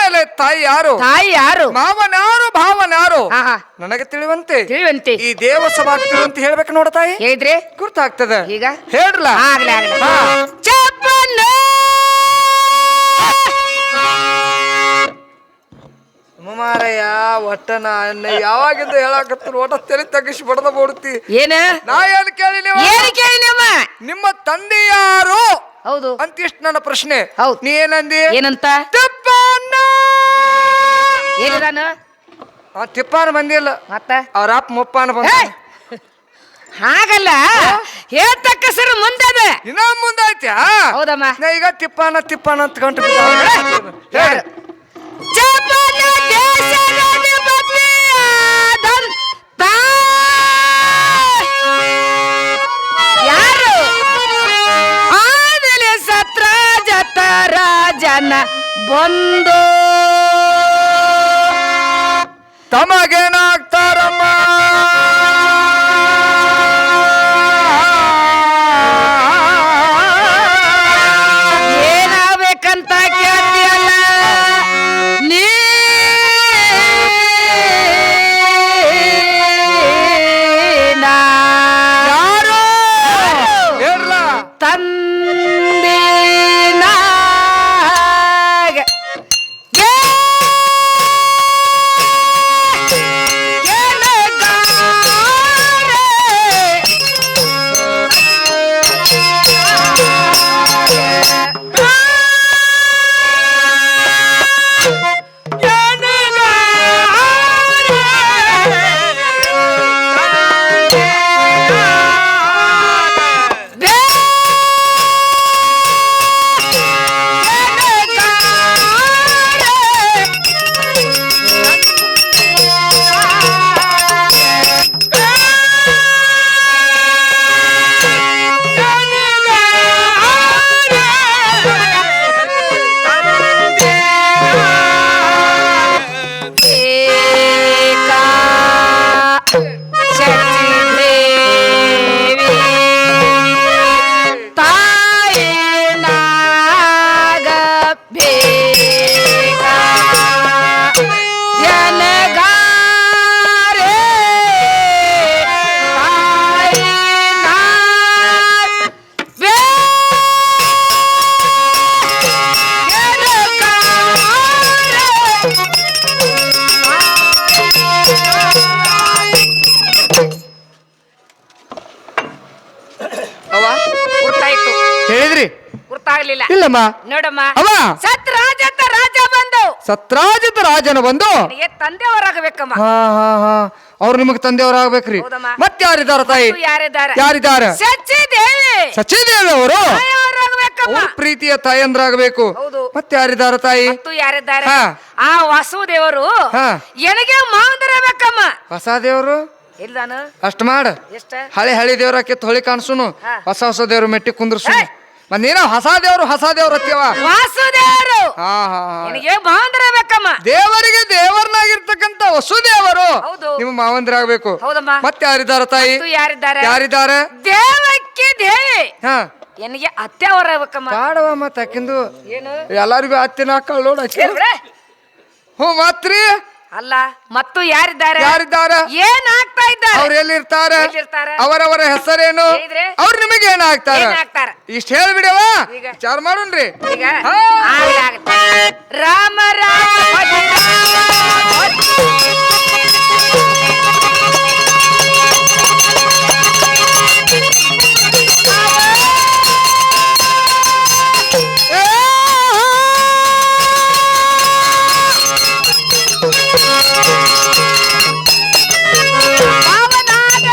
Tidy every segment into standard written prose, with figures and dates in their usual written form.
ಮೇಲೆ ತಾಯಿ ಯಾರು, ತಾಯಿ ಯಾರು, ಮಾವನಾರು, ಭಾವನಾರು ಆಹಾ ನನಗೆ ತಿಳಿವಂತೆ ತಿಳಿವಂತೆ ಈ ದೇವಸಭಾ ಅಂತ ಹೇಳ್ಬೇಕು ನೋಡ ತಾಯಿ. ಹೇಳಿದ್ರೆ ಗುರ್ತಾಗ್ತದ ಈಗ ಹೇಳ್ರಲ್ಲ. ಆಗ್ಲಿ ಆಗ್ಲಿ. ಹಾ. ಚಪ್ಪಣ್ಣ ಮಾರಯ್ಯ ಒಟ್ಟ ಯಾವಾಗಿಂದ ಹೇಳಾಕತ್ತ ಒಟ್ಟ ತಲೆ ತಗ್ಗಿಸಿ ಬಡದ ಬೋಡುತ್ತಿ. ಏನ ನಾ ಏನ್ ಕೇಳಿ ಏನ್ ಕೇಳಿ ನಿಮ್ಮ ತಂದೆ ಯಾರು ಹೌದು ಅಂತ ಇಷ್ಟ ನನ್ನ ಪ್ರಶ್ನೆ. ಹೌದು ನೀ ಏನಂದಿ? ಏನಂತ ತಿಪ್ಪಣ್ಣ. ಏನಿದಾನು ತಿಪ್ಪಾನ ಬಂದಿಲ್ಲ, ಮತ್ತ ಅವ್ರ ಅಪ್ಪ ಮುಪ್ಪಾನ ಬಂದ. ಹಾಗಲ್ಲ ಹೇಳ್ತಕ್ಕ ಸರ್ ಮುಂದದ ಇನ್ನ ಮುಂದಾಯ್ತಾ? ಹೌದಮ್ಮ. ನಾ ಈಗ ತಿಪ್ಪಾನ ತಿಪ್ಪಾನ ಅಂತ ಗಂಟು ಯಾರು? ಜಪಾನ ದೇಶದ ಅಧಿಪತಿಯಾದಂತ ಯಾರು? ಆಮೇಲೆ ಸತ್ರಾಜತ ರಾಜನ ಬಂದು ತಮಗೇನಾಗ್ತಾರಮ್ಮ? ಏನಾಗ್ಬೇಕಂತ ಕೇಳ್ತೀಯಲ್ಲ ನೀ? ಯಾರು ಹೇಳ್ಲ? ತಂದಿನಾಗ ಹೇಳಿದ್ರಿ? ಗುರ್ತಾಗ್ಲಿಲ್ಲ ಇಲ್ಲಮ್ಮ. ನೋಡಮ್ಮ, ಅಮ್ಮ ಸತ್ರಾಜತ ರಾಜ ಬಂದು ಸತ್ರಾಜಿತ ರಾಜನ ಬಂದು ನಿನಗೆ ತಂದೆಯವರಾಗಬೇಕಮ್ಮ. ಹಾ ಹಾ ಹಾ ಅವ್ರು ನಿಮಗ್ ತಂದೆಯವರಾಗ್ಬೇಕ್ರಿ. ಹೌದಮ್ಮ. ಮತ್ತೆ ಯಾರಿದಾರ ತಾಯಿ? ಮತ್ತು ಯಾರಿದ್ದಾರೆ? ಯಾರಿದಾರ? ಸಚ್ಚಿದೇವಿ ಸಚಿದೇವಿ ಅವರು ತಾಯಿಯವರಾಗಬೇಕಮ್ಮ. ಅವ್ರ ಪ್ರೀತಿಯ ತಾಯಂದ್ರಾಗಬೇಕು. ಹೌದು. ಮತ್ತೆ ಯಾರಿದಾರ ತಾಯಿ? ಮತ್ತು ಯಾರಿದ್ದಾರೆ? ಹಾ. ಆ ವಾಸುದೇವರು ಹಾ. ಎನಗೆ ಮಾವಂದರಬೇಕಮ್ಮ. ಹೊಸ ದೇವ್ರು ಇಲ್ದಾನು ಅಷ್ಟ್ ಮಾಡ. ಎಷ್ಟ ಹಳೆ ಹಳಿ ದೇವ್ರ ಕಿತ್ತು ಹೊಳಿ ಕಾಣಿಸುನು, ಹಾ. ಹೊಸ ಹೊಸ ದೇವ್ರು ಮೆಟ್ಟಿ ಕುಂದ್ರಸು. ಹೇ. ಮತ್ತೇನೋ ಹೊಸ ದೇವ್ರು ಹತ್ಯವ. ವಾಸುದೇವರು ಹಾ ಹಾ ಹಾ. ನಿನಗೆ ಮಾವಂದರಬೇಕಮ್ಮ. ದೇವರಿಗೆ ದೇವರನ್ನಾಗಿರ್ತಕ್ಕಂತ ವಸುದೇವರು ಹೌದು. ನಿಮ್ಮ ಮಾವಂದ್ರಾಗಬೇಕು. ಹೌದಮ್ಮ. ಮತ್ತೆ ಯಾರಿದಾರ ತಾಯಿ? ಮತ್ತು ಯಾರಿದ್ದಾರೆ? ಯಾರಿದಾರ? ದೇವಕ್ಕೆ ದೇವಿ ಹಾ ಎನಗೆ ಅತ್ತೆಯವರಾಗಬೇಕಮ್ಮ. ಕಾಡವ ಮತ್ತ ಅಕ್ಕಿಂದು ಏನು ಎಲ್ಲಾರಿಗೂ ಅತ್ತಿನ ಹಾಕಳ್ ನೋಡ. ಹೇಳ್ಬಿಡೆ. ಹ್ಞೂ ಮತ್ರಿ ಅಲ್ಲ ಮತ್ತು ಯಾರಿದ್ದಾರೆ? ಯಾರಿದ್ದಾರ? ಏನ್ ಆಗ್ತಾ ಇದ್ದಾರೆ? ಅವ್ರು ಎಲ್ಲಿರ್ತಾರ? ಎಲ್ಲಿರ್ತಾರ? ಅವರವರ ಹೆಸರೇನು? ಹೇಳಿದ್ರೆ? ಅವ್ರು ನಿಮಗೆ ಏನಾಗ್ತಾರ? ಏನಾಗ್ತಾರ? ಇಷ್ಟ ಹೇಳ್ಬಿಡವ, ಈಗ? ವಿಚಾರ ಮಾಡೋಣ್ರಿ. ಈಗ ಹಾ. ಆಗ್ಲಿ ಆಗ್ಲಿ. ರಾಮ ರಾಮ ಭಜ ರಾಮ ಭಜ. ಭಾವನಾಗ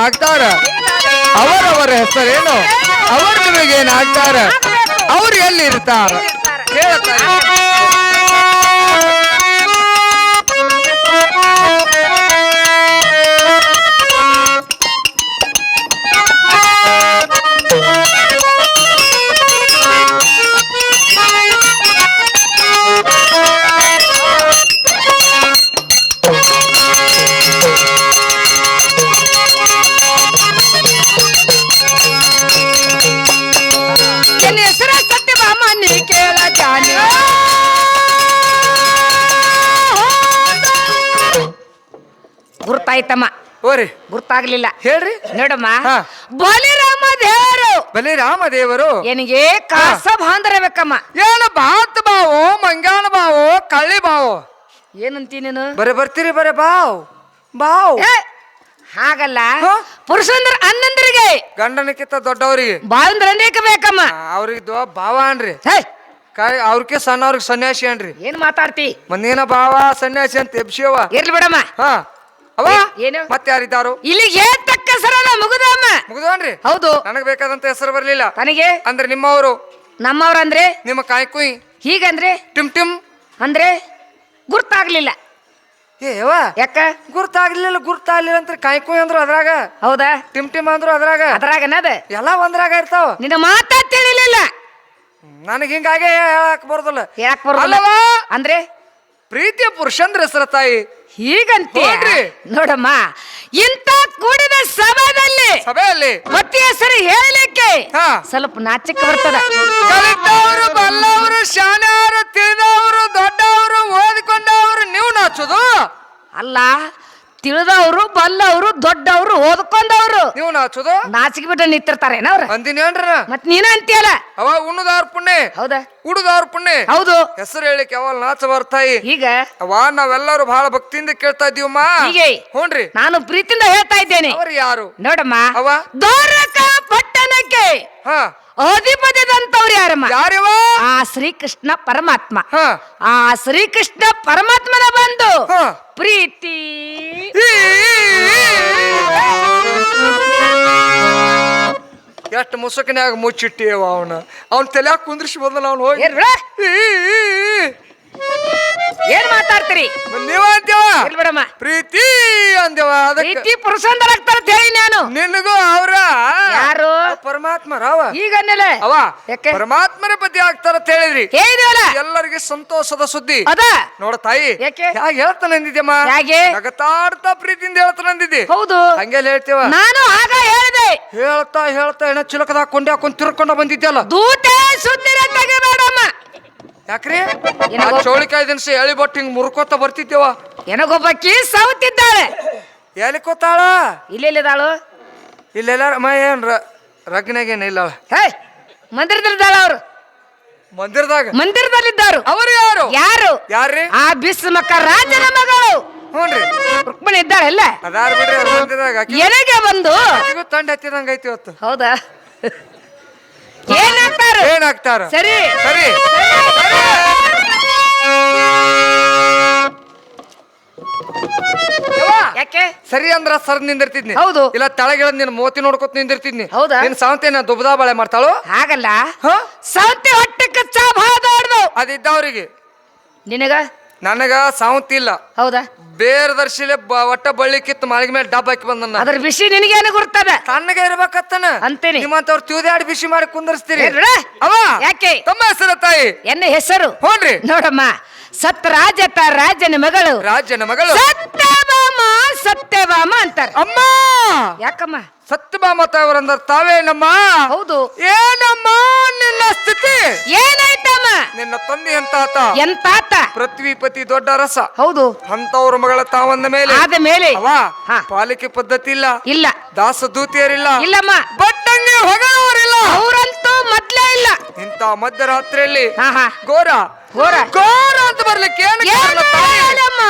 ಏನಾಗ್ತಾರ ಅವರವರ ಹೆಸರೇನು ಅವರು ನಿಮಗೇನಾಗ್ತಾರ ಅವ್ರು ಎಲ್ಲಿರ್ತಾರ ಹೇಳ್ತಾರೆ ಎನ್ನ ಹೆಸರ ಸತ್ಯಭಾಮ ನೀ ಕೇಳ ಜಾನಿ ಗುರ್ತಾಯ್ತಮ್ಮ ಓರಿ ಗುರ್ತಾಗ್ಲಿಲ್ಲ ಹೇಳ್ರಿ ನೋಡಮ್ಮ ಹಾ. ಬಲಿರಾಮ ದೇವರು ಬಲಿರಾಮ ದೇವರು ಏನಿಗೆ ಕಾಸ ಬಾಂಧರಬೇಕಮ್ಮ ಏನು ಬಾತ್ ಬಾವು ಮಂಗಾನ ಬಾವು ಕಳ್ಳಿ ಬಾವು ಏನಂತಿ ನೀನು ಬರೇ ಬರ್ತೀರಿ ಬರೇ ಬಾವ್ ಬಾವ್ ಏ, ಹಾಗಲ್ಲ ಹಾ? ಪುರುಷಂದ್ರ ಅನ್ನಂದ್ರಿಗೆ ಗಂಡನಕ್ಕಿಂತ ದೊಡ್ಡವ್ರಿಗೆ ಬಾಂದ್ರ ಅನೇಕ ಬೇಕಮ್ಮ ಅವ್ರಿದ್ದು ಭಾವ ಅನ್ರಿ ಹೇ, ಕಾಯ್ ಅವ್ರಿಗೆ ಸಣ್ಣವ್ರಿಗೆ ಸನ್ಯಾಸಿ ಅನ್ರಿ ಏನ್ ಮಾತಾಡ್ತಿ ಮಂದಿನ ಭಾವ ಸನ್ಯಾಸಿ ಅಂತ ಎಬ್ಸಿಯವ ಇರ್ಲಿ ಬಿಡಮ್ಮ ಹಾ ಅವ ಏನು ಮತ್ತೆ ಯಾರಿದ್ದಾರು ಇಲ್ಲಿಗೆ ತಕ್ಕ ಸರಳ ಮುಗುದಮ್ಮ ಮುಗಿದವನ್ರಿ ಹೌದು ನನಗ್ ಬೇಕಾದಂತ ಹೆಸರು ಬರ್ಲಿಲ್ಲ ತನಗೆ ಅಂದ್ರೆ ನಿಮ್ಮವರು ನಮ್ಮವ್ರಂದ್ರೆ ನಿಮ್ಮ ಕಾಯ್ಕುಯ್ ಹೀಗಂದ್ರೆ ಟಿಮ್ ಟಿಮ್ ಅಂದ್ರೆ ಗುರ್ತಾಗ್ಲಿಲ್ಲ ಏವ ಯಾಕ ಗುರ್ತಾಗ್ಲಿಲ್ಲ ಅಂತ ಕಾಯ್ಕುಯ್ ಅಂದ್ರು ಅದ್ರಾಗ ಹೌದಾ ಟಿಮ್ ಟಿಮ್ ಅಂದ್ರು ಅದ್ರಾಗ ಅದ್ರಾಗನದ ಎಲ್ಲಾ ಒಂದ್ರಾಗ ಇರ್ತಾವ ನಿನ್ನ ಮಾತಾ ತಿಳಿಲಿಲ್ಲ ನನಗ್ ಹಿಂಗಾಗೆ ಹೇಳಕ್ ಬರೋದಿಲ್ಲ ಯಾಕೆ ಬರೋಲ್ಲ ಅಲ್ಲವಾ? ಅಂದ್ರೆ ಪ್ರೀತಿಯ ಪುರುಷಂದ್ರ ಹೆಸರ ತಾಯಿ ಹೀಗಂತೆ ನೋಡ್ರಿ. ನೋಡಮ್ಮ ಇಂತ ಕೂಡಿದ ಸಭೆಯಲ್ಲಿ ಸಭೆಯಲ್ಲಿ ಪತಿ ಹೆಸರು ಹೇಳಲಿಕ್ಕೆ ಹಾ. ಸ್ವಲ್ಪ ನಾಚಿಕೆ ಬರ್ತದ ಕಲಿತವರು ಬಲ್ಲವರು ಶಾನ್ಯವರು ತಿಳಿದವರು ದೊಡ್ಡವರು ಓದಿಕೊಂಡವರು ನೀವು ನಾಚೋದು ಅಲ್ಲ ತಿಳಿದವರು ಬಲ್ಲವರು ದೊಡ್ಡವರು ಓದ್ಕೊಂಡವ್ರು ನೀವು ನಾಚೋದು ನಾಚಿಕೆ ಬಿಟ್ಟು ನಿಂತಿರ್ತಾರೇನವ್ರ ಅಂದಿನೇನ್ರ ಮತ್ ನೀನ ಅಂತೀಯಲ್ಲ ಅವ ಉಣ್ಣದವ್ರ ಪುಣ್ಯ ಹೌದಾ ಉಡುದವ್ರ ಪುಣ್ಯ ಹೌದು ಹೆಸರು ಹೇಳಿಕ್ ಅವ ನಾಚ ಬರ್ತಾಯಿ ಈಗ ಅವ ನಾವೆಲ್ಲರೂ ಬಹಳ ಭಕ್ತಿಯಿಂದ ಕೇಳ್ತಾ ಇದೀವಮ್ಮ ಹೀಗೆ ಹ್ಞೂನ್ರಿ ನಾನು ಪ್ರೀತಿಯಿಂದ ಹೇಳ್ತಾ ಇದ್ದೇನೆ ಅವ್ರು ಯಾರು ನೋಡಮ್ಮ ಅವ ದ್ವಾರಕ ಪಟ್ಟಣಕ್ಕೆ ಹಾ ಅಧಿಪತಿದಂತವ್ರು ಯಾರಮ್ಮ ಯಾರಿವ ಆ ಶ್ರೀಕೃಷ್ಣ ಪರಮಾತ್ಮ ಹಾ ಆ ಶ್ರೀಕೃಷ್ಣ ಪರಮಾತ್ಮನ ಬಂದು ಹಾ. ಪ್ರೀತಿ ಎಷ್ಟು ಮುಸುಕನ್ಯಾಗ ಮುಚ್ಚಿಟ್ಟಿಯವ ಅವನ ತಲೆಯಾಗ ಕುಂದ್ರಿಸಿ ಬಂದಲ್ಲ ಅವ್ನು ಹೋಗಿ ಏನ್ ಬಿಡ? ಏನ್ ಮಾತಾಡ್ತೀರಿ ನೀವ ಅಂತೀವ ಇಲ್ ಬಿಡಮ್ಮ ಪ್ರೀತಿ ಅಂದೇವ ಅದಕ್ಕೆ ಪ್ರೀತಿ ಪುರುಷಂದರಾಗ್ತಾರ ಅಂತ ಹೇಳಿ ನಾನು ನಿನಗೂ ಅವ್ರ ಯಾರು ಪರಮಾತ್ಮ ರಾವ ಈಗ ಅನ್ನಲೆ ಅವ ಯಾಕೆ ಪರಮಾತ್ಮನ ಪತಿ ಆಗ್ತಾರ ಅಂತ ಹೇಳಿದ್ರಿ ಹೇಳಿದವಲ್ಲ ಎಲ್ಲರಿಗೆ ಸಂತೋಷದ ಸುದ್ದಿ ಅದ ನೋಡ ತಾಯಿ ಯಾಕೆ? ಹೇಗೆ ಹೇಳ್ತಾನೆ ಅಂದಿದ್ಯಮ್ಮ ಹೇಗೆ? ನಗತಾಡ್ತಾ ಪ್ರೀತಿಯಿಂದ ಹೇಳ್ತಾನೆ ಅಂದಿದ್ದಿ ಹೌದು ಹಂಗೆಲ್ಲ ಹೇಳ್ತೇವ ನಾನು ಆಗ ಹೇಳಿದೆ ಹೇಳ್ತಾ ಹೇಳ್ತಾ ಏನ ಚಿಲಕದಾಗ ಕೊಂಡೆ ಹಾಕೊಂಡ್ ತಿರ್ಕೊಂಡ ಬಂದಿದ್ಯಲ್ಲ ದೂತೆ ಸುದ್ದಿನ ತೆಗಿಬೇಡಮ್ಮ ಯಾಕ್ರಿ ಏನೋ ಆ ಚೌಳಿಕಾಯಿ ದಿನಸ ಎಳಿ ಬಟ್ಟು ಹಿಂಗ್ ಮುರ್ಕೋತ ಬರ್ತಿದ್ದೇವ ಏನಗೊಬ್ಬಕ್ಕಿ ಸೌತಿದ್ದಾಳೆ ಎಲ್ಲಿ ಕೂತಾಳ ಇಲ್ಲಿದ್ದಾಳು ಇಲ್ಲೆಲ್ಲ ಏನ್ ರಗ್ನಾಗೇನ ಇಲ್ಲ ಹೇ ಮಂದಿರದಲ್ಲಿದ್ದಾಳ ಅವ್ರು ಮಂದಿರದಲ್ಲಿದ್ದಾರು ಅವರು ಯಾರು ಯಾರು ಯಾರ್ರಿ ಆ ಭೀಷ್ಮಕ ರಾಜನ ಮಗಳು ಹ್ಞೂನ್ರಿ ರುಕ್ಮಿಣಿ ಇದ್ದಾಳಲ್ಲ ಅದಾರ ಬಿಡ್ರಿ ಅವ್ರ್ ಬಂದಿದಾಗ ಎನೆಗೆ ಬಂದು ಆಕಿಗೂ ತಂಡ ಹತ್ತಿದಂಗ ಐತಿ ಇವತ್ತು ಹೌದಾ ಏನಾಗ್ತಾರ ಏನಾಗ್ತಾರ ಸರಿ ಸರಿ ಯಾಕೆ ಸರಿ ಅಂದ್ರ ಸರ್ ನಿಂದಿರ್ತಿದ್ನಿ ಹೌದು. ಇಲ್ಲ ತಳಗಿಳದ್ ನಿನ್ ಮೋತಿ ನೋಡ್ಕೊತ ನಿಂದಿರ್ತಿದ್ನಿ ಹೌದಾ? ನಿನ್ ಸಾವಂತೇನ ದುಬ್ದಾ ಬಾಳೆ ಮಾಡ್ತಾಳು ಹಾಗಲ್ಲ ಹ ಸೌತಿ ಹೊಟ್ಟೆ ಕಚ್ಚಾ ಬಾದೋಡ್ದು ಅದಿದ್ದವ್ರಿಗೆ ನಿನಗ ನನಗ ಸಾವಂತಿ ಇಲ್ಲ ಹೌದಾ ಬೇರೆ ದರ್ಶಿಲೆ ಒಟ್ಟ ಬಳ್ಳಿ ಕಿತ್ತು ಮಾಳಿಗೆ ಮೇಲೆ ಡಬ್ಬ ಹಾಕಿ ಬಂದನ್ನ ಅದ್ರ ಬಿಸಿ ನಿನಗೇನು ಗುರ್ತದ ತಣ್ಣಗೆ ಇರ್ಬೇಕತ್ತನ ಅಂತೀನಿ. ನಿಮ್ಮಂತವ್ರು ತಿವ್ದಾಡಿ ಬಿಸಿ ಮಾಡಿ ಕುಂದರ್ಸ್ತೀರಿ ಏ ಬಿಡ. ಅವ ಯಾಕೆ? ತಮ್ಮ ಹೆಸರು ತಾಯಿ ಎನ್ನ ಹೆಸರು ಹ್ಞೂನ್ರಿ ನೋಡಮ್ಮ ಸತ್ರಾಜತ ರಾಜನ ಮಗಳು ರಾಜನ ಮಗಳು ಸತ್ಯಭಾಮ ಅಂತಾರ ಅಮ್ಮ ಯಾಕಮ್ಮ ಸತ್ಯಭಾಮ ತಾಯವರಂದ್ರ ತಾವೇನಮ್ಮ ಹೌದು ಏನಮ್ಮ ನಿನ್ನ ಸ್ಥಿತಿ ಏನಾಯ್ತಮ್ಮ ನಿನ್ನ ತಂದೆ ಎಂತಾತ ಎಂತಾತ ಪೃಥ್ವಿಪತಿ ದೊಡ್ಡ ರಸ ಹೌದು ಅಂತವ್ರ ಮಗಳ ತಾವಂದ ಮೇಲೆ ಆದ ಮೇಲೆ ಅವ ಹಾ. ಪಾಲಿಕೆ ಪದ್ಧತಿ ಇಲ್ಲ ಇಲ್ಲ ದಾಸ ದೂತಿಯರಿಲ್ಲ ಇಲ್ಲಮ್ಮ ಬಟ್ಟಂಗಿ ಹೊಗಳವರಿಲ್ಲ ಅವ್ರಂತೂ ಮೊದ್ಲೇ ಇಲ್ಲ ಇಂತ ಮಧ್ಯರಾತ್ರಿಯಲ್ಲಿ ಹಾ ಹಾ ಘೋರ ಘೋರ ಘೋರ ಅಂತ ಬರ್ಲಿಕ್ಕೆ ಏನು ಕಾರಣ ತಾಯಿ? ಹೇಳಮ್ಮ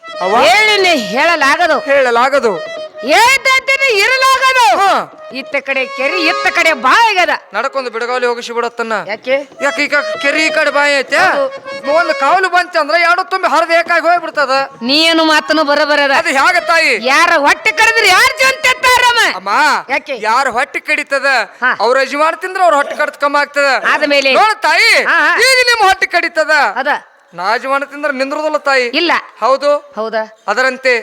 ಅವ ಹೇಳಿನಿ ಹೇಳಲಾಗದು ಹೇಳಲಾಗದು ಏತಂತೀನಿ ಇರಲಾಗದು. ಇತ್ತ ಕಡೆ ಕೆರಿ ಇತ್ತ ಕಡೆ ಬಾಯಿಗದ. ನಡ್ಕೊಂಡ್ ಬಿಡಗಾವಲಿ ಹೋಗಿಸಿ ಬಿಡತ್ತನ್ನ. ಯಾಕೆ ಯಾಕೆ ಈಗ ಕೆರಿ ಈ ಕಡೆ ಬಾಯಿ ಐತೆ ಒಂದು ಕಾವಲು ಬಂತಂದ್ರ ಎರಡು ತುಂಬಿ ಹರಿದ ಏಕಾಗಿ ಹೋಗ್ಬಿಡ್ತದ. ನೀನು ಮಾತನು ಬರಬರದ. ಅದು ಹೇಗ ತಾಯಿ? ಯಾರ ಹೊಟ್ಟೆ ಕಡಿದ್ರೆ ಯಾರು ಜಂತಾರಮ್ಮ? ಅಮ್ಮ ಯಾಕೆ? ಯಾರ ಹೊಟ್ಟೆ ಕಡಿತದ ಹಾ. ಅವ್ರ ಯಜಮಾನ ತಿಂದ್ರ ಅವ್ರ ಹೊಟ್ಟೆ ಕಡ್ತ ಕಮ್ಮ ಆಗ್ತದ. ಆದ್ಮೇಲೆ ನೋಡ ತಾಯಿ, ಹಾ, ಹಾ. ಈಗ ನಿಮ್ಮ ಹೊಟ್ಟೆ ಕಡಿತದ, ಅದ ನಾ ಯಜಮಾನ ತಿಂದ್ರ ನಿಂದ್ರದಲ್ಲ ತಾಯಿ. ಇಲ್ಲ. ಹೌದು. ಹೌದಾ? ಅದರಂತೆ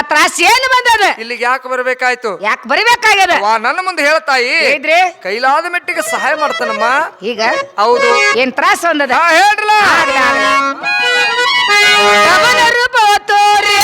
ತ್ರಾಸ ಏನು ಬಂದದ? ಇಲ್ಲಿಗೆ ಯಾಕೆ ಬರ್ಬೇಕಾಯ್ತು? ಯಾಕೆ ಬರಿಬೇಕಾಗ್ಯದ? ವಾ ನನ್ನ ಮುಂದೆ ಹೇಳ್ತಾಯಿ, ಹೇಳಿದ್ರಿ ಕೈಲಾದ ಮೆಟ್ಟಿಗೆ ಸಹಾಯ ಮಾಡ್ತಾನಮ್ಮ. ಈಗ ಹೌದು. ಏನ್ ತ್ರಾಸ ಬಂದದ? ಹಾ ಹೇಳ್ರಲ್ಲ. ಕಮಲ ರೂಪ ತೋರಿ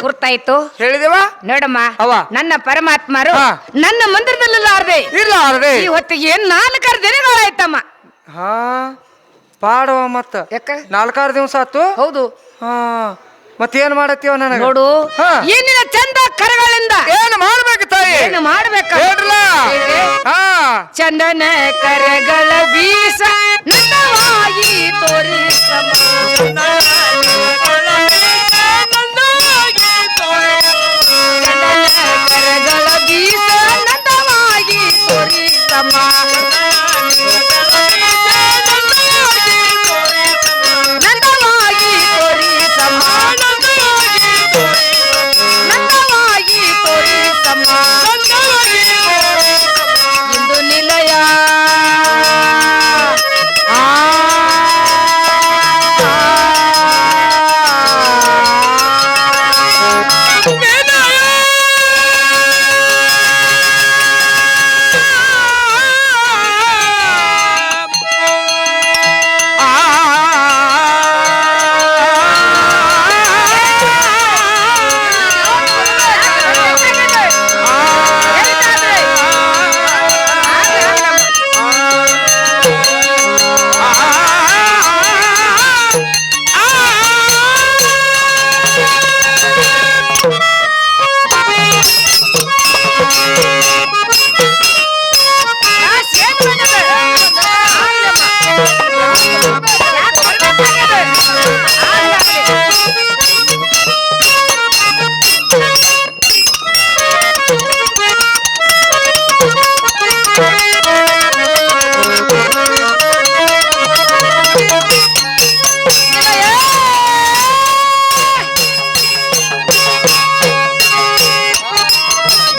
ಗೊತ್ತಾಯ್ತು ಹೇಳಿದೇವಾ ನೋಡಮ್ಮ ಅವ ನನ್ನ ಪರಮಾತ್ಮರು ಹಾ. ನನ್ನ ಮಂದಿರದಲ್ಲಾರ್ದೆ ಇರ್ಲಾರ್ದೆ ಈ ಹೊತ್ತಿಗೆ 4 ದಿನಗಳಾಯ್ತಮ್ಮ. ಹಾ ಪಾಡವ ಮತ್ತ ಯಾಕ 4 ದಿವಸ ಆತು. ಹೌದು. ಹಾ ಮತ್ತೇನ್ ಮಾಡತ್ತೀವ ನನಗ ನೋಡು ಹಾ. ಏನಿನ ಚಂದ ಕರಗಳಿಂದ ಏನ್ ಮಾಡ್ಬೇಕು ತಾಯಿ? ಏನು ಮಾಡ್ಬೇಕ ಹೇಳ್ರಲ್ಲ. ಹಾ ಚಂದನ ಕರಗಳ ಬೀಸ ನನ್ನವಾಗಿ ತೋರಿಸಮ್ಮ. ಚಂದನ ಕರಗಳ ಬೀಸ ನನ್ನವಾಗಿ ತೋರಿಸಮ್ಮ. ನಂದವಾಗಿ ತೋರಿಸಮ್ಮ. ನಂದವಾಗಿ ತೋರಿಸಮ್ಮ.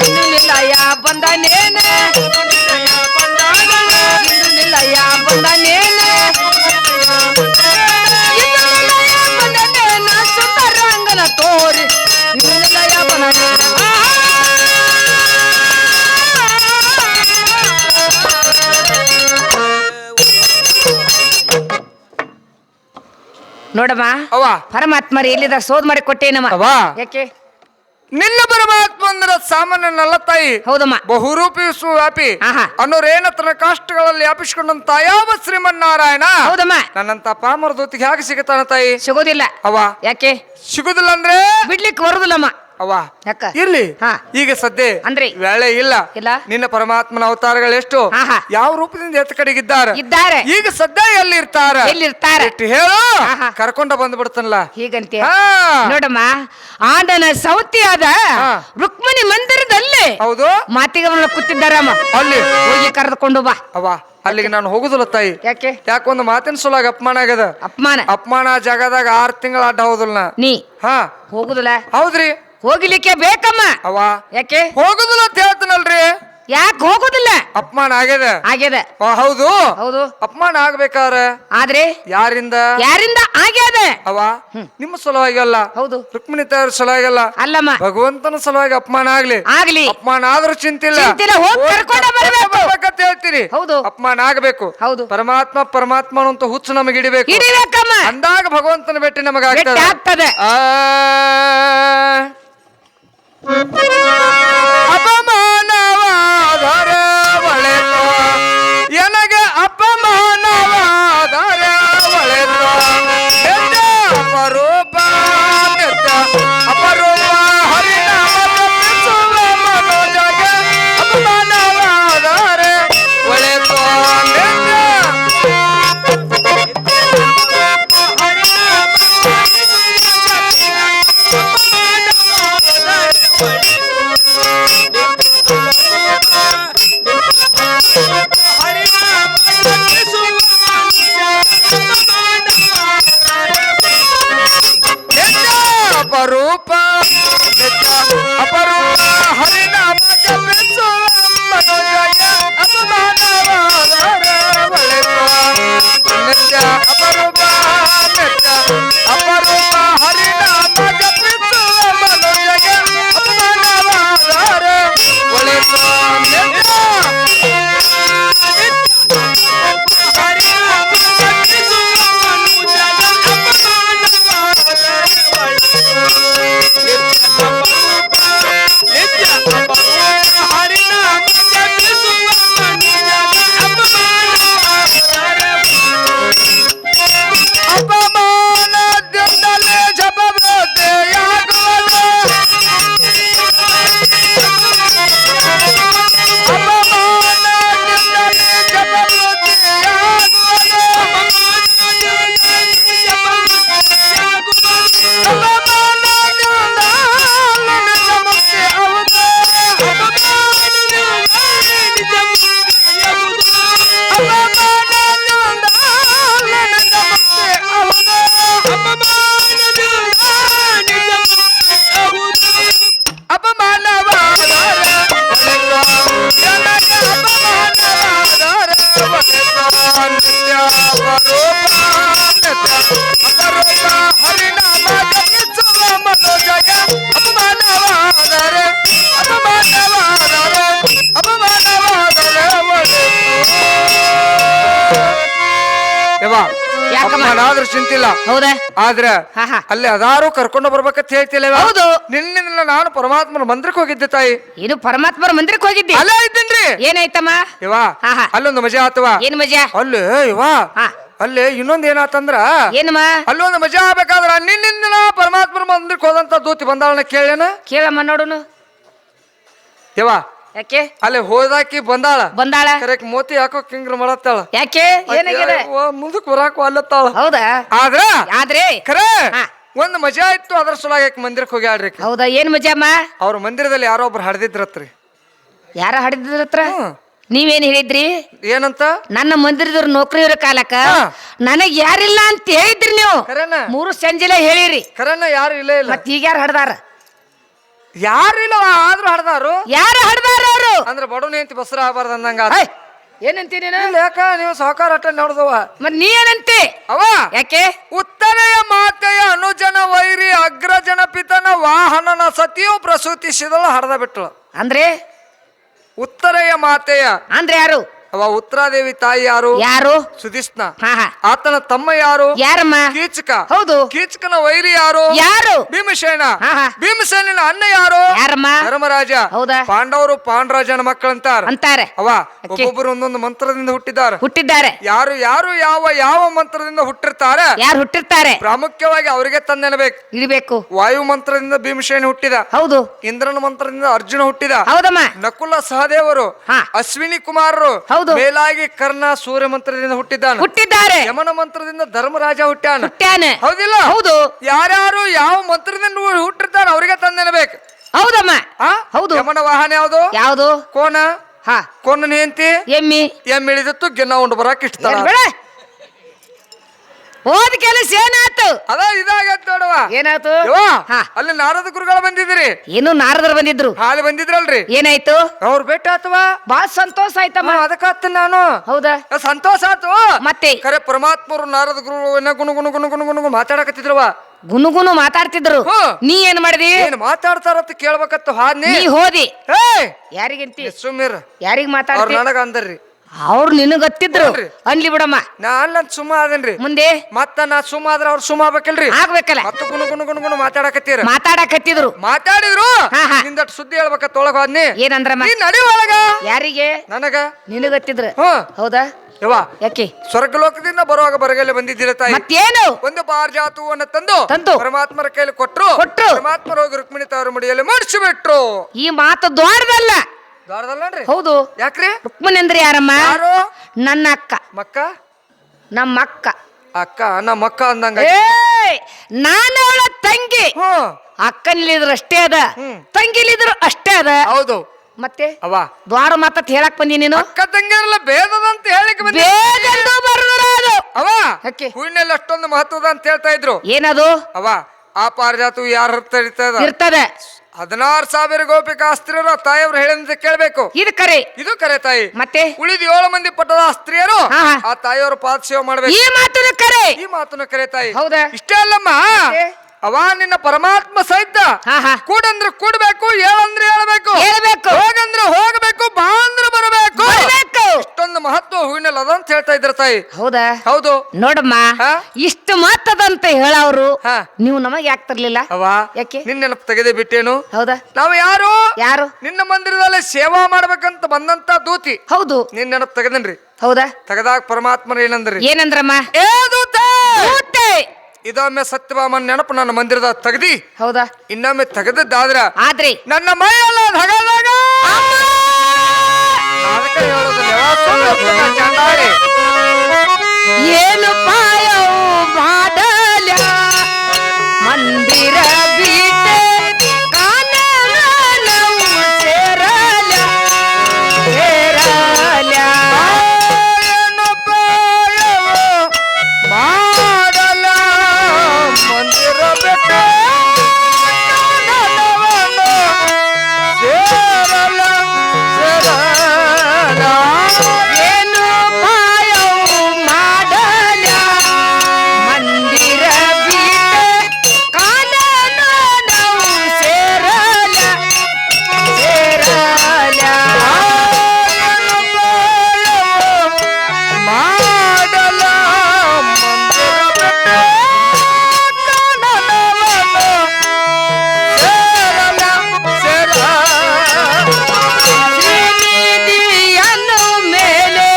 ಇಂದು ನಿಲಯ ಬಂದನೇನೆ ನಿಲ್ಲಯ್ಯ ಬಂದನೇನೆ ಬಂದನೇನ ಸುಂದರಂಗನ ತೋರಿ ನಿಲ್ಲಯ್ಯ ಬಂದನೇನ ನೋಡಮ್ಮ ಅವ್ವ ಪರಮಾತ್ಮರು ಎಲ್ಲಿದ ಸೋದ್ ಮಾಡಿ ಕೊಟ್ಟೇನಮ್ಮ. ಅವ್ವ ಯಾಕೆ ನಿನ್ನ ಪರಮಾತ್ಮ ಅಂದ್ರೆ ಸಾಮಾನ್ಯನಲ್ಲ ತಾಯಿ. ಹೌದಮ್ಮ. ಬಹುರೂಪಿ ಸುವ್ಯಾಪಿ ಆಹಾ. ಅನ್ನೋರೇನ ತನ್ನ ಕಾಷ್ಟಗಳಲ್ಲಿ ವ್ಯಾಪಿಸಿಕೊಂಡಂತ ಯಾವ ಶ್ರೀಮನ್ನಾರಾಯಣ ಹೌದಮ್ಮ. ನನ್ನಂತ ಪಾಮರ ದೂತಿಗೆ ಹೇಗೆ ಸಿಗುತ್ತಾನ ತಾಯಿ? ಸಿಗೋದಿಲ್ಲ. ಅವ ಯಾಕೆ ಸಿಗುದಿಲ್ಲ ಅಂದ್ರೆ ಬಿಡ್ಲಿಕ್ಕೆ ಬರುದಿಲ್ಲಮ್ಮ. ಅವ ಯಾಕ ಇರ್ಲಿ. ಹಾ. ಈಗ ಸದ್ಯ ಅಂದ್ರೆ ವೇಳೆ ಇಲ್ಲ. ಇಲ್ಲ. ನಿನ್ನ ಪರಮಾತ್ಮನ ಅವತಾರಗಳು ಎಷ್ಟು ಆಹಾ. ಯಾವ ರೂಪದಿಂದ ಎತ್ತ ಕಡೆಗಿದ್ದಾರೆ ಇದ್ದಾರೆ. ಈಗ ಸದ್ಯ ಎಲ್ಲಿರ್ತಾರ ಎಲ್ಲಿರ್ತಾರೆ? ಎಷ್ಟು ಹೇಳು ಆಹಾ. ಕರ್ಕೊಂಡ ಬಂದ್ಬಿಡ್ತನಲ್ಲ. ಹೀಗಂತೆ ಹಾ. ನೋಡಮ್ಮ, ಆಂಡನ ಸೌತಿಯಾದ ಹಾ. ರುಕ್ಮಿಣಿ ಮಂದಿರದಲ್ಲಿ ಹೌದು ಮಾತಿಗೆ ಕೂತಿದ್ದಾರಮ್ಮ. ಅಲ್ಲಿ ಹೋಗಿ ಕರೆದುಕೊಂಡು ಬಾ. ಅವ ಅಲ್ಲಿಗೆ ನಾನು ಹೋಗುದಿಲ್ಲ ತಾಯಿ. ಯಾಕೆ? ಯಾಕೊಂದು ಮಾತಿನ ಸೊಲಾಗ ಅಪಮಾನ ಆಗ್ಯದ. ಅಪಮಾನ ಆ ಜಾಗದಾಗ 6 ತಿಂಗಳ ಅಡ್ಡ ಹೋದಲ್ಲ ನಾ. ನೀ ಹಾ ಹೋಗುದಿಲ್ಲ. ಹೌದ್ರಿ. ಹೋಗ್ಲಿಕ್ಕೆ ಬೇಕಮ್ಮ. ಅವ ಯಾಕೆ ಹೋಗುದಿಲ್ಲ ಅಂತ ಹೇಳ್ತಾನಲ್ರಿ. ಯಾಕೆ ಹೋಗುದಿಲ್ಲ? ಅಪಮಾನ ಆಗ್ಯದ. ಆಗ್ಯದ. ಹೌದು ಹೌದು. ಅಪಮಾನ ಆಗ್ಬೇಕಾರ ಆದ್ರೆ ಯಾರಿಂದ ಆಗ್ಯದ? ಅವ ನಿಮ್ಮ ಸಲುವಾಗಿ ಅಲ್ಲ. ಹೌದು. ರುಕ್ಮಿಣಿ ತಾಯಿಯವ್ರ ಸಲುವಾಗಿ ಅಲ್ಲ. ಅಲ್ಲಮ್ಮ, ಭಗವಂತನ ಸಲುವಾಗಿ ಅಪಮಾನ ಆಗ್ಲಿ. ಅಪಮಾನ ಆದ್ರೂ ಚಿಂತಿಲ್ಲ. ಹೋಗಿ ಕರ್ಕೊಂಡ ಬರ್ಬೇಕಂತ ಹೇಳ್ತೀರಿ. ಹೌದು. ಅಪಮಾನ ಆಗ್ಬೇಕು. ಹೌದು. ಪರಮಾತ್ಮ ಅಂತ ಹುಚ್ಚು ನಮಗೆ ಹಿಡಿಬೇಕು. ಹಿಡಿಬೇಕಮ್ಮ. ಅಂದಾಗ ಭಗವಂತನ ಭೇಟಿ ನಮಗಾಗ್ತದೆ. ಆಗ್ತದೆ. ಅಪಮಾನವಾದರೆ ಒಳೆದು ಎನಗೆ ಅಪಮಾನವಾದರೆ ಒಳೆದು ಅಪರೂಪ ಅಪರೂಪ ಹರಿನಾಮ ತಪ್ಪಿಸುವ ಮನೋಜಗೆ ಅಪಮಾನವಾದರೆ ಒಳೆದು ಅಪರೂಪ ಅಪರೂಪ ಹರಿನಾಮ ಜಪಿಸುವ ಮನೋಜಯ ಅಪಮಾನವಾದರೆ ಒಳೆದು ನಿತ್ಯ ಅಪರೂಪ ನಿತ್ಯ ಅಪರೂಪ ಹರಿನಾಮ ಜಪಿಸುವ ಮನೋಜಯ ಅಪಮಾನವಾದರೆ ಒಳೆದು ಅಪಮಾನದಿಂದಲೇ ಜಪವೃದ್ಧಿಯಾಗುವುದು. ಅಪಮಾನದಿಂದಲೇ ಜಪವೃದ್ಧಿಯಾಗುವುದು. ಅಪಮಾನದಿಂದ ನಿಜ ಮುಕ್ತಿ ಆಗುವುದು. ಅಪಮಾನಾದ್ರೂ ಚಿಂತಿಲ್ಲ. ಹೌದಾ? ಆದ್ರ ಅಲ್ಲಿ ಅದಾರು ಕರ್ಕೊಂಡು ಬರ್ಬೇಕಂತ ಹೇಳ್ತಿಲ್ಲ. ಹೌದು. ನಿನ್ನೆ ನಾನು ಪರಮಾತ್ಮನ ಮಂದಿರಕ್ಕೆ ಹೋಗಿದ್ದೆ ತಾಯಿ. ಏನು ಪರಮಾತ್ಮರ ಮಂದಿರಕ್ಕೆ ಹೋಗಿದ್ದೆ? ಅಲ್ಲ ಇದ್ದೀನ್ರಿ. ಏನಾಯ್ತಮ್ಮ? ಇವಾ ಅಲ್ಲೊಂದು ಮಜಾ ಆತವಾ? ಏನ್ ಮಜಾ? ಅಲ್ಲೇ ಇವಾ ಅಲ್ಲೇ ಇನ್ನೊಂದ್ ಏನಾತಂದ್ರ ಏನಮ್ಮ ಅಲ್ಲೊಂದು ಮಜಾ ಆಗ್ಬೇಕಾದ್ರ ನಿನ್ನಿಂದ ನಾ ಪರಮಾತ್ಮನ ಮಂದಿರಕ್ಕೆ ಹೋದಂತ ದೂತಿ ಬಂದಾಳನ್ನ ಕೇಳೇನ? ಕೇಳಮ್ಮ ನೋಡುನು. ಇವಾ ಯಾಕೆ ಅಲ್ಲಿ ಹೋದಾಕಿ ಬಂದಾಳ ಕರೆಕ್ಟ್ ಮೋತಿ ಯಾಕೋ ಕಿಂಗ್ರ ಮಾಡತ್ತಾಳ. ಯಾಕೆ ಏನಾಗಿದೆ? ಮುಂದಕ್ಕೆ ಬರಾಕ ಅಲ್ಲತ್ತಾಳ. ಹೌದಾ? ಆದ್ರೆ ಖರೆ ಒಂದ್ ಮಜಾ ಇತ್ತು. ಅದ್ರ ಸಲುವಾಗಿ ಮಂದಿರಕ್ಕೆ ಹೋಗ್ಯಾಳ್ರಿ. ಹೌದಾ? ಏನ್ ಮಜಾಮ್ಮ? ಅವ್ರ ಮಂದಿರದಲ್ಲಿ ಯಾರೋ ಒಬ್ರು ಹಡ್ದಿದ್ರತ್ರಿ. ಯಾರ ಹಡ್ದಿದ್ರತ್ರ? ನೀವೇನ್ ಹೇಳಿದ್ರಿ? ಏನಂತ? ನನ್ನ ಮಂದಿರದವ್ರ ನೌಕರಿ ಇರೋ ಕಾಲಕ್ಕ ನನಗ್ ಯಾರಿಲ್ಲ ಅಂತ ಹೇಳಿದ್ರಿ ನೀವು. 3 ಸಂಜೆಲೆ ಹೇಳಿರಿ. ಕರೆನ ಯಾರು ಇಲ್ಲ ಇಲ್ಲ. ಮತ್ ಈಗ ಯಾರು ಹಡ್ದಾರ? ಯಾರಿಲ್ಲ ಆದ್ರೂ ಹಡ್ದಾರು. ಯಾರು ಹಡ್ದಾರ ಅವರು? ಅಂದ್ರೆ ಬಡವನಿ ಅಂತ ಬಸರ ಆಗಬಾರ್ದು ಅಂದಂಗ. ಏನಂತೀನಿ? ಯಾಕ ನೀವು ಸಾವುಕಾರ ಅಟ್ಟ ನೋಡ್ದವ. ಮತ್ ನೀ ಏನಂತಿ? ಅವ ಯಾಕೆ? ಉತ್ತರೆಯ ಮಾತೆಯ ಅನುಜನ ವೈರಿ ಅಗ್ರಜನ ಪಿತನ ವಾಹನನ ಸತಿಯು ಪ್ರಸೂತಿಸಿದಳು ಹಡ್ದ ಬಿಟ್ಟಳು. ಅಂದ್ರೆ ಉತ್ತರೆಯ ಮಾತೆಯ ಅಂದ್ರೆ ಯಾರು? ಅವ ಉತ್ತರಾದೇವಿ ತಾಯಿ ಯಾರು? ಯಾರು? ಸುಧಿಸ್ನ. ಹಾ ಹಾ. ಆತನ ತಮ್ಮ ಯಾರು? ಯಾರಮ್ಮ? ಕೀಚಕ. ಹೌದು. ಕೀಚಕನ ವೈರಿ ಯಾರು? ಯಾರು? ಭೀಮಸೇನ. ಹಾ ಹಾ. ಭೀಮಸೇನಿನ ಅಣ್ಣ ಯಾರು? ಯಾರಮ್ಮ? ಧರ್ಮರಾಜ. ಹೌದಾ? ಪಾಂಡವರು ಪಾಂಡರಾಜನ ಮಕ್ಕಳಂತಾರ ಅಂತಾರೆ. ಅವ ಒಬ್ಬೊಬ್ಬರು ಒಂದೊಂದು ಮಂತ್ರದಿಂದ ಹುಟ್ಟಿದ್ದಾರೆ. ಯಾರು ಯಾರು ಯಾವ ಯಾವ ಮಂತ್ರದಿಂದ ಹುಟ್ಟಿರ್ತಾರೆ? ಯಾರು ಹುಟ್ಟಿರ್ತಾರೆ? ಪ್ರಾಮುಖ್ಯವಾಗಿ ಅವರಿಗೆ ತಂದೆನಬೇಕು. ಇಡಬೇಕು. ವಾಯು ಮಂತ್ರದಿಂದ ಭೀಮಸೇನ ಹುಟ್ಟಿದ. ಹೌದು. ಇಂದ್ರನ ಮಂತ್ರದಿಂದ ಅರ್ಜುನ ಹುಟ್ಟಿದ. ಹೌದಮ್ಮ. ನಕುಲ ಸಹದೇವರು, ಹಾ. ಅಶ್ವಿನಿ ಕುಮಾರರು, ಹೌದು. ಮೇಲಾಗಿ ಕರ್ಣ ಸೂರ್ಯ ಮಂತ್ರದಿಂದ ಹುಟ್ಟಿದ್ದಾರೆ. ಯಮನ ಮಂತ್ರದಿಂದ ಧರ್ಮರಾಜ ಹುಟ್ಟ್ಯಾನ. ಹೌದಿಲ್ಲ? ಹೌದು. ಯಾರ್ಯಾರು ಯಾವ ಮಂತ್ರದಿಂದ ಹುಟ್ಟಿರ್ತಾರ ಅವರಿಗೆ ತಂದೆನಬೇಕು. ಹೌದಮ್ಮ. ಹೌದು. ಯಮನ ವಾಹನ ಯಾವುದು? ಯಾವುದು? ಕೋನ. ಹಾ. ಕೋನ ಹೆಂಡತಿ ಎಮ್ಮಿ. ಇಳಿದಿತ್ತು ಗೆನ್ನ ಉಂಡು ಬರಕ್ ಇಷ್ಟ. ಹೋದ ಕೆಲಸ ಏನಾಯ್ತು? ಅದ ಇದಾಗತ್ ನೋಡವ. ಏನಾಯ್ತು? ಅಲ್ಲಿ ನಾರದ ಗುರುಗಳು ಬಂದಿದ್ರಿ. ಏನು ನಾರದರು ಬಂದಿದ್ರು? ಹಾಲು ಬಂದಿದ್ರಲ್ರಿ. ಏನಾಯ್ತು? ಅವ್ರು ಭೇಟ ಆತವಾ? ಬಾ ಸಂತೋಷ ಆಯ್ತಮ್ಮ. ಅದಕ್ಕತ್ತ ನಾನು. ಹೌದಾ? ಸಂತೋಷ ಆತು. ಮತ್ತೆ ಖರೆ ಪರಮಾತ್ಮರು ನಾರದ ಗುರುಗಳು ಗುಣು ಗುಣು ಗುಣು ಗುಣು ಗುಣು ಮಾತಾಡಕತ್ತಿದ್ರವ. ಗುನುಗುನು ಮಾತಾಡ್ತಿದ್ರು. ನೀ ಏನ್ ಮಾಡಿದಿ? ಏನ್ ಮಾತಾಡ್ತಾರಂತ ಕೇಳ್ಬೇಕತ್ತ ಹಾದ್ನಿ. ನೀ ಹೋದಿ. ಯಾರಿಗಂತಿ? ಸುಮ್ಮಿರ್. ಯಾರಿಗ್ ಮಾತಾಡ್ತಿ? ಅವ್ರು ನನಗ ಅಂದರ್ರಿ. ಅವ್ರು ನಿನಗ್ ಗೊತ್ತಿದ್ರು. ಅನ್ಲಿ ಬಿಡಮ್ಮ. ನಾನ್ ಸುಮ್ಮ ಆದನ್ರಿ. ಮುಂದೆ ಮತ್ತ ನಾ ಸುಮ್ಮ ಆದ್ರ ಅವ್ರು ಸುಮ್ಮ ಆಗ್ಬೇಕಲ್ರಿ. ಆಗ್ಬೇಕಲ್ಲ. ಮತ್ತ ಗುಣು ಗುಣು ಗುಣು ಗುಣು ಮಾತಾಡಕತ್ತೀರ. ಮಾತಾಡಿದ್ರು. ನಿಂದಟ್ ಸುದ್ದಿ ಹೇಳ್ಬೇಕತ್ತ ಒಳಗ ಹೋದ್ನಿ. ಏನಂದ್ರಮ್ಮ? ನೀನ್ ನಡಿ ಒಳಗ. ಯಾರಿಗೆ? ನನಗ. ನಿನಗ್ ಗೊತ್ತಿದ್ರು. ಹೌದಾ? ಯಾಕೆ? ಸ್ವರ್ಗಲೋಕದಿಂದ ಬರುವಾಗ ಬರಗಲ್ಲಿ ಬಂದಿದ್ದೀರ ತಾಯಿ. ಮತ್ತೇನು? ಒಂದು ಪಾರಿಜಾತವನ್ನ ತಂದು ಪರಮಾತ್ಮರ ಕೈಲಿ ಕೊಟ್ರು. ಪರಮಾತ್ಮರ ಹೋಗಿ ರುಕ್ಮಿಣಿ ತವರು ಮಡಿಯಲ್ಲಿ ಮಾಡಿಸಿಬಿಟ್ರು. ಈ ಮಾತು ದೊಡ್ಡದಲ್ಲ. ದೊಡ್ಡದಲ್ಲನ್ರಿ? ಹೌದು. ಯಾಕ್ರಿ? ರುಕ್ಮಿಣಿ ಅಂದ್ರೆ ಯಾರಮ್ಮ? ಯಾರು? ನನ್ನ ಅಕ್ಕ. ಮಕ್ಕ? ನಮ್ಮ ಅಕ್ಕ. ಅಕ್ಕ ನಮ್ಮ ಅಕ್ಕ ಅಂದಂಗ. ನಾನು ಅವಳ ತಂಗಿ. ಅಕ್ಕನಿಲಿದ್ರು ಅಷ್ಟೇ ಅದ, ತಂಗಿಲಿದ್ರು ಅಷ್ಟೇ ಅದ. ಹೌದು. ಮತ್ತೆ ಅವ ದ್ವಾರ ಮಾತ ಹೇಳಕ್ ಬಂದಿ ನೀನು. ಅಕ್ಕ ತಂಗಿಯರೆಲ್ಲ ಭೇದದಂತ ಹೇಳಿಕ್ ಬಂದಿ. ಅವ ಹೂವಿನಲ್ಲಿ ಅಷ್ಟೊಂದು ಮಹತ್ವದ ಅಂತ ಹೇಳ್ತಾ ಇದ್ರು. ಏನದು? ಅವ ಆ ಪಾರಿಜಾತ ಯಾರ ಇರ್ತದೆ. 16,000 ಗೋಪಿಕಾ ಸ್ತ್ರೀಯರು ತಾಯಿಯವರು ಹೇಳಿದಂತೆ ಕೇಳ್ಬೇಕು. ಇದು ಕರೆ ತಾಯಿ. ಮತ್ತೆ ಉಳಿದ 7 ಮಂದಿ ಪಟ್ಟದ ಸ್ತ್ರೀಯರು ಆ ತಾಯಿಯವರು ಪಾದ ಸೇವೆ ಮಾಡ್ಬೇಕು. ಈ ಮಾತನ್ನು ಕರೆ ತಾಯಿ. ಇಷ್ಟೇ ಅಲ್ಲಮ್ಮ, ಅವ ನಿನ್ನ ಪರಮಾತ್ಮ ಸಹಿತ ಕೂಡಂದ್ರೆ ಕೂಡ್ಬೇಕು, ಹೇಳಂದ್ರೆ ಹೇಳ್ಬೇಕು, ಹೋಗಂದ್ರೆ ಹೋಗಬೇಕು, ಬಾ ಅಂದ್ರೆ ಬರಬೇಕು. ಇಷ್ಟೊಂದು ಮಹತ್ವ ಹೂವಿನಲ್ಲಿ ಅದಂತ ಹೇಳ್ತಾ ಇದ್ರ ತಾಯಿ. ಹೌದಾ? ಹೌದು. ನೋಡಮ್ಮ, ಇಷ್ಟು ಮಾತದಂತ ಹೇಳವ್ರು ನೀವು ನಮಗೆ ಯಾಕೆ ತರ್ಲಿಲ್ಲ? ಯಾಕೆ? ನಿನ್ನ ನೆನಪು ತೆಗೆದೇ ಬಿಟ್ಟೇನು? ಹೌದಾ? ನಾವು ಯಾರು ನಿನ್ನ ಮಂದಿರದಲ್ಲಿ ಸೇವಾ ಮಾಡ್ಬೇಕಂತ ಬಂದಂತ ದೂತಿ. ಹೌದು. ನಿನ್ನ ನೆನಪು ತೆಗೆದನ್ರಿ. ಹೌದಾ? ತೆಗದಾಗ ಪರಮಾತ್ಮನ ಏನಂದ್ರಮ್ಮ? ಇದೊಮ್ಮೆ ಸತ್ಯಭಾಮನ ನೆನಪು ನನ್ನ ಮಂದಿರದ ತೆಗದಿ. ಹೌದಾ? ಇನ್ನೊಮ್ಮೆ ತೆಗೆದದ್ದಾದ್ರ ಆದ್ರೆ ನನ್ನ ಮೈಯೆಲ್ಲ ಧಗದಾಗ ಅದಕ್ಕೆ ಹೇಳೋದು ಚಂದಾರಿ. ಏನು ಪಾಯವು ಮಾಡಲ ಮಂದಿರ ಬೀಟೆ ಕಾನನವು ಸೇರಲ ಸೇರಲ. ಏನು ಪಾಯವು ಮಾಡಲ ಮಂದಿರ ಬಿಟ್ಟೆ ಕಾನನವನ್ನು ಸೇರಲ ಸೇರಲ. ಏನು ಪಾಯವು ಮಾಡಲ ಮಂದಿರ ಬೀಟೆ ಕಾನನವು ಸೇರಲ ಸೇರಲ. ಮಾಡಲ ಮಂದಿರ ಬಿಟ್ಟೆ ಕಾನನವನ್ನು ಸೇರಲ ಸೇರಲ. ಶ್ರೀನಿಧಿಯನ್ನು ಮೇಲೆ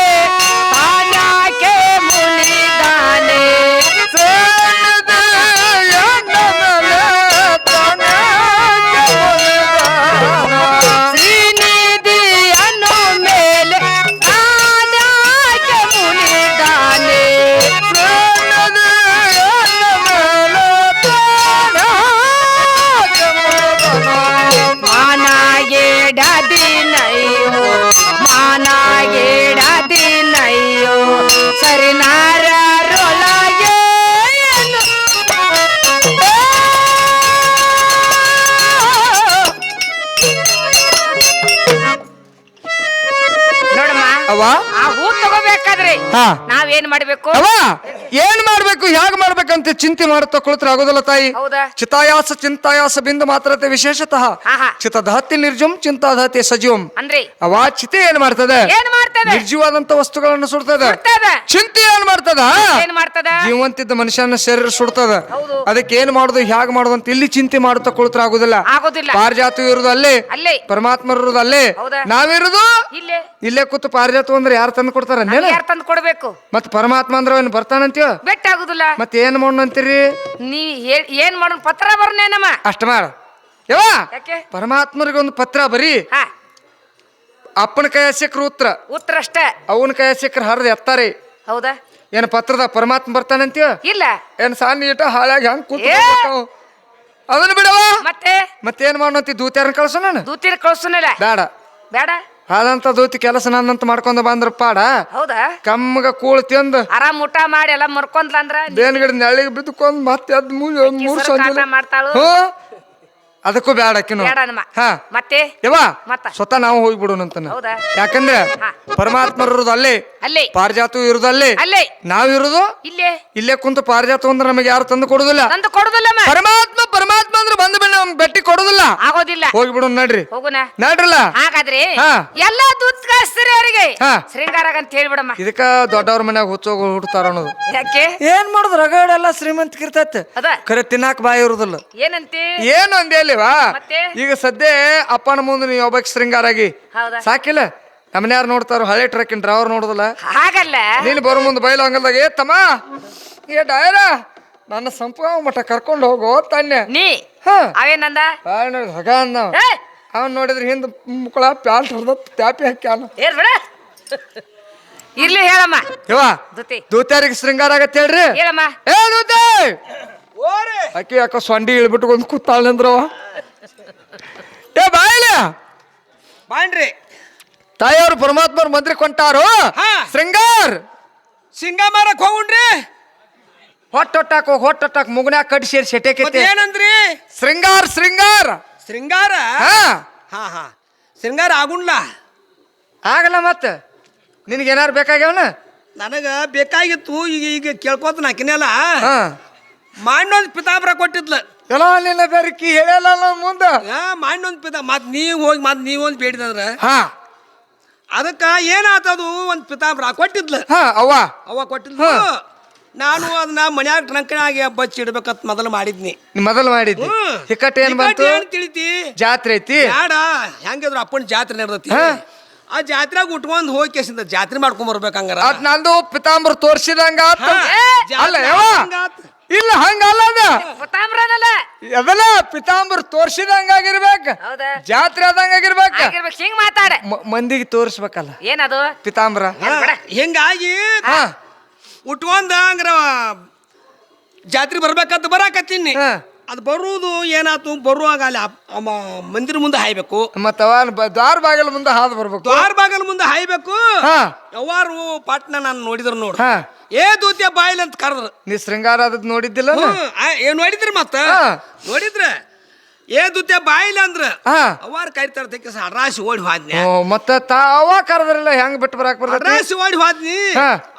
ತಾನಾಕೆ ಮುನಿದಾನೆ. ಶ್ರೀನಿಧಿಯನ್ನು ಮೇಲೆ ತಾನಾಕೆ ಮುನಿದಾನೆ. ಮಾನಾಗೇಡದಿನಯ್ಯೋ ಮಾನಾಗೇಡದಿನಯ್ಯೋ ಸರಿನಾರರೊಳಗೆ ನೋಡಮ್ಮ, ಅವ ಆ ಹೂ ತಗೋಬೇಕಾದ್ರೆ ನಾವೇನ್ ಮಾಡ್ಬೇಕು? ಅವ ಏನ್ ಮಾಡ್ಬೇಕು ಹೇಗ್ ಮಾಡ್ಬೇಕಂತ ಚಿಂತೆ ಮಾಡುತ್ತಾ ಕುಳಿತರೆ ಆಗೋದಿಲ್ಲ ತಾಯಿ. ಹೌದಾ ಚಿತಾಯಾಸ ಚಿಂತಾಯಾಸ ಬಿಂದು ಮಾತ್ರತೆ ವಿಶೇಷತಃ ಚಿತದಹತಿ ನಿರ್ಜುಂ ಚಿಂತಾದಹತಿ ಸಜೀವಂ. ಅಂದ್ರೆ ಅವ ಚಿತೆ ಏನ್ ಮಾಡ್ತದೆ? ನಿರ್ಜೀವಾದಂತ ವಸ್ತುಗಳನ್ನು ಸುಡ್ತದ. ಚಿಂತೆ ಏನ್ ಮಾಡ್ತದ? ಜೀವಂತಿದ್ದ ಮನುಷ್ಯನ ಶರೀರ ಸುಡ್ತದ. ಅದಕ್ಕೆ ಏನ್ ಮಾಡುದು ಹೇಗ್ ಮಾಡುದು ಅಂತ ಇಲ್ಲಿ ಚಿಂತೆ ಮಾಡುತ್ತಾ ಕುಳಿತರೆ ಆಗುದಿಲ್ಲ. ಪಾರಿಜಾತ ಇರುವುದು ಅಲ್ಲೇ, ಪರಮಾತ್ಮ ಇರುವುದು ಅಲ್ಲೇ, ನಾವಿರುವುದು ಇಲ್ಲೇ ಕೂತು. ಪಾರಿಜಾತ ಅಂದ್ರೆ ಯಾರು ತಂದು ಕೊಡ್ತಾರ? ಕೊಡ್ಬೇಕು. ಮತ್ ಪರಮಾತ್ಮ ಅಂದ್ರೆ ಏನ್ ಬರ್ತಾನಂತೀವ? ಬೆಟ್ಟ ಆಗುದಿಲ್ಲ. ಮತ್ ಏನ್ ಮಾಡೋಣ ಅಂತೀರಿ? ನೀ ಏನ್ ಮಾಡೋಣ? ಪತ್ರ ಬರ್ನೇನಮ್ಮ ಅಷ್ಟ ಮಾಡ ಯಾವ ಪರಮಾತ್ಮರಿಗೆ ಒಂದು ಪತ್ರ ಬರೀ. ಅಪ್ಪನ ಕೈಯ ಸಿಕ್ಕ್ರ ಉತ್ತರ ಅಷ್ಟ, ಅವನ ಕೈಯ ಸಿಕ್ಕ್ರ ಹರಿದ ಎತ್ತಾರೆ. ಹೌದಾ? ಏನ್ ಪತ್ರದ ಪರಮಾತ್ಮ ಬರ್ತಾನಂತೀವ? ಇಲ್ಲ. ಏನ್ ಸಾನಿ ಇಟ ಹಾಳಾಗಿ ಹಂಗ ಕೂತ ಅದನ್ನ ಬಿಡವ. ಮತ್ತೇನ್ ಮಾಡೋಣ? ದೂತ್ಯಾರನ್ನ ಕಳ್ಸೋಣ. ದೂತಿನ ಕಳ್ಸೋನಲ್ಲ. ಬೇಡ ಬೇಡ. ಆದಂತ ದೂತಿ ಕೆಲಸ ನನ್ನಂತ ಮಾಡ್ಕೊಂಡ ಬಂದ್ರ ಪಾಡ. ಹೌದಾ? ಕಮ್ಮಗ ಕೂಳ್ ತಿಂದು ಆರಾಮ್ ಊಟ ಮಾಡಿ ಎಲ್ಲ ಮರ್ಕೊಂಡ್ಲ ಅಂದ್ರ ಬೇನ್ಗಡೆ ನೆಳ್ಳಿಗೆ ಬಿದ್ದುಕೊಂಡ್ ಮತ್ತೆ ಅದ್ ಮೂರ್ ಸಂಜೆ ಮಾಡ್ತಾಳು. ಅದಕ್ಕೂ ಬೇಡ ಮತ್ತೆ ಸ್ವತಃ ನಾವು ಹೋಗ್ಬಿಡೋಣಂತ. ಯಾಕಂದ್ರೆ ಪರಮಾತ್ಮ ಇರುವುದು ಅಲ್ಲೇ, ಪಾರಿಜಾತ ಇರುವುದಲ್ಲೇ, ನಾವಿರುವುದು ಇಲ್ಲೇ ಕುಂತು. ಪಾರಿಜಾತ ಅಂದ್ರೆ ನಮಗೆ ಯಾರು ತಂದು ಕೊಡುದಿಲ್ಲ. ಪರಮಾತ್ಮ ಅಂದ್ರೆ ಬಂದು ಬೆಟ್ಟಿ ಕೊಡುದಿಲ್ಲ, ಆಗೋದಿಲ್ಲ. ಹೋಗ್ಬಿಡೋಣ ನಡ್ರಿ, ನಡ್ರಲ್ಲ. ಹಾಗಾದ್ರೆ ಎಲ್ಲಾ ಅವರಿಗೆ ಶೃಂಗಾರ ಅಂತ ಹೇಳ್ಬಿಡಮ್ಮ. ಇದಕ್ಕ ದೊಡ್ಡವ್ರ ಮನ್ಯಾಗ ಹುಚ್ಚೋಗ ಹುಡ್ತಾರ ಅನ್ನೋದು. ಯಾಕೆ? ಏನ್ ಮಾಡುದು? ರಗಡೆಲ್ಲ ಶ್ರೀಮಂತಿಕಿರ್ತೈತೆ, ಖರೆ ತಿನ್ನಾಕ ಬಾಯಿ ಇರುದಿಲ್ಲ. ಏನಂತೆ? ಏನು ಅಂದೇಲಿವಾ? ಈಗ ಸದ್ಯ ಅಪ್ಪನ ಮುಂದೆ ನೀವು ಒಬ್ಬಕ್ಕೆ ಶೃಂಗಾರಾಗಿ ಸಾಕಿಲ್ಲ. ನಮ್ಮನ್ನ ಯಾರು ನೋಡ್ತಾರೋ? ಹಳೆ ಟ್ರಕ್ಕಿನ ಡ್ರೈವರ್ ನೋಡುದಿಲ್ಲ. ಹಾಗಲ್ಲ, ನೀನು ಬರೋ ಮುಂದೆ ಬಯಲು ಹಂಗಲ್ದಾಗ ಏ ತಮ್ಮ ಏ ಡಾಯರ ನನ್ನ ಸಂಪೂರ್ಣ ಮಠ ಕರ್ಕೊಂಡು ಹೋಗೋ ತಾನ್ಯ ನೀ. ಅವೇನಂದ? ಹಗ ಅಂದ. ಅವನ್ ನೋಡಿದ್ರೆ ಹಿಂದ ಮುಕ್ಕಳ ಪ್ಯಾಂಟ್ ಹೊಡೆದ ಟ್ಯಾಪಿ ಹಾಕ್ಯಾನ. ಇರ್ಲಿ ಹೇಳಮ್ಮ. ದೂತ್ಯಾರಿಗೆ ಶೃಂಗಾರ ಆಗತ್ತೆ ಹೇಳ್ರಿ. ಏ ದೂತೆ ಅಕ್ಕಿ ಯಾಕೋ ಸೊಂಡಿ ಇಳ್ಬಿಟ್ಟು ಒಂದು ಕೂತಾಳ ಅಂದ್ರವ. ಏ ಬಾಯಿಲ ಬಾಣ್ರಿ. ತಾಯಿಯವ್ರು ಪರಮಾತ್ಮವ್ರ ಮಂತ್ರಿ ಕೊಂಟಾರು ಶೃಂಗಾರ ಮಾರಕ್ ಹೋಗುಣ್ರಿ. ಹೊಟ್ಟೊಟ್ಟಾಕ ಹೊಟ್ಟೊಟ್ಟಾಕ ಮುಗನ್ಯಾಕ ಕಡಿ ಸೇರಿ ಸೆಟೆಕೈತೆ. ಏನಂದ್ರಿ? ಶೃಂಗಾರ ಶೃಂಗಾರ ಆಗುಣ್ಲ ಆಗಲ್ಲ. ಮತ್ತ ನಿನಗೇನಾರು ಬೇಕಾಗ್ಯಾವನ? ನನಗ ಬೇಕಾಗಿತ್ತು. ಈಗ ಕೇಳ್ಕೋತ ನಾಕಿನೆಲ್ಲ ಮಾಡೊಂದ್ ಪಿತಾಂಬರ ಕೊಟ್ಟಿದ್ಲ. ಎಲ್ಲ ನಿನ್ನ ಬೆರಕಿ ಹೇಳಲ್ಲ ಮುಂದ ಮಾಡೊಂದ್ ಪಿತಾ. ಮತ್ ನೀವ್ ಹೋಗಿ ಮತ್ ನೀವೊಂದ್ ಬೇಡಿದಂದ್ರ ಅದಕ್ಕ ಏನಾತದು? ಒಂದ್ ಪಿತಾಂಬರ ಕೊಟ್ಟಿದ್ಲ. ಅವ್ವ ಕೊಟ್ಟಿದ್ಲು. ನಾನು ಅದನ್ನ ಮನ್ಯಾಗ ಟ್ರಂಕನಾಗಿ ಬಚ್ಚಿ ಇಡ್ಬೇಕಂತ ಮೊದಲು ಮಾಡಿದ್ನಿ. ಹಿಕ್ಕಟ್ ಏನ್ ಬಂತು? ತಿಳಿತಿ ಜಾತ್ರೆ ಐತಿ ಬ್ಯಾಡ. ಹೆಂಗಿದ್ರು ಅಪ್ಪನ ಜಾತ್ರೆ ನಡೆದತಿ. ಆ ಜಾತ್ರೆಗೆ ಉಟ್ಕೊಂಡ್ ಹೋಗಿ ಕೇಸಿಂದ ಜಾತ್ರೆ ಮಾಡ್ಕೊಂಡ್ ಬರ್ಬೇಕಂಗಾರ. ಅದ್ ನಂದು ಪಿತಾಂಬರ ತೋರ್ಸಿದಂಗ ಇಲ್ಲ, ಹಂಗಲ್ಲ. ಅದೆಲ್ಲ ಪಿತಾಂಬರ ತೋರ್ಸಿದಂಗಾಗಿರ್ಬೇಕ, ಜಾತ್ರೆ ಆದಂಗಾಗಿರ್ಬೇಕ. ಹಿಂಗ್ ಮಾತಾಡ ಮಂದಿಗೆ ತೋರ್ಸ್ಬೇಕಲ್ಲ ಏನದು ಪಿತಾಂಬರ. ಹಿಂಗಾಗಿ ಉಟ್ಕೊಂಡ ಹಂಗ್ರ ಜಾತ್ರೆ ಬರ್ಬೇಕಂತ ಬರಾಕತ್ತೀನಿ. ಅದು ಬರುವುದು ಏನಾತು? ಬರುವಾಗ ಅಲ್ಲಿ ಮಂದಿರ ಮುಂದೆ ಹಾಯ್ಬೇಕು. ಮತ್ತ ದ್ವಾರ ಬಾಗಿಲ ಮುಂದೆ ಹಾದು ಬರ್ಬೇಕು. ದ್ವಾರ ಬಾಗಿಲ ಮುಂದೆ ಹಾಯ್ಬೇಕು. ಯಾವಾರು ಪಾಟ್ನ ನಾನು ನೋಡಿದ್ರು ನೋಡು. ಏ ದೂತ್ಯ ಬಾಯಿಲ್ ಅಂತ ಕರೆದ್ರು. ನೀ ಶೃಂಗಾರ ಅದ್ ನೋಡಿದ್ದಿಲ್ಲ? ನೋಡಿದ್ರಿ. ಮತ್ತ ನೋಡಿದ್ರ ಏ ದೂತ್ಯ ಬಾಯಿಲ್ ಅಂದ್ರ ಅವಾರ ಕರಿತಾರ ರಾಶಿ ಓಡಿ ಹೋದ್ನಿ. ಮತ್ತ ಅವ ಕರೆದ್ರಲ್ಲ ಹೆಂಗ್ ಬಿಟ್ಟು ಬರಾಕ್ ಬರ್ತೈತಿ? ರಾಶಿ ಓಡಿ ಹೋದ್ನಿ.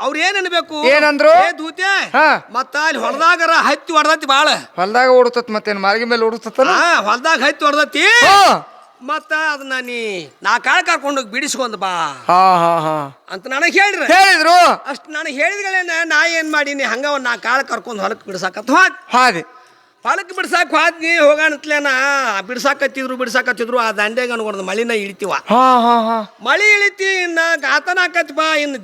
ಅವ್ರ ಏನ್ ಅನ್ಬೇಕು? ಏನಂದ್ರು? ಏ ದೂತ್ಯ ಮತ್ತ ಅಲ್ಲಿ ಹೊಲದಾಗರ ಹತ್ತಿ ಹೊಡೆದತಿ ಬಾಳ. ಹೊಲದಾಗ ಓಡುತ್ತ ಮತ್ತೇನ್ ಮಾರ್ಗಿ ಮೇಲೆ ಓಡುತ್ತ? ಹೊಲದಾಗ ಹತ್ತಿ ಹೊಡೆದತಿ. ಮತ್ತ ಅದನ್ನ ನಾ ಕಾಳ ಕರ್ಕೊಂಡೋಗಿ ಬಿಡಿಸ್ಕೊಂಡ್ ಬಾ ಅಂತ ನನಗ್ ಹೇಳಿದ್ರು. ಅಷ್ಟ್ ನನಗ್ ಹೇಳಿದ್ಗಳೇನ ನಾ ಏನ್ ಮಾಡೀನಿ? ಹಂಗ ಒಂದ್ ನಾ ಕಾಳ ಕರ್ಕೊಂಡ್ ಹೊಲಕ್ ಬಿಡ್ಸಾಕತ್ ಹಾದಿ. ಹೊಲಕ್ ಬಿಡ್ಸಾಕ್ ಹೋದ್ನಿ. ಹೋಗಾಣತ್ಲೇನ ಬಿಡ್ಸಾಕತ್ತಿದ್ರು. ಆ ದಂಡೆಗ ಅನ್ಕೊಂಡ್ ಮಳಿನ ಇಳಿತೀವ. ಮಳಿ ಇಳಿತಿ. ಇನ್ನ ಗಾತನ ಆಕತ್ಪ. ಇನ್ನು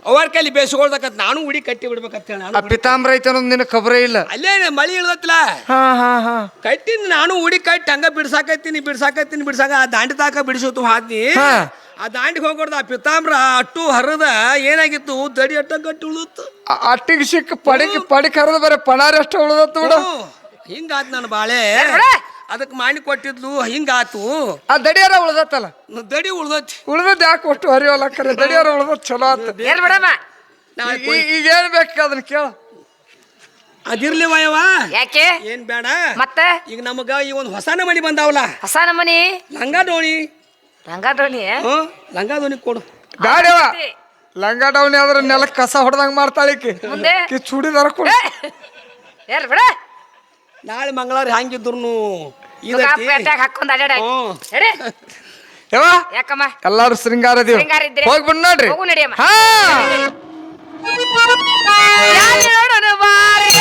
ಅವ್ರ ಕೈಲಿ ಬೇಸ್ಕೊಳ್ದಕತ್. ನಾನು ಉಡಿ ಕಟ್ಟಿ ಬಿಡ್ಬೇಕಂತ ಹೇಳಿ ಪಿತಾಂಬರ ಐತೆ ಅನ್ನೋದು ನಿನ್ನ ಖಬರೇ ಇಲ್ಲ. ಅಲ್ಲೇ ಮಳಿ ಇಳ್ದತ್ಲ ಕಟ್ಟಿನ. ನಾನು ಉಡಿ ಕಟ್ಟಿ ಹಂಗ ಬಿಡ್ಸಾಕತ್ತೀನಿ. ಆ ದಾಂಡಿ ತಾಕ ಬಿಡಿಸೋತು ಹಾದ್ನಿ. ಆ ದಾಂಡಿಗೆ ಹೋಗ್ಬಾರ್ದು. ಆ ಪಿತಾಂಬ್ರ ಅಟ್ಟು ಹರದ ಏನಾಗಿತ್ತು? ದಡಿ ಅಟ್ಟ ಗಟ್ಟಿ ಉಳಿದತ್ತು. ಅಟ್ಟಿಗೆ ಸಿಕ್ಕ ಪಡಿಕ್ ಹರದ ಬರೀ ಪಣಾರಿ ಅಷ್ಟ ಉಳಿದತ್ತು ಬಿಡು. ಹಿಂಗಾತ್ ನಾನು ಬಾಳೆ. ಅದಕ್ಕೆ ಮಾಡಿ ಕೊಟ್ಟಿದ್ಲು. ಹಿಂಗಾತು. ಆ ದಡಿಯಾರ ಉಳ್ದತ್ತಲ್ಲ. ದಡಿ ಉಳ್ದತ್ ಯಾಕೆ ಒಟ್ಟು ಹರಿವಲ್ಲ ಕರೆ. ದಡಿಯಾರ ಉಳ್ದತ್ ಚಲೋ ಆತ. ಈಗ ಏನ್ ಬೇಕು ಅದನ್ನ ಕೇಳ. ಅದಿರ್ಲಿ ವಯವ. ಯಾಕೆ? ಏನ್ ಬೇಡ. ಮತ್ತೆ ಈಗ ನಮಗ ಈ ಒಂದ್ ಹೊಸ ನಮನಿ ಬಂದಾವಲ್ಲ. ಹೊಸ ನಮನಿ ಲಂಗ ದೋಣಿ ಕೊಡು. ಬ್ಯಾಡವ ಲಂಗ ಡೌನಿ ಆದ್ರ ನೆಲಕ್ಕೆ ಕಸ ಹೊಡೆದಂಗ ಮಾಡ್ತಾಳಿಕಿ ಮುಂದೆ ಚೂಡಿದಾರ ಕೊಡ ಯಾರು ಬಿಡ ನಾಳೆ ಮಂಗಳವಾರ ಹಂಗಿದ್ರು ಹಾಕೊಂಡ್ ಅಡ್ಯಾಡ ಯವ್ವ ಯಾಕಮ್ಮ ಎಲ್ಲಾರು ಶೃಂಗಾರ ಇದೀವಿ ಹೋಗ್ಬಿಡ್ ನೋಡ್ರಿ ಹೋಗು ನಡಿಯಮ್ಮ ಹಾ ನೋಡೋಣ ಬಾರೆ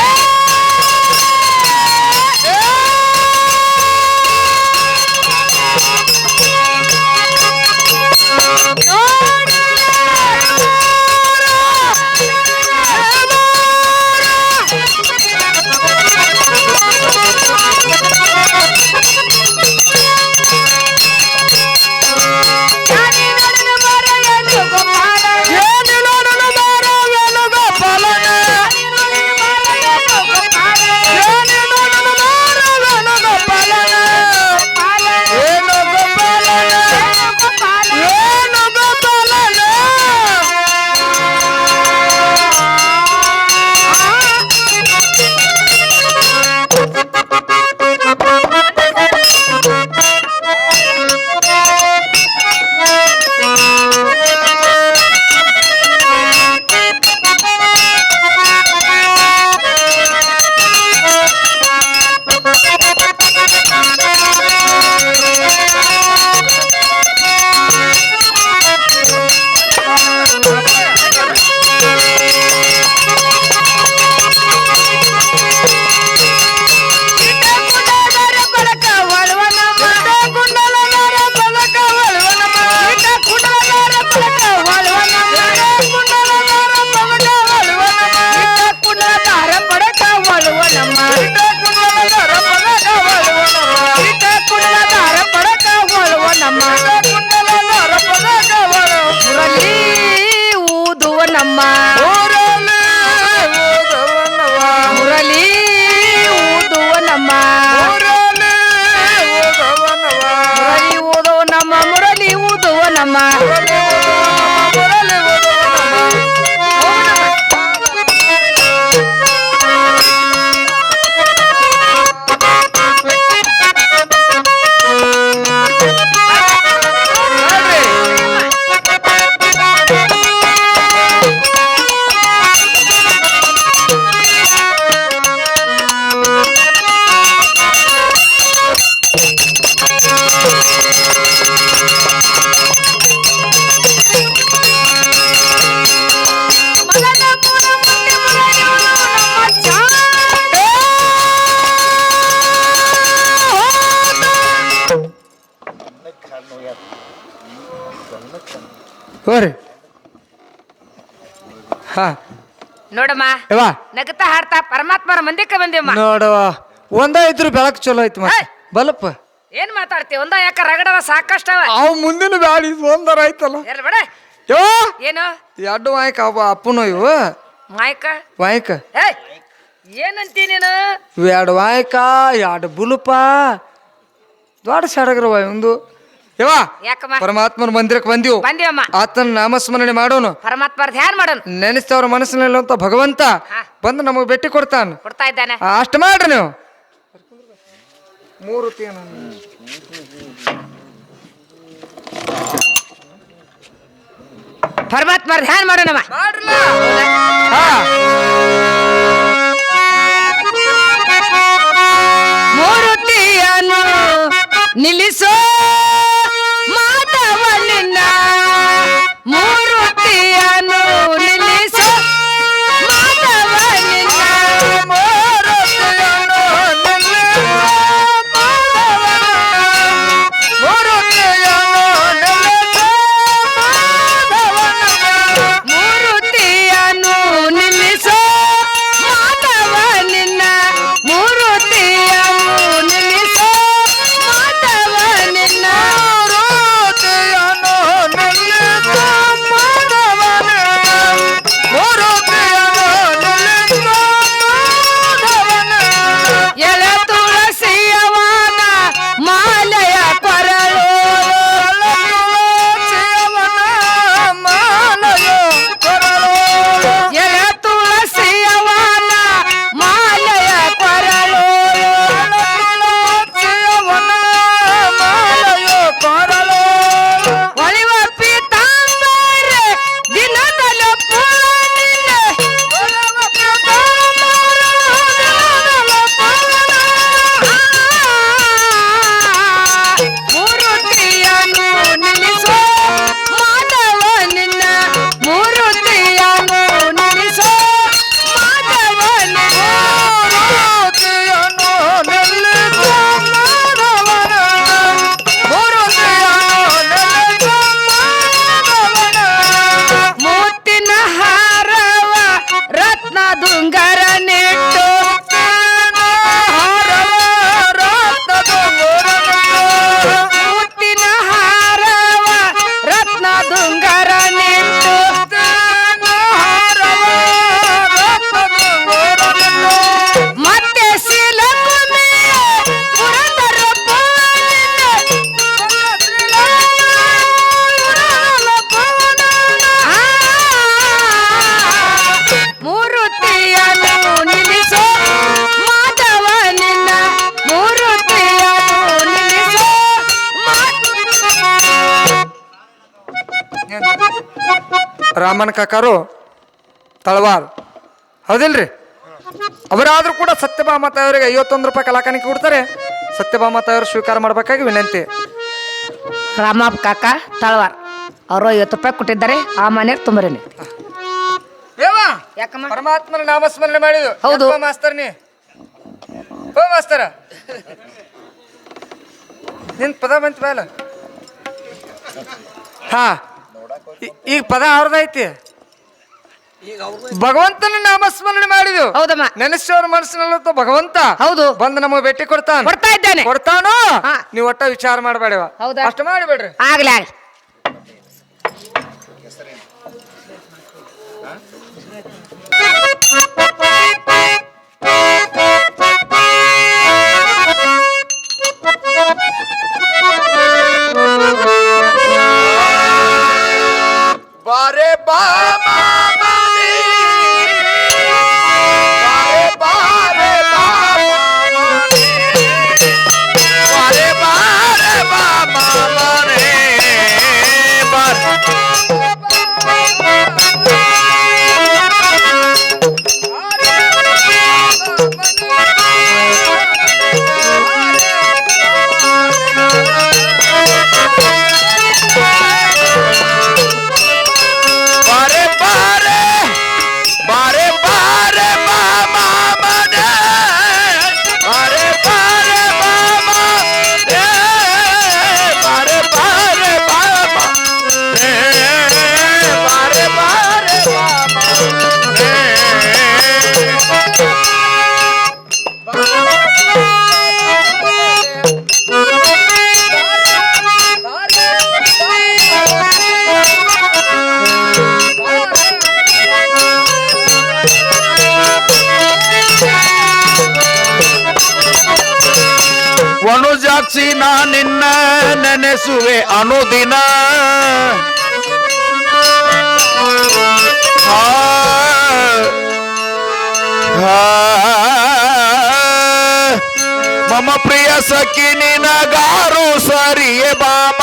ಹೋರಿ ಹಾ ನೋಡಮ್ಮ ಯವ್ವ ನಗತಾ ಹಾಡ್ತಾ ಪರಮಾತ್ಮರ ಮಂದಿಕ್ಕೆ ಬಂದೇಮ್ಮ ನೋಡವ ಒಂದ ಇದ್ರು ಬೆಳಕು ಚಲೋ ಐತಿ ಮತ್ತೆ ಬಲಪ್ಪ ಏನ್ ಮಾತಾಡ್ತಿ ಒಂದ ಯಾಕ ರಗಡವ ಸಾಕಷ್ಟವ ಅವ್ ಮುಂದಿನ ಬ್ಯಾಡಿ ಒಂದರ ಐತಲ್ಲ ಎಲ್ ಬಿಡ ಯವ್ವ ಏನು ಎರಡು ವಾಯ್ಕ ಅಪ್ಪನೋ ಇವು ಮಾಯ್ಕ ವಾಯ್ಕ ಏನಂತಿ ನೀನು ಎರಡು ವಾಯ್ಕ ಎರಡು ಬುಲುಪ ದೊಡ್ಡ ಸಡಗ್ರವ ಒಂದು ಯವ್ವ ಯಾಕಮ್ಮ ಪರಮಾತ್ಮನ ಮಂದಿರಕ್ಕೆ ಬಂದಿವು ಬಂದಿವಮ್ಮ ಆತನ ನಾಮಸ್ಮರಣೆ ಮಾಡೋನು ಪರಮಾತ್ಮರ ಧ್ಯಾನ ಮಾಡೋನು ನೆನೆಸ್ತವ್ರ ಮನಸ್ಸಿನಲ್ಲಿರುವಂತ ಭಗವಂತ ಬಂದು ನಮಗೆ ಭೇಟಿ ಕೊಡ್ತಾನ ಕೊಡ್ತಾ ಇದ್ದಾನೆ ಅಷ್ಟು ಮಾಡ್ರಿ ನೀವು ಮೂರು ಪರಮಾತ್ಮರ ಧ್ಯಾನ ಮಾಡೋಣಮ್ಮ ಮೂರುತಿಯನ್ನು ನಿಲ್ಲಿಸೋ ಮಾಧವನಿನ್ನ ಮೂರುತಿಯನ್ನು ನಿಲ್ಲಿಸೋ ಮಾಧವನಿನ್ನ ಮೂರುತಿಯನ್ನು ನಿಲ್ಲಿಸೋ ಮಾಧವನಿನ್ನ ಮೂರುತಿಯನ್ನು ನಿಲ್ಲಿಸೋ ಮಾಧವನಿನ್ನ ರಾಮನ್ ಕಾಕಾರು ತಳವಾರ್ ಹೌದಿಲ್ರಿ? ಅವರಾದ್ರೂ ಕೂಡ ಸತ್ಯಭಾಮ ತಾಯವರಿಗೆ 51 ರೂಪಾಯಿ ಕಲಾಕಾಣಿಕೆ ಕೊಡ್ತಾರೆ. ಸತ್ಯಭಾಮ ತಾಯವರು ಸ್ವೀಕಾರ ಮಾಡ್ಬೇಕಾಗಿ ವಿನಂತಿ. ರಾಮಪ್ಪ ಕಾಕ ತಳವಾರ್ ಅವರು 50 ರೂಪಾಯಿ ಕೊಟ್ಟಿದ್ದಾರೆ. ಆ ಮನೆಯವ್ರು ತುಂಬರೇನೆ. ಯಾಕಮ್ಮ? ಪರಮಾತ್ಮನ ನಾಮಸ್ಮರಣೆ ಮಾಡಿದ್ದು. ಹೌದು. ಮಾಸ್ತರ್ ನೀ ಓ ಮಾಸ್ತರ ನಿನ್ ಪದ ಬಂತ ಬೇಲ. ಹಾ ಈಗ ಪದ ಅವ್ರದೈತಿ. ಭಗವಂತನ ನಾಮಸ್ಮರಣೆ ಮಾಡಿದ್ವು. ಹೌದಮ್ಮ. ನೆನೆಸೋರ ಮನಸ್ಸಿನಲ್ಲ ಭಗವಂತ ಹೌದು ಬಂದು ನಮಗೆ ಭೇಟಿ ಕೊಡ್ತಾನ. ಕೊಡ್ತಾ ಇದ್ದಾನೆ. ಕೊಡ್ತಾನೋ ಹಾ. ನೀವ್ ಒಟ್ಟ ವಿಚಾರ ಮಾಡಬೇಡವ. ಹೌದಾ? ಅಷ್ಟು ಮಾಡಿಬೇಡ್ರಿ. ಆಗ್ಲಿ ಆಗ್ಲಿ. ಬಾರೆ ಬಾ ವನುಜಾಕ್ಷಿ ನಾ ನಿನ್ನ ನೆನೆಸುವೆ ಅನುದಿನ. ಮಮ ಪ್ರಿಯ ಸಖಿ ನಿನಗಾರು ಸರಿಯೇ ಬಾಮ.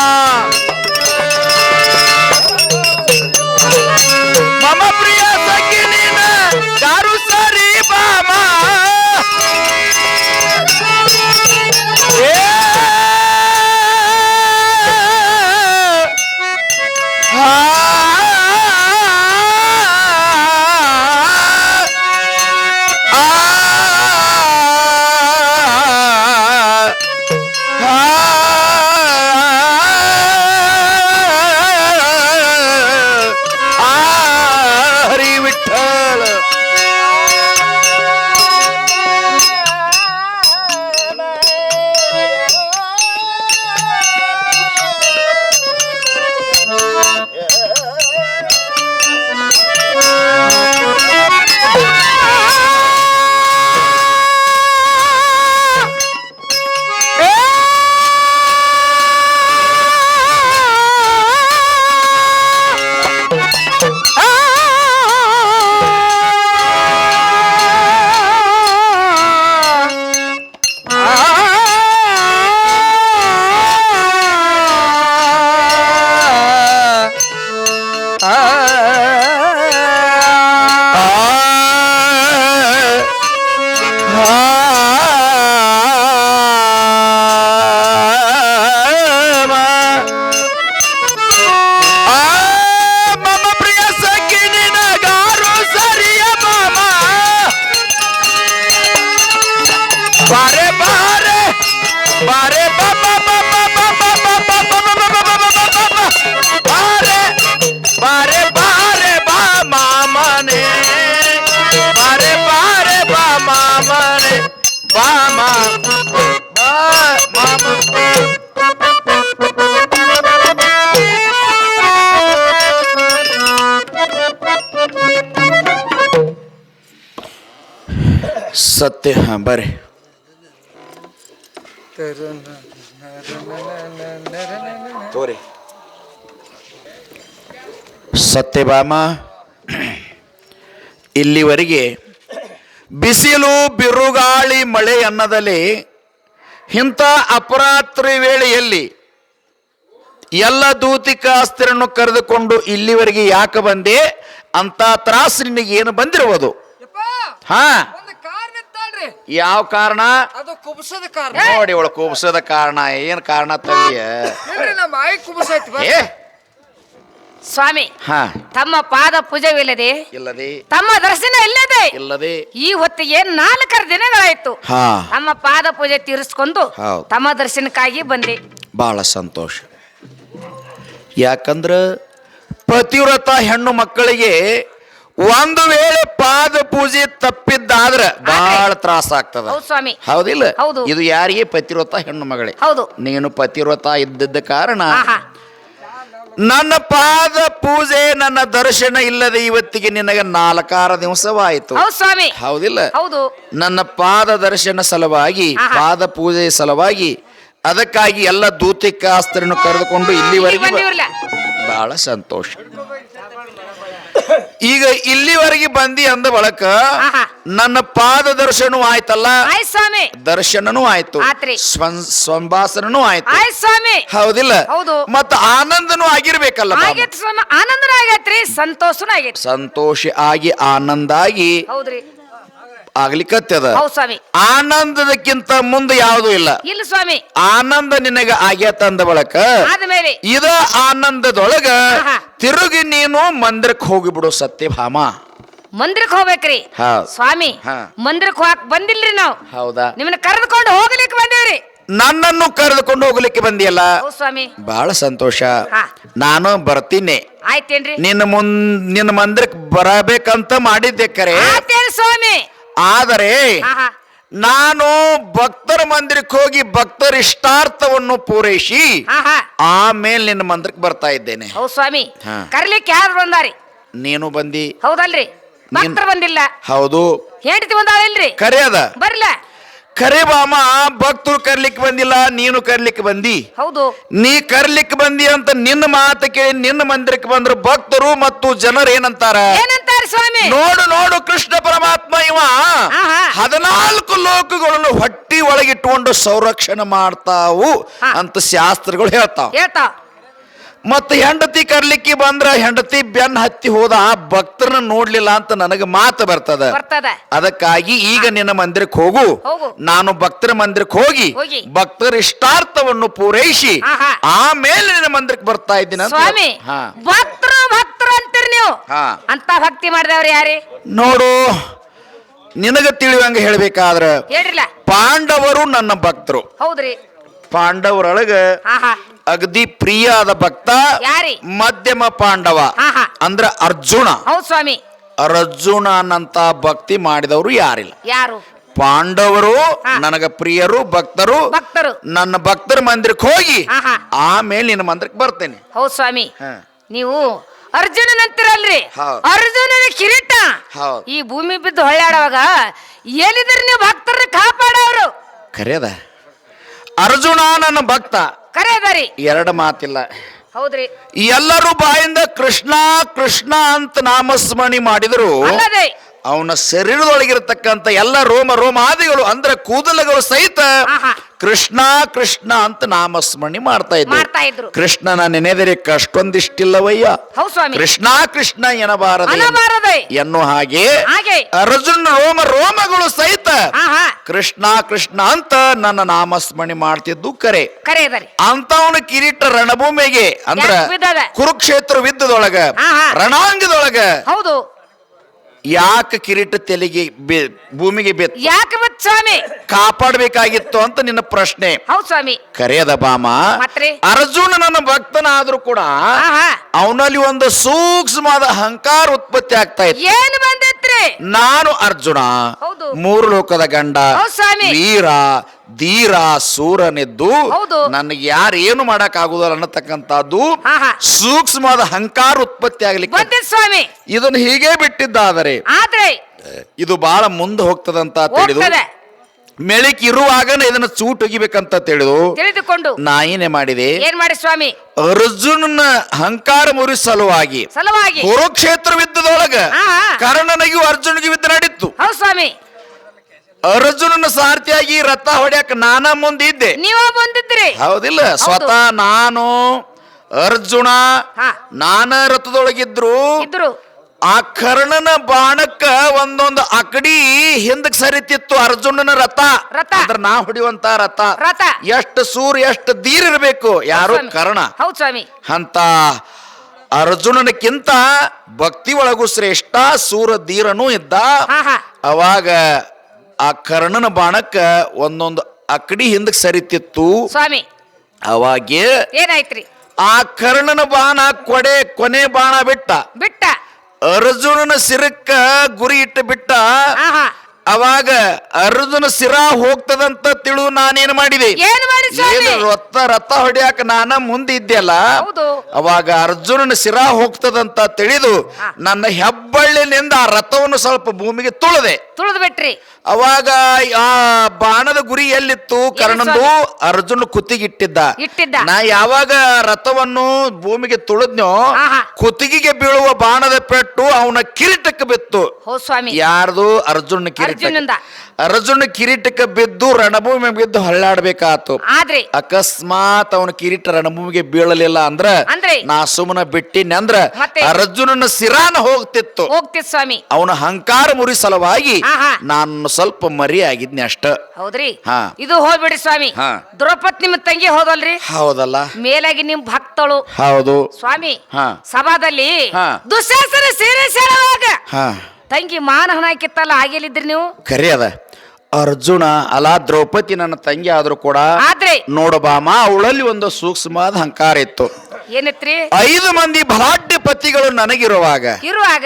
ಮಮ ಪ್ರಿಯ ಸಖಿ ನಿನಗಾರು ಸರಿ ಬಾಮ. ಹರಿ ವಿಠ್ಠಲ. ಸತ್ಯ. ಹಾ ಬರ್ರಿ. ತೋರಿ ಸತ್ಯಭಾಮ, ಇಲ್ಲಿವರೆಗೆ ಬಿಸಿಲು ಬಿರುಗಾಳಿ ಮಳೆ ಅನ್ನದಲ್ಲಿ ಇಂಥ ಅಪರಾತ್ರಿ ವೇಳೆಯಲ್ಲಿ ಎಲ್ಲ ದೂತಿಕ ಅಸ್ತ್ರನ್ನು ಕರೆದುಕೊಂಡು ಇಲ್ಲಿವರೆಗೆ ಯಾಕೆ ಬಂದೆ ಅಂತ ತ್ರಾಸು ನಿನಗೆ ಏನು ಬಂದಿರುವುದು? ಹಾ, ಒಂದು ಕಾರಣ ಇತ್ತಲ್ರಿ. ಯಾವ ಕಾರಣ? ಅದು ಕುಬಸದ ಕಾರಣ. ನೋಡಿ ಅವಳು ಕುಬ್ಸದ ಕಾರಣ. ಏನ್ ಕಾರಣ ತಂದಿಯ? ಇಲ್ರಿ, ನಮ್ಮ ಆಯಿ ಕುಬಸ ಐತಿ ಬಾ. ಏ ಸ್ವಾಮಿ, ಹಾ, ತಮ್ಮ ಪಾದ ಪೂಜೆವಿಲ್ಲದೆ, ಇಲ್ಲದೆ ತಮ್ಮ ದರ್ಶನ ಇಲ್ಲದೆ ಇಲ್ಲದೆ ಈ ಹೊತ್ತಿಗೆ 4 ದಿನಗಳಾಯ್ತು. ಹಾ, ತಮ್ಮ ಪಾದ ಪೂಜೆ ತೀರಿಸ್ಕೊಂಡು ಹೌದು. ತಮ್ಮ ದರ್ಶನಕ್ಕಾಗಿ ಬಂದೆ. ಬಹಳ ಸಂತೋಷ. ಯಾಕಂದ್ರ ಪತಿವ್ರತ ಹೆಣ್ಣು ಮಕ್ಕಳಿಗೆ ಒಂದು ವೇಳೆ ಪಾದ ಪೂಜೆ ತಪ್ಪಿದ್ದಾದ್ರ ಬಹಳ ತ್ರಾಸ ಆಗ್ತದ. ಹೌದು ಸ್ವಾಮಿ. ಹೌದಿಲ್ಲ? ಹೌದು. ಇದು ಯಾರಿಗೆ? ಪತಿವ್ರತ ಹೆಣ್ಣು ಮಗಳೇ. ಹೌದು. ನೀನು ಪತಿವ್ರತ ಇದ್ದದ್ದ ಕಾರಣ ಆಹಾ. ನನ್ನ ಪಾದ ಪೂಜೆ ನನ್ನ ದರ್ಶನ ಇಲ್ಲದೆ ಇವತ್ತಿಗೆ ನಿನಗೆ 4 ದಿವಸವಾಯಿತು. ಹೌದು ಸ್ವಾಮಿ. ಹೌದಿಲ್ಲ? ಹೌದು. ನನ್ನ ಪಾದ ದರ್ಶನ ಸಲುವಾಗಿ, ಆಹಾ. ಪಾದ ಪೂಜೆ ಸಲುವಾಗಿ, ಅದಕ್ಕಾಗಿ ಎಲ್ಲ ದೂತಿಕ ಅಸ್ತ್ರನ್ನು ಕರೆದುಕೊಂಡು ಇಲ್ಲಿವರೆಗೆ ಬಂದಿವ್ರಲ್ಲ. ಬಹಳ ಸಂತೋಷ. ಈಗ ಇಲ್ಲಿವರೆಗೆ ಬಂದಿ ಅಂದ ಬಳಕ ಆಹಾ. ನನ್ನ ಪಾದ ದರ್ಶನವೂ ಆಯ್ತಲ್ಲ, ಆಯ್ತು ಸ್ವಾಮಿ. ದರ್ಶನನೂ ಆಯ್ತು, ಆತ್ರಿ. ಸಂಭಾಷಣನೂ ಆಯ್ತು. ಆಯ್ತು ಸ್ವಾಮಿ. ಹೌದಿಲ್ಲ? ಹೌದು. ಮತ್ತ ಆನಂದನೂ ಆಗಿರ್ಬೇಕಲ್ಲ ಬಾಬಾ. ಆಗೈತಿ ಸ್ವಾಮಿ. ಆನಂದನ ಆಗೈತ್ರಿ, ಸಂತೋಷನೂ ಆಗೈತಿ. ಸಂತೋಷ ಆಗಿ ಆನಂದ ಆಗಿ ಹೌದ್ರಿ. ಆಗ್ಲಿಕ್ಕತ್ತದ. ಹೌದು ಸ್ವಾಮಿ. ಆನಂದದಕ್ಕಿಂತ ಮುಂದೆ ಯಾವುದೂ ಇಲ್ಲ. ಇಲ್ಲ ಸ್ವಾಮಿ. ಆನಂದ ನಿನಗ ಆಗ್ಯಾತ ಅಂದ ಬಳಕ ಆದ್ಮೇಲೆ ಇದ ಆನಂದದೊಳಗ ಆಹಾ. ತಿರುಗಿ ನೀನು ಮಂದಿರಕ್ಕೆ ಹೋಗಿಬಿಡು ಸತ್ಯಭಾಮ. ಮಂದಿರಕ್ಕೆ ಹೋಗ್ಬೇಕ್ರಿ. ಹೌದ್. ಸ್ವಾಮಿ, ಹಾ. ಮಂದಿರಕ್ಕೆ ಹೋಗಕ್ ಬಂದಿಲ್ರಿ ನಾವು. ಹೌದಾ? ನಿಮ್ಮನ್ನ ಕರೆದುಕೊಂಡು ಹೋಗ್ಲಿಕ್ಕೆ ಬಂದೇವ್ರಿ. ನನ್ನನ್ನು ಕರೆದುಕೊಂಡು ಹೋಗ್ಲಿಕ್ಕೆ ಬಂದಿಯಲ್ಲ, ಹೌದು ಸ್ವಾಮಿ. ಬಹಳ ಸಂತೋಷ. ಹಾ. ನಾನು ಬರ್ತೀನಿ. ಆಯ್ತೇನ್ರಿ? ನಿನ್ನ ಮಂದಿರಕ್ಕೆ ಬರಬೇಕಂತ ಮಾಡಿದ್ದೆ ಕರೆ. ಆಯ್ತೇನ್ ಸ್ವಾಮಿ. ಆದರೆ ಆಹಾ. ನಾನು ಭಕ್ತರ ಮಂದಿರಕ್ಕೆ ಹೋಗಿ ಭಕ್ತರ ಇಷ್ಟಾರ್ಥವನ್ನು ಪೂರೈಸಿ ಆಹಾ. ಆಮೇಲೆ ನಿನ್ನ ಮಂದಿರಕ್ಕೆ ಬರ್ತಾ ಇದ್ದೇನೆ. ಹೌದು ಸ್ವಾಮಿ. ಹಾ. ಕರ್ಲಿಕ್ಕೆ ಯಾರು ಬಂದಾರಿ? ನೀನು ಬಂದಿ. ಹೌದಲ್ರಿ? ಭಕ್ತರು ಬಂದಿಲ್ಲ. ಹೌದು, ಹೆಂಡತಿ ಬಂದಾಳಿಲ್ರಿ? ಕರೆ ಅದ. ಬರ್ಲ. ಕರೆ ಬಾಮ, ಭಕ್ತರು ಕರ್ಲಿಕ್ಕೆ ಬಂದಿಲ್ಲ, ನೀನು ಕರ್ಲಿಕ್ಕೆ ಬಂದಿ. ಹೌದು. ನೀ ಕರ್ಲಿಕ್ಕೆ ಬಂದಿ ಅಂತ ನಿನ್ನ ಮಾತು ಕೇಳಿ ನಿನ್ನ ಮಂದಿರಕ್ಕೆ ಬಂದ್ರು ಭಕ್ತರು ಮತ್ತು ಜನರು ಏನಂತಾರ? ಏನಂತಾರ ಸ್ವಾಮಿ? ನೋಡು ನೋಡು, ಕೃಷ್ಣ ಪರಮಾತ್ಮ ಇವ ಆಹಾ. 14 ಲೋಕಗಳನ್ನು ಹೊಟ್ಟಿ ಒಳಗಿಟ್ಟುಕೊಂಡು ಸಂರಕ್ಷಣೆ ಮಾಡ್ತಾವು ಹಾ. ಅಂತ ಶಾಸ್ತ್ರಗಳು ಹೇಳ್ತಾವ. ಹೇಳ್ತಾವ. ಮತ್ತೆ ಹೆಂಡತಿ ಕರ್ಲಿಕ್ಕೆ ಬಂದ್ರ ಹೆಂಡತಿ ಬೆನ್ನ ಹತ್ತಿ ಹೋದ ಭಕ್ತರನ್ನ ನೋಡ್ಲಿಲ್ಲ ಅಂತ ನನಗೆ ಮಾತು ಬರ್ತದ. ಅದಕ್ಕಾಗಿ ಈಗ ನಿನ್ನ ಮಂದಿರಕ್ಕೆ ಹೋಗು. ಹೋಗು. ನಾನು ಭಕ್ತರ ಮಂದಿರಕ್ಕೆ ಹೋಗಿ ಹೋಗಿ ಭಕ್ತರ ಇಷ್ಟಾರ್ಥವನ್ನು ಪೂರೈಸಿ ಆಹಾ. ಆಮೇಲೆ ನಿನ್ನ ಮಂದಿರಕ್ಕೆ ಬರ್ತಾ ಇದ್ದೀನಿ ಅಂತ. ಸ್ವಾಮಿ, ಹಾ. ಭಕ್ತರು ಅಂತೀರಿ ನೀವು. ಹಾ. ಅಂತ ಭಕ್ತಿ ಮಾಡಿದವ್ರು ಯಾರಿ? ನೋಡು, ನಿನಗ ತಿಳಿಯುವಂಗ ಹೇಳ್ಬೇಕಾದ್ರ ಹೇಳ್ರಿಲ್ಲ. ಪಾಂಡವರು ನನ್ನ ಭಕ್ತರು. ಹೌದ್ರಿ. ಪಾಂಡವರೊಳಗ ಆಹಾ. ಅಗದಿ ಪ್ರಿಯಾದ ಭಕ್ತ ಯಾರಿ? ಮಧ್ಯಮ ಪಾಂಡವ ಆಹಾ. ಅಂದ್ರ ಅರ್ಜುನ. ಹೌದು ಸ್ವಾಮಿ. ಅರ್ಜುನನಂತ ಭಕ್ತಿ ಮಾಡಿದವರು ಯಾರಿಲ್ಲ. ಯಾರು? ಪಾಂಡವರು ಹಾ. ನನಗ ಪ್ರಿಯರು, ಭಕ್ತರು. ಭಕ್ತರು. ನನ್ನ ಭಕ್ತರ ಮಂದಿರಕ್ಕೆ ಹೋಗಿ ಆಹಾ. ಆಮೇಲೆ ನಿನ್ನ ಮಂದಿರಕ್ಕೆ ಬರ್ತೇನೆ. ಹೌದು ಸ್ವಾಮಿ. ಹಾ. ನೀವು ಅರ್ಜುನನಂತಿರಲ್ರಿ? ಹೌದ್. ಅರ್ಜುನನ ಕಿರೀಟ ಹೌದ್. ಈ ಭೂಮಿ ಬಿದ್ದು ಹೊಳ್ಳಾಡುವಾಗ ಎಲ್ಲಿದ್ರಿ ನೀವು ಭಕ್ತರನ್ನ ಕಾಪಾಡೋರು? ಕರೆಯದ ಅರ್ಜುನ ನನ್ನ ಭಕ್ತ. ಕರೆ ಅದರಿ. 2 ಮಾತಿಲ್ಲ. ಹೌದ್ರಿ. ಎಲ್ಲರೂ ಬಾಯಿಂದ ಕೃಷ್ಣ ಕೃಷ್ಣ ಅಂತ ನಾಮಸ್ಮರಣೆ ಮಾಡಿದ್ರು ಅಲ್ಲದೆ ಅವನ ಶರೀರದೊಳಗಿರತಕ್ಕಂತ ಎಲ್ಲ ರೋಮಾದಿಗಳು ಅಂದ್ರೆ ಕೂದಲುಗಳು ಸಹಿತ ಆಹಾ. ಕೃಷ್ಣ ಕೃಷ್ಣ ಅಂತ ನಾಮಸ್ಮರಣೆ ಮಾಡ್ತಾ ಮಾಡ್ತಾ ಇದ್ರು. ಇದ್ರು. ಕೃಷ್ಣನ ನೆನೆದರೆ ಕಷ್ಟೊಂದಿಷ್ಟಿಲ್ಲವಯ್ಯ, ಹೌದು ಸ್ವಾಮಿ. ಕೃಷ್ಣ ಕೃಷ್ಣ ಎನ್ನಬಾರದು ಅನ್ನಬಾರದೆ ಎನ್ನುವ ಹಾಗೆ ಹಾಗೆ ಅರ್ಜುನ ರೋಮಗಳು ಸಹಿತ ಆಹಾ. ಕೃಷ್ಣ ಕೃಷ್ಣ ಅಂತ ನನ್ನ ನಾಮಸ್ಮರಣೆ ಮಾಡ್ತಿದ್ದು ಕರೆ. ಕರೆ ಅದರಿ. ಅಂತವನ ಕಿರೀಟ ರಣಭೂಮಿಗೆ ಅಂದ್ರ ಯಾಕ್ ಬಿದ್ದದ? ಕುರುಕ್ಷೇತ್ರ ಯುದ್ಧದೊಳಗ ಆಹಾ. ರಣಾಂಗದೊಳಗ ಹೌದು. ಯಾಕೆ ಕಿರೀಟ ತೆಲಿಗೆ ಭೂಮಿಗೆ ಬಿತ್ತು? ಯಾಕೆ ಬತ್ ಸ್ವಾಮಿ? ಕಾಪಾಡಬೇಕಾಗಿತ್ತು ಅಂತ ನಿನ್ನ ಪ್ರಶ್ನೆ. ಹೌದು ಸ್ವಾಮಿ. ಕರೆಯದ ಬಾಮ, ಮತ್ರಿ? ಅರ್ಜುನ ನನ್ನ ಭಕ್ತನಾದ್ರೂ ಕೂಡ ಆಹಾ. ಅವನಲ್ಲಿ ಒಂದು ಸೂಕ್ಷ್ಮವಾದ ಅಹಂಕಾರ ಉತ್ಪತ್ತಿ ಆಗ್ತಾ ಇತ್ತು. ಏನು ಬಂದೈತ್ರಿ? ನಾನು ಅರ್ಜುನ ಹೌದು. 3 ಲೋಕದ ಗಂಡ, ಹೌದು ಸ್ವಾಮಿ. ವೀರ ಧೀರ ಸೂರನಿದ್ದು ಹೌದು. ನನಗೆ ಯಾರು ಏನು ಮಾಡಕ್ ಆಗುದಿಲ್ಲ ಅನ್ನತಕ್ಕಂಥದ್ದು ಆಹಾ. ಸೂಕ್ಷ್ಮವಾದ ಅಹಂಕಾರ ಉತ್ಪತ್ತಿ ಆಗ್ಲಿಕ್ಕೆ ಬಂದಿತ್ ಸ್ವಾಮಿ. ಇದನ್ನು ಹೀಗೆ ಬಿಟ್ಟಿದ್ದಾದರೆ ಆದ್ರೆ ಇದು ಬಹಳ ಮುಂದೆ ಹೋಗ್ತದಂತ ತಿಳಿದು ಹೋಗ್ತದೆ. ಮೆಳಿಕ್ ಇರುವಾಗನೇ ಇದನ್ನ ಚೂಟ್ ಒಗಿಬೇಕಂತ ತಿಳಿದುಕೊಂಡು ನಾ ಏನೇ ಮಾಡಿದೆ, ಏನ್ ಮಾಡಿ ಸ್ವಾಮಿ? ಅರ್ಜುನನ ಅಹಂಕಾರ ಮುರಿಸ ಸಲುವಾಗಿ ಕುರುಕ್ಷೇತ್ರ ಯುದ್ಧದೊಳಗ ಆಹಾ. ಕರ್ಣನಿಗೂ ಅರ್ಜುನಿಗೂ ಯುದ್ಧ ನಡೀತು. ಹೌದು ಸ್ವಾಮಿ. ಅರ್ಜುನನ ಸಾರಥಿಯಾಗಿ ರಥ ಹೊಡ್ಯಾಕ ನಾನ ಮುಂದಿದ್ದೆ. ನೀವ ಬಂದಿದ್ರಿ. ಹೌದಿಲ್ಲ? ಸ್ವತಃ ನಾನು ಅರ್ಜುನ ಹಾ ನಾನ ರಥದೊಳಗಿದ್ರು ಇದ್ರು ಆ ಕರ್ಣನ ಬಾಣಕ್ಕ ಒಂದೊಂದು ಅಕಡಿ ಹಿಂದಕ್ ಸರಿತಿತ್ತು ಅರ್ಜುನನ ರಥ ರಥ. ಅಂದ್ರ ನಾ ಹೊಡಿಯುವಂತ ರಥ ರಥ. ಎಷ್ಟು ಸೂರ್ ಎಷ್ಟು ಧೀರ್ ಇರ್ಬೇಕು ಯಾರು ಸ್ವಾಮಿ. ಕರ್ಣ ಹೌದ್ ಸ್ವಾಮಿ ಅಂತ ಅರ್ಜುನನಕ್ಕಿಂತ ಭಕ್ತಿ ಒಳಗೂ ಶ್ರೇಷ್ಠ ಸೂರ ಧೀರನೂ ಇದ್ದ ಹಾ ಹಾ ಅವಾಗ ಆ ಕರ್ಣನ ಬಾಣಕ್ಕ ಒಂದೊಂದು ಅಕಡಿ ಹಿಂದಕ್ ಸರಿತಿತ್ತು ಸ್ವಾಮಿ ಅವಾಗೆ ಏನಾಯ್ತ್ರಿ ಆ ಕರ್ಣನ ಬಾಣ ಕೊನೆ ಬಾಣ ಬಿಟ್ಟ ಬಿಟ್ಟ ಅರ್ಜುನನ ಸಿರಕ್ಕ ಗುರಿ ಇಟ್ಟು ಬಿಟ್ಟ ಹಾ ಹಾ ಅವಾಗ ಅರ್ಜುನ ಸಿರ ಹೋಗ್ತದಂತ ತಿಳು ನಾನೇನ್ ಮಾಡಿದೆ ಏನ್ ಮಾಡಿ ಸ್ವಾಮಿ ಏನು ರಥ ಹೊಡಿಯಾಕ ನಾನ ಮುಂದೆ ಇದ್ದೆಲ್ಲ ಹೌದು ಅವಾಗ ಅರ್ಜುನನ ಸಿರ ಹೋಗ್ತದಂತ ತಿಳಿದು ನನ್ನ ಹೆಬ್ಬಳ್ಳಿನಿಂದ ಆ ರಥವನ್ನು ಸ್ವಲ್ಪ ಭೂಮಿಗೆ ತುಳದೆ ತುಳಿದು ಬಿಟ್ರಿ ಅವಾಗ ಆ ಬಾಣದ ಗುರಿ ಎಲ್ಲಿತ್ತು ಕರ್ಣಂದು ಅರ್ಜುನ ಕುತ್ತಿಗಿಟ್ಟಿದ್ದ ಇಟ್ಟಿದ್ದ ನಾ ಯಾವಾಗ ರಥವನ್ನು ಭೂಮಿಗೆ ತುಳಿದ್ನೋ ಆಹಾ. ಕುತ್ತಿಗೆಗೆ ಬೀಳುವ ಬಾಣದ ಪೆಟ್ಟು ಅವನ ಕಿರೀಟಕ್ಕೆ ಬಿತ್ತು ಹೋ ಸ್ವಾಮಿ ಯಾರ್ದು ಅರ್ಜುನ ಅರ್ಜುನಂದ. ಅರ್ಜುನ ಕಿರೀಟಕ್ಕೆ ಬಿದ್ದು ರಣಭೂಮಿ ಬಿದ್ದು ಹಳ್ಳಾಡ್ಬೇಕಾತು ಆದ್ರಿ ಅಕಸ್ಮಾತ್ ಅವನ ಕಿರೀಟ ರಣಭೂಮಿಗೆ ಬೀಳಲಿಲ್ಲ ಅಂದ್ರ ಅಂದ್ರೆ ನಾ ಸುಮ್ಮನ ಬಿಟ್ಟಿನಿ ಅಂದ್ರ ಮತ್ತೆ? ಅರ್ಜುನನ ಸಿರಾನ ಹೋಗ್ತಿತ್ತು ಹೋಗ್ತಿತ್ ಸ್ವಾಮಿ ಅವನ ಹಂಕಾರ ಮುರಿ ಸಲುವಾಗಿ ಆಹಾ. ನಾನು ಸ್ವಲ್ಪ ಮರಿ ಆಗಿದ್ನಿ ಅಷ್ಟ ಹೌದ್ರಿ ಹಾ. ಇದು ಹೋಗ್ಬಿಡಿ ಸ್ವಾಮಿ ಹಾ. ದ್ರೌಪದಿ ನಿಮ್ ತಂಗಿ ಹೋದಲ್ರಿ ಹೌದಲ್ಲ ಮೇಲಾಗಿ ನಿಮ್ ಭಕ್ತಳು ಹೌದು ಸ್ವಾಮಿ ಹಾ. ಸಭಾದಲ್ಲಿ ಹಾ. ದುಶ್ಯಾಸನ ಸೀರೆ ಸೇರುವಾಗ ಹಾ ತಂಗಿ ಮಾನಹನ ಕಿತ್ತಲ್ಲ ಆಗಿಲ್ಲಿದ್ರಿ ನೀವು ಕರಿ ಅದ ಅರ್ಜುನ ಅಲ್ಲ ದ್ರೌಪದಿ ನನ್ನ ತಂಗಿ ಆದ್ರೂ ಕೂಡ ಆದ್ರೆ ನೋಡಬಾಮ ಅವಳಲ್ಲಿ ಒಂದು ಸೂಕ್ಷ್ಮವಾದ ಹಂಕಾರ ಇತ್ತು ಏನಿತ್ರಿ 5 ಮಂದಿ ಬಲಾಢ್ಯ ಪತಿಗಳು ನನಗಿರುವಾಗ ಇರುವಾಗ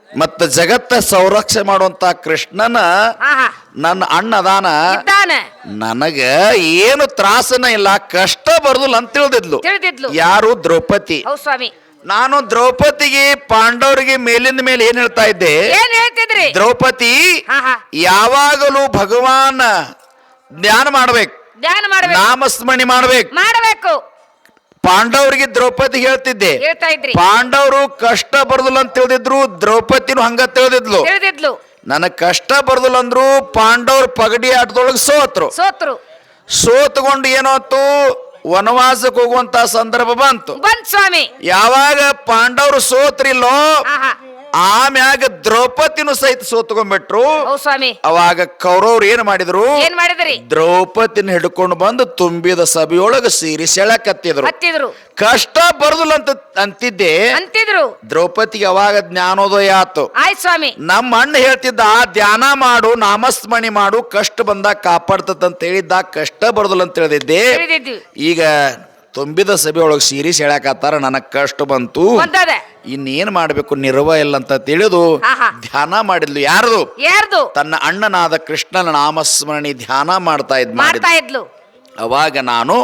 ಮತ್ತ ಜಗತ್ತ ಸಂರಕ್ಷಣೆ ಮಾಡುವಂತ ಕೃಷ್ಣನ ಆಹಾ ನನ್ನ ಅಣ್ಣದಾನ ಇದ್ದಾನ ನನಗ ಏನು ತ್ರಾಸನ ಇಲ್ಲ ಕಷ್ಟ ಬರುದಿಲ್ಲ ಅಂತ ತಿಳಿದಿದ್ಲು ತಿಳಿದಿದ್ಲು ಯಾರು ದ್ರೌಪದಿ ಹೌದ್ ಸ್ವಾಮಿ ನಾನು ದ್ರೌಪದಿಗೆ ಪಾಂಡವರಿಗೆ ಮೇಲಿಂದ ಮೇಲೆ ಏನ್ ಹೇಳ್ತಾ ಇದ್ದೆ ಏನ್ ಹೇಳ್ತಿದ್ರಿ ದ್ರೌಪದಿ ಹಾ ಹಾ ಯಾವಾಗಲೂ ಭಗವಾನ್ ಧ್ಯಾನ ಮಾಡ್ಬೇಕು ಧ್ಯಾನ ಮಾಡ್ಬೇಕು ನಾಮಸ್ಮರಣೆ ಮಾಡ್ಬೇಕು ಮಾಡಬೇಕು ಪಾಂಡವರಿಗೆ ದ್ರೌಪದಿ ಹೇಳ್ತಿದ್ದೆ ಹೇಳ್ತಾ ಇದ್ರಿ ಪಾಂಡವರು ಕಷ್ಟ ಬರುದಿಲ್ಲ ಅಂತ ತಿಳಿದಿದ್ರು ದ್ರೌಪದಿನೂ ಹಂಗ ತಿಳಿದಿದ್ಲು ತಿಳಿದಿದ್ಲು ನನಗ್ ಕಷ್ಟ ಬರುದಿಲ್ಲ ಅಂದ್ರು ಪಾಂಡವ್ರ ಪಗಡಿ ಆಟದೊಳಗೆ ಸೋತ್ರು ಸೋತ್ಕೊಂಡು ಏನಾಯ್ತು ವನವಾಸಕ್ಕೆ ಹೋಗುವಂತ ಸಂದರ್ಭ ಬಂತು ಬಂತ್ ಸ್ವಾಮಿ ಯಾವಾಗ ಪಾಂಡವರು ಸೋತ್ರಿಲ್ಲೋ ಆಹಾ ಆಮ್ಯಾಗ ದ್ರೌಪದಿನೂ ಸಹಿತ ಸೋತ್ಕೊಂಡ್ಬಿಟ್ರು ಹೌದ್ ಸ್ವಾಮಿ ಅವಾಗ ಕೌರವ್ರು ಏನ್ ಮಾಡಿದ್ರು ಏನ್ ಮಾಡಿದ್ರಿ ದ್ರೌಪದಿನ ಹಿಡ್ಕೊಂಡು ಬಂದು ತುಂಬಿದ ಸಭೆಯೊಳಗ ಸೀರಿ ಸೆಳಕತ್ತಿದ್ರು ಹತ್ತಿದ್ರು ಕಷ್ಟ ಬರುದಿಲ್ಲ ಅಂತ ಅಂತಿದ್ದೆ ಅಂತಿದ್ರು ದ್ರೌಪದಿಗೆ ಅವಾಗ ಜ್ಞಾನೋದಯ ಆತು ಆಯ್ತ್ ಸ್ವಾಮಿ ನಮ್ಮ ಅಣ್ಣ ಹೇಳ್ತಿದ್ದ ಧ್ಯಾನ ಮಾಡು ನಾಮಸ್ಮರಣೆ ಮಾಡು ಕಷ್ಟ ಬಂದಾಗ ಕಾಪಾಡ್ತದಂತ ಹೇಳಿದ್ದ ಕಷ್ಟ ಬರುದಿಲ್ಲ ಅಂತ ಹೇಳಿದ್ದೆ ತಿಳಿದಿದ್ವಿ ಈಗ ತುಂಬಿದ ಸಭೆ ಒಳಗೆ ಸೀರಿ ಸೆಳಕತ್ತಾರ ನನಗ್ ಕಷ್ಟ ಬಂತು ಬಂದದ ಇನ್ನೇನ್ ಮಾಡ್ಬೇಕು ನಿರ್ವ ಇಲ್ಲ ಅಂತ ತಿಳಿದು ಆಹಾ. ಧ್ಯಾನ ಮಾಡಿದ್ಲು ಯಾರ್ದು ತನ್ನ ಅಣ್ಣನಾದ ಕೃಷ್ಣನ ನಾಮಸ್ಮರಣೆ ಧ್ಯಾನ ಮಾಡ್ತಾ ಮಾಡ್ತಾ ಇದ್ಲು ಅವಾಗ ನಾನು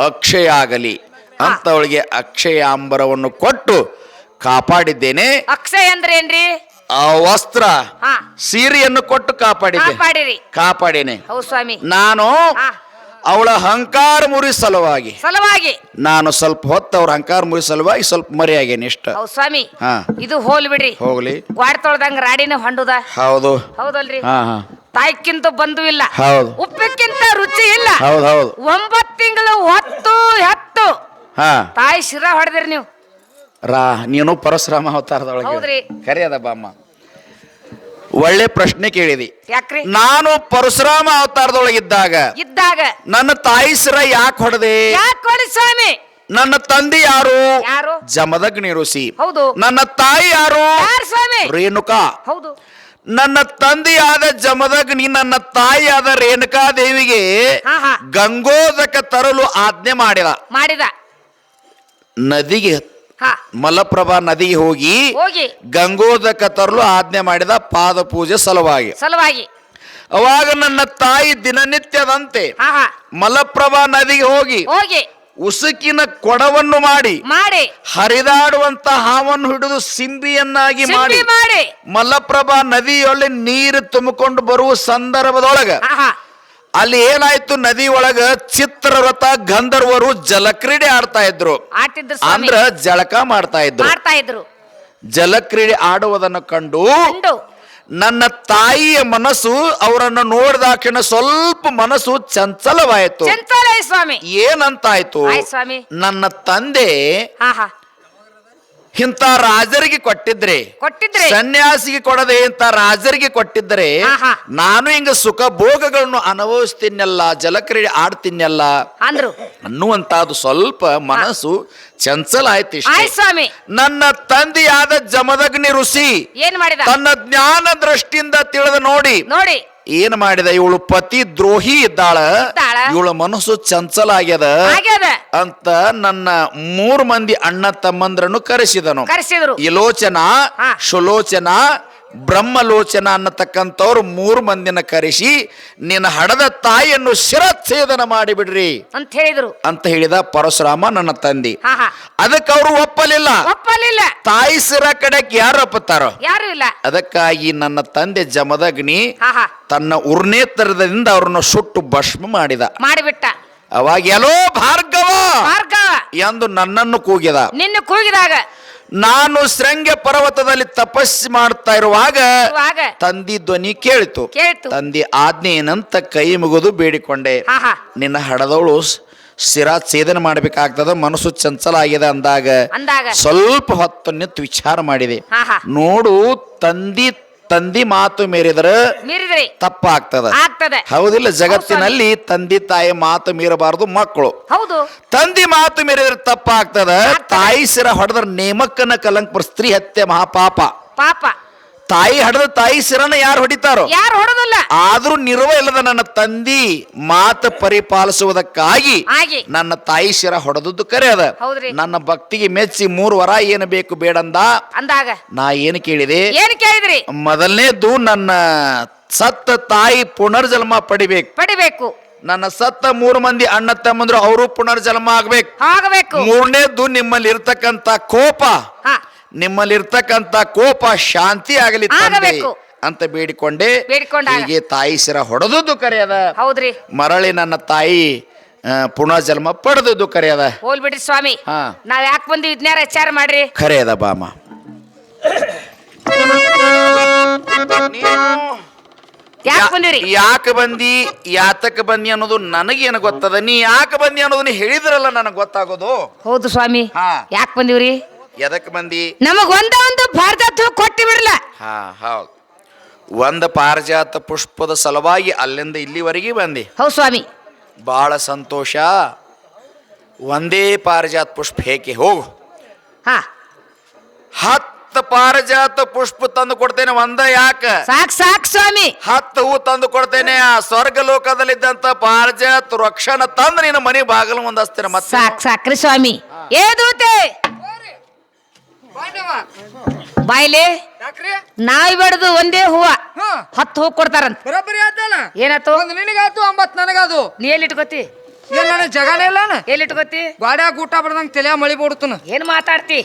ಅಕ್ಷಯ ಆಗಲಿ ಅಂತ ಅವಳಿಗೆ ಅಕ್ಷಯಾಂಬರವನ್ನು ಕೊಟ್ಟು ಕಾಪಾಡಿದ್ದೇನೆ ಅಕ್ಷಯ ಅಂದ್ರೆ ಏನ್ರಿ ಆ ವಸ್ತ್ರ ಹಾ ಸೀರೆಯನ್ನು ಕೊಟ್ಟು ಕಾಪಾಡಿರಿ ಕಾಪಾಡೇನೆ ಹೌದ್ ಸ್ವಾಮಿ ನಾನು ಹಾ ಅವಳ ಹಂಕಾರ ಮುರಿ ಸಲುವಾಗಿ ನಾನು ಸ್ವಲ್ಪ ಹೊತ್ತು ಅವ್ರ ಹಂಕಾರ ಮುರಿ ಸಲುವಾಗಿ ಸ್ವಲ್ಪ ಮರೆಯಾಗೇನೆ ಇಷ್ಟ ಹೌದ್ ಸ್ವಾಮಿ ಹಾ ಇದು ಹೋಲ್ ಬಿಡ್ರಿ ಹೋಗ್ಲಿ ಗ್ವಾಡ್ ತೊಳ್ದಂಗ ರಾಡಿನ ಹೊಂಡುದ ಹೌದು ಹೌದಲ್ರಿ ಹಾ ಹಾ ತಾಯ್ಕಿಂತ ಬಂದು ಇಲ್ಲ ಹೌದು ಉಪ್ಪಿಕ್ಕಿಂತ ರುಚಿ ಇಲ್ಲ ಹೌದು ಹೌದು 9 ತಿಂಗಳು ಹೊತ್ತು ಹೆತ್ತು ಹಾ ತಾಯಿ ಶಿರ ಹೊಡೆದಿರಿ ನೀವು ನೀನು ಪರಶುರಾಮ ಅವತಾರದೊಳಗೆ ಹೌದ್ರಿ. ಕರೆಯದ ಬಾಮ್ಮ ಒಳ್ಳೆ ಪ್ರಶ್ನೆ ಕೇಳಿದಿ ಯಾಕ್ರಿ ನಾನು ಪರಶುರಾಮ ಅವತಾರದೊಳಗಿದ್ದಾಗ ಇದ್ದಾಗ ನನ್ನ ತಾಯಿ ಸಿರ ಯಾಕೆ ಹೊಡೆದೆ ಯಾಕೆ ಕೊಡಿ ಸ್ವಾಮಿ ನನ್ನ ತಂದೆ ಯಾರು ಯಾರು ಜಮದಗ್ನಿ ಋಷಿ ಹೌದು ನನ್ನ ತಾಯಿ ಯಾರು ಯಾರು ಸ್ವಾಮಿ ರೇಣುಕಾ ಹೌದು ನನ್ನ ತಂದೆಯಾದ ಜಮದಗ್ನಿ ನನ್ನ ತಾಯಿಯಾದ ರೇಣುಕಾ ದೇವಿಗೆ ಹಾ ಹಾ ಗಂಗೋದಕ ತರಲು ಆಜ್ಞೆ ಮಾಡಿದ ನದಿಗೆ ಹಾ ಮಲಪ್ರಭಾ ನದಿಗೆ ಹೋಗಿ ಗಂಗೋದಕ ತರಲು ಆಜ್ಞೆ ಮಾಡಿದ ಪಾದ ಪೂಜೆ ಸಲುವಾಗಿ ಅವಾಗ ನನ್ನ ತಾಯಿ ದಿನನಿತ್ಯದಂತೆ ಹಾ ಹಾ ಮಲಪ್ರಭಾ ನದಿಗೆ ಹೋಗಿ ಉಸುಕಿನ ಕೊಡವನ್ನು ಮಾಡಿ ಹರಿದಾಡುವಂತ ಹಾವನ್ನು ಹಿಡಿದು ಸಿಂಬಿಯನ್ನಾಗಿ ಮಾಡಿ ಮಲಪ್ರಭಾ ನದಿಯೊಳಗೆ ನೀರು ತುಂಬಿಕೊಂಡು ಬರುವ ಸಂದರ್ಭದೊಳಗ ಅಲ್ಲಿ ಏನಾಯ್ತು ನದಿ ಒಳಗ ಚಿತ್ರರಥ ಗಂಧರ್ವರು ಜಲಕ್ರೀಡೆ ಆಡ್ತಾ ಇದ್ರು ಅಂದ್ರ ಜಳಕ ಮಾಡ್ತಾ ಇದ್ರು ಜಲಕ್ರೀಡೆ ಆಡುವುದನ್ನು ಕಂಡು ನನ್ನ ತಾಯಿಯ ಮನಸ್ಸು ಅವರನ್ನು ನೋಡಿದಾಕ್ಷಣ ಸ್ವಲ್ಪ ಮನಸ್ಸು ಚಂಚಲವಾಯಿತು. ಚಂಚಲ ಸ್ವಾಮಿ. ಏನಂತಾಯ್ತು? ಸ್ವಾಮಿ, ನನ್ನ ತಂದೆ ಇಂಥ ರಾಜರಿಗೆ ಕೊಟ್ಟಿದ್ರೆ ಸನ್ಯಾಸಿಗೆ ಕೊಡದೆ ಇಂಥ ರಾಜರಿಗೆ ಕೊಟ್ಟಿದ್ರೆ ನಾನು ಹಿಂಗ ಸುಖ ಭೋಗಗಳನ್ನು ಅನುಭವಿಸ್ತೀನಲ್ಲ, ಜಲಕ್ರೀಡೆ ಆಡ್ತೀನಲ್ಲ ಅಂದ್ರು ಅನ್ನುವಂತಹದ್ದು ಸ್ವಲ್ಪ ಮನಸ್ಸು ಚಂಚಲ ಆಯ್ತು. ಸ್ವಾಮಿ, ನನ್ನ ತಂದೆಯಾದ ಜಮದಗ್ನಿ ಋಷಿ ಏನ್ ಮಾಡಿದ? ತನ್ನ ಜ್ಞಾನ ದೃಷ್ಟಿಯಿಂದ ತಿಳಿದು ನೋಡಿ ಏನ್ ಮಾಡಿದ, ಇವಳು ಪತಿ ದ್ರೋಹಿ ಇದ್ದಾಳ, ಇವಳ ಮನಸ್ಸು ಚಂಚಲ ಆಗ್ಯದ ಅಂತ ನನ್ನ 3 ಮಂದಿ ಅಣ್ಣ ತಮ್ಮಂದ್ರನ್ನು ಕರೆಸಿದನು. ಇಲೋಚನ, ಸುಲೋಚನ, ಬ್ರಹ್ಮಲೋಚನ ಅನ್ನತಕ್ಕಂಥವ್ರು 3 ಮಂದಿನ ಕರೆಸಿ ನಿನ್ನ ಹಡದ ತಾಯಿಯನ್ನು ಶಿರಚ್ಛೇದನ ಮಾಡಿಬಿಡ್ರಿ ಅಂತ ಹೇಳಿದ ಪರಶುರಾಮ ನನ್ನ ತಂದೆ. ಅದಕ್ಕೆ ಅವರು ಒಪ್ಪಲಿಲ್ಲ. ತಾಯಿ ಶಿರ ಕಡೆಕ್ ಯಾರು ಒಪ್ಪುತ್ತಾರೋ? ಯಾರು ಇಲ್ಲ. ಅದಕ್ಕಾಗಿ ನನ್ನ ತಂದೆ ಜಮದಗ್ನಿ ತನ್ನ ಉರ್ನೇತರದಿಂದ ಅವ್ರನ್ನ ಸುಟ್ಟು ಭಸ್ಮ ಮಾಡಿಬಿಟ್ಟ. ಅವಾಗ ಎಲ್ಲೋ ಭಾರ್ಗವ ಎಂದು ನನ್ನನ್ನು ಕೂಗಿದ. ನಾನು ಶೃಂಗ ಪರ್ವತದಲ್ಲಿ ತಪಸ್ಸು ಮಾಡ್ತಾ ಇರುವಾಗ ತಂದಿ ಧ್ವನಿ ಕೇಳಿತು. ತಂದಿ ಆಜ್ಞೆ ಏನಂತ ಕೈ ಮುಗಿದು ಬೇಡಿಕೊಂಡೆ. ನಿನ್ನ ಹಡದವಳು ಶಿರಾಚ್ಛೇದನ ಮಾಡ್ಬೇಕಾಗ್ತದ, ಮನಸ್ಸು ಚಂಚಲ ಆಗಿದೆ ಅಂದಾಗ ಸ್ವಲ್ಪ ಹೊತ್ತು ನಿಂತು ವಿಚಾರ ಮಾಡಿದೆ. ನೋಡು, ತಂದಿ ಮಾತು ಮೀರಿದ್ರೆ ತಪ್ಪಾಗ್ತದ. ಹೌದಿಲ್ಲ? ಜಗತ್ತಿನಲ್ಲಿ ತಂದೆ ತಾಯಿ ಮಾತು ಮೀರಬಾರದು. ಮಕ್ಕಳು ತಂದಿ ಮಾತು ಮೀರಿದ್ರೆ ತಪ್ಪಾಗ್ತದ. ತಾಯಿ ಶಿರ ಹೊಡೆದ್ರ ನೇಮಕ್ಕನ ಕಲಂಕ, ಸ್ತ್ರೀ ಹತ್ಯೆ ಮಹಾಪಾಪ. ತಾಯಿ ಹಡದ ತಾಯಿ ಶಿರನ ಯಾರು ಹೊಡಿತಾರೋ? ಆದ್ರೂ ನಿರ್ವ ಇಲ್ಲದ ನನ್ನ ತಂದಿ ಮಾತು ಪರಿಪಾಲಿಸುವುದಕ್ಕಾಗಿ ನನ್ನ ತಾಯಿ ಶಿರ ಹೊಡೆದದ್ದು ಕರೆ ಅದ. ನನ್ನ ಭಕ್ತಿಗೆ ಮೆಚ್ಚಿ 3 ವರ ಏನು ಬೇಕು ಬೇಡಂದ. ನಾ ಏನು ಕೇಳಿದೆ? ಮೊದಲನೇದು ನನ್ನ ಸತ್ತ ತಾಯಿ ಪುನರ್ಜನ್ಮ ಪಡಿಬೇಕು. ನನ್ನ ಸತ್ತ 3 ಮಂದಿ ಅಣ್ಣ ತಮ್ಮಂದ್ರು ಅವರು ಪುನರ್ಜನ್ಮ ಆಗ್ಬೇಕು. 3ನೇದು ನಿಮ್ಮಲ್ಲಿ ಇರ್ತಕ್ಕಂತ ಕೋಪ ಶಾಂತಿ ಆಗಲಿ ಅಂತ ಬೇಡಿಕೊಂಡೆ. ಹೀಗೆ ತಾಯಿ ಶಿರ ಹೊಡೆದದ್ದು ಕರೆಯದ. ಮರಳಿ ನನ್ನ ತಾಯಿ ಪುನರ್ಜನ್ಮ ಪಡೆದದ್ದು ಕರೆಯದ. ಹೋಲ್ಬಿಡ್ರಿ ಸ್ವಾಮಿ, ನಾವ್ ಯಾಕೆ ಬಂದಿ ವಿಜ್ಞಾನ ವಿಚಾರ ಮಾಡ್ರಿ. ಕರೆಯದ ಬಾಮ. ಯಾಕೆ ಬಂದಿ, ಯಾತಕ ಬಂದಿ ಅನ್ನೋದು ನನಗೇನು ಗೊತ್ತದ. ನೀ ಯಾಕೆ ಬಂದಿ ಅನ್ನೋದನ್ನ ಹೇಳಿದ್ರಲ್ಲ ನನಗೆ ಗೊತ್ತಾಗೋದು. ಹೌದು ಸ್ವಾಮಿ, ಯಾಕೆ ಬಂದಿವ್ರಿ? ಎದಕ್ ಬಂದಿ? ನಮಗ್ ಒಂದು ಪಾರಿಜಾತ ಕೊಟ್ಟಿ ಬಿಡ್ಲ. ಹೌದು, ಒಂದು ಪಾರಿಜಾತ ಪುಷ್ಪದ ಸಲುವಾಗಿ ಅಲ್ಲಿಂದ ಇಲ್ಲಿವರೆಗೆ ಬಂದಿ. ಹೌದು ಸ್ವಾಮಿ, ಬಹಳ ಸಂತೋಷ. ಒಂದೇ ಪಾರಿಜಾತ ಪುಷ್ಪ ಹೇಗೆ ಹೋಗು. 10 ಪಾರಿಜಾತ ಪುಷ್ಪ ತಂದು ಕೊಡ್ತೇನೆ. ಒಂದ ಯಾಕ? ಸಾಕ್ ಸ್ವಾಮಿ. 10 ಹೂ ತಂದು ಕೊಡ್ತೇನೆ. ಆ ಸ್ವರ್ಗ ಲೋಕದಲ್ಲಿದ್ದಂತ ಪಾರಿಜಾತ ರಕ್ಷಣ ತಂದು ನಿನ್ನ ಮನೆ ಬಾಗಿಲು ಮುಂದಸ್ತೇನೆ. ಮತ್ತೆ ಸಾಕ್ರಿ ಸ್ವಾಮಿ. ಏದೂತೆ ಬಾಯ್ಲೆ ನಾಯಿ ಬಡ್ದು ಒಂದೇ ಹೂವ 10 ಹೂ ಕೊಡ್ತಾರಂತ. ಏನಾಯ್ತು? ನಿನಗಾತು 9 ನನಗಾದು. ನೀ ಎಲ್ಲಿ ಇಟ್ಕೋತಿ? ಜಗನೇ ಇಲ್ಲ. ಎಲ್ಲಿ ಇಟ್ಕೋತಿ? ಗಾಡ್ಯಾಗ ಊಟ ಬರ್ದಂಗ ತಲೆ ಮಳಿ ಬೋಡ್ತನ. ಏನ್ ಮಾತಾಡ್ತಿ?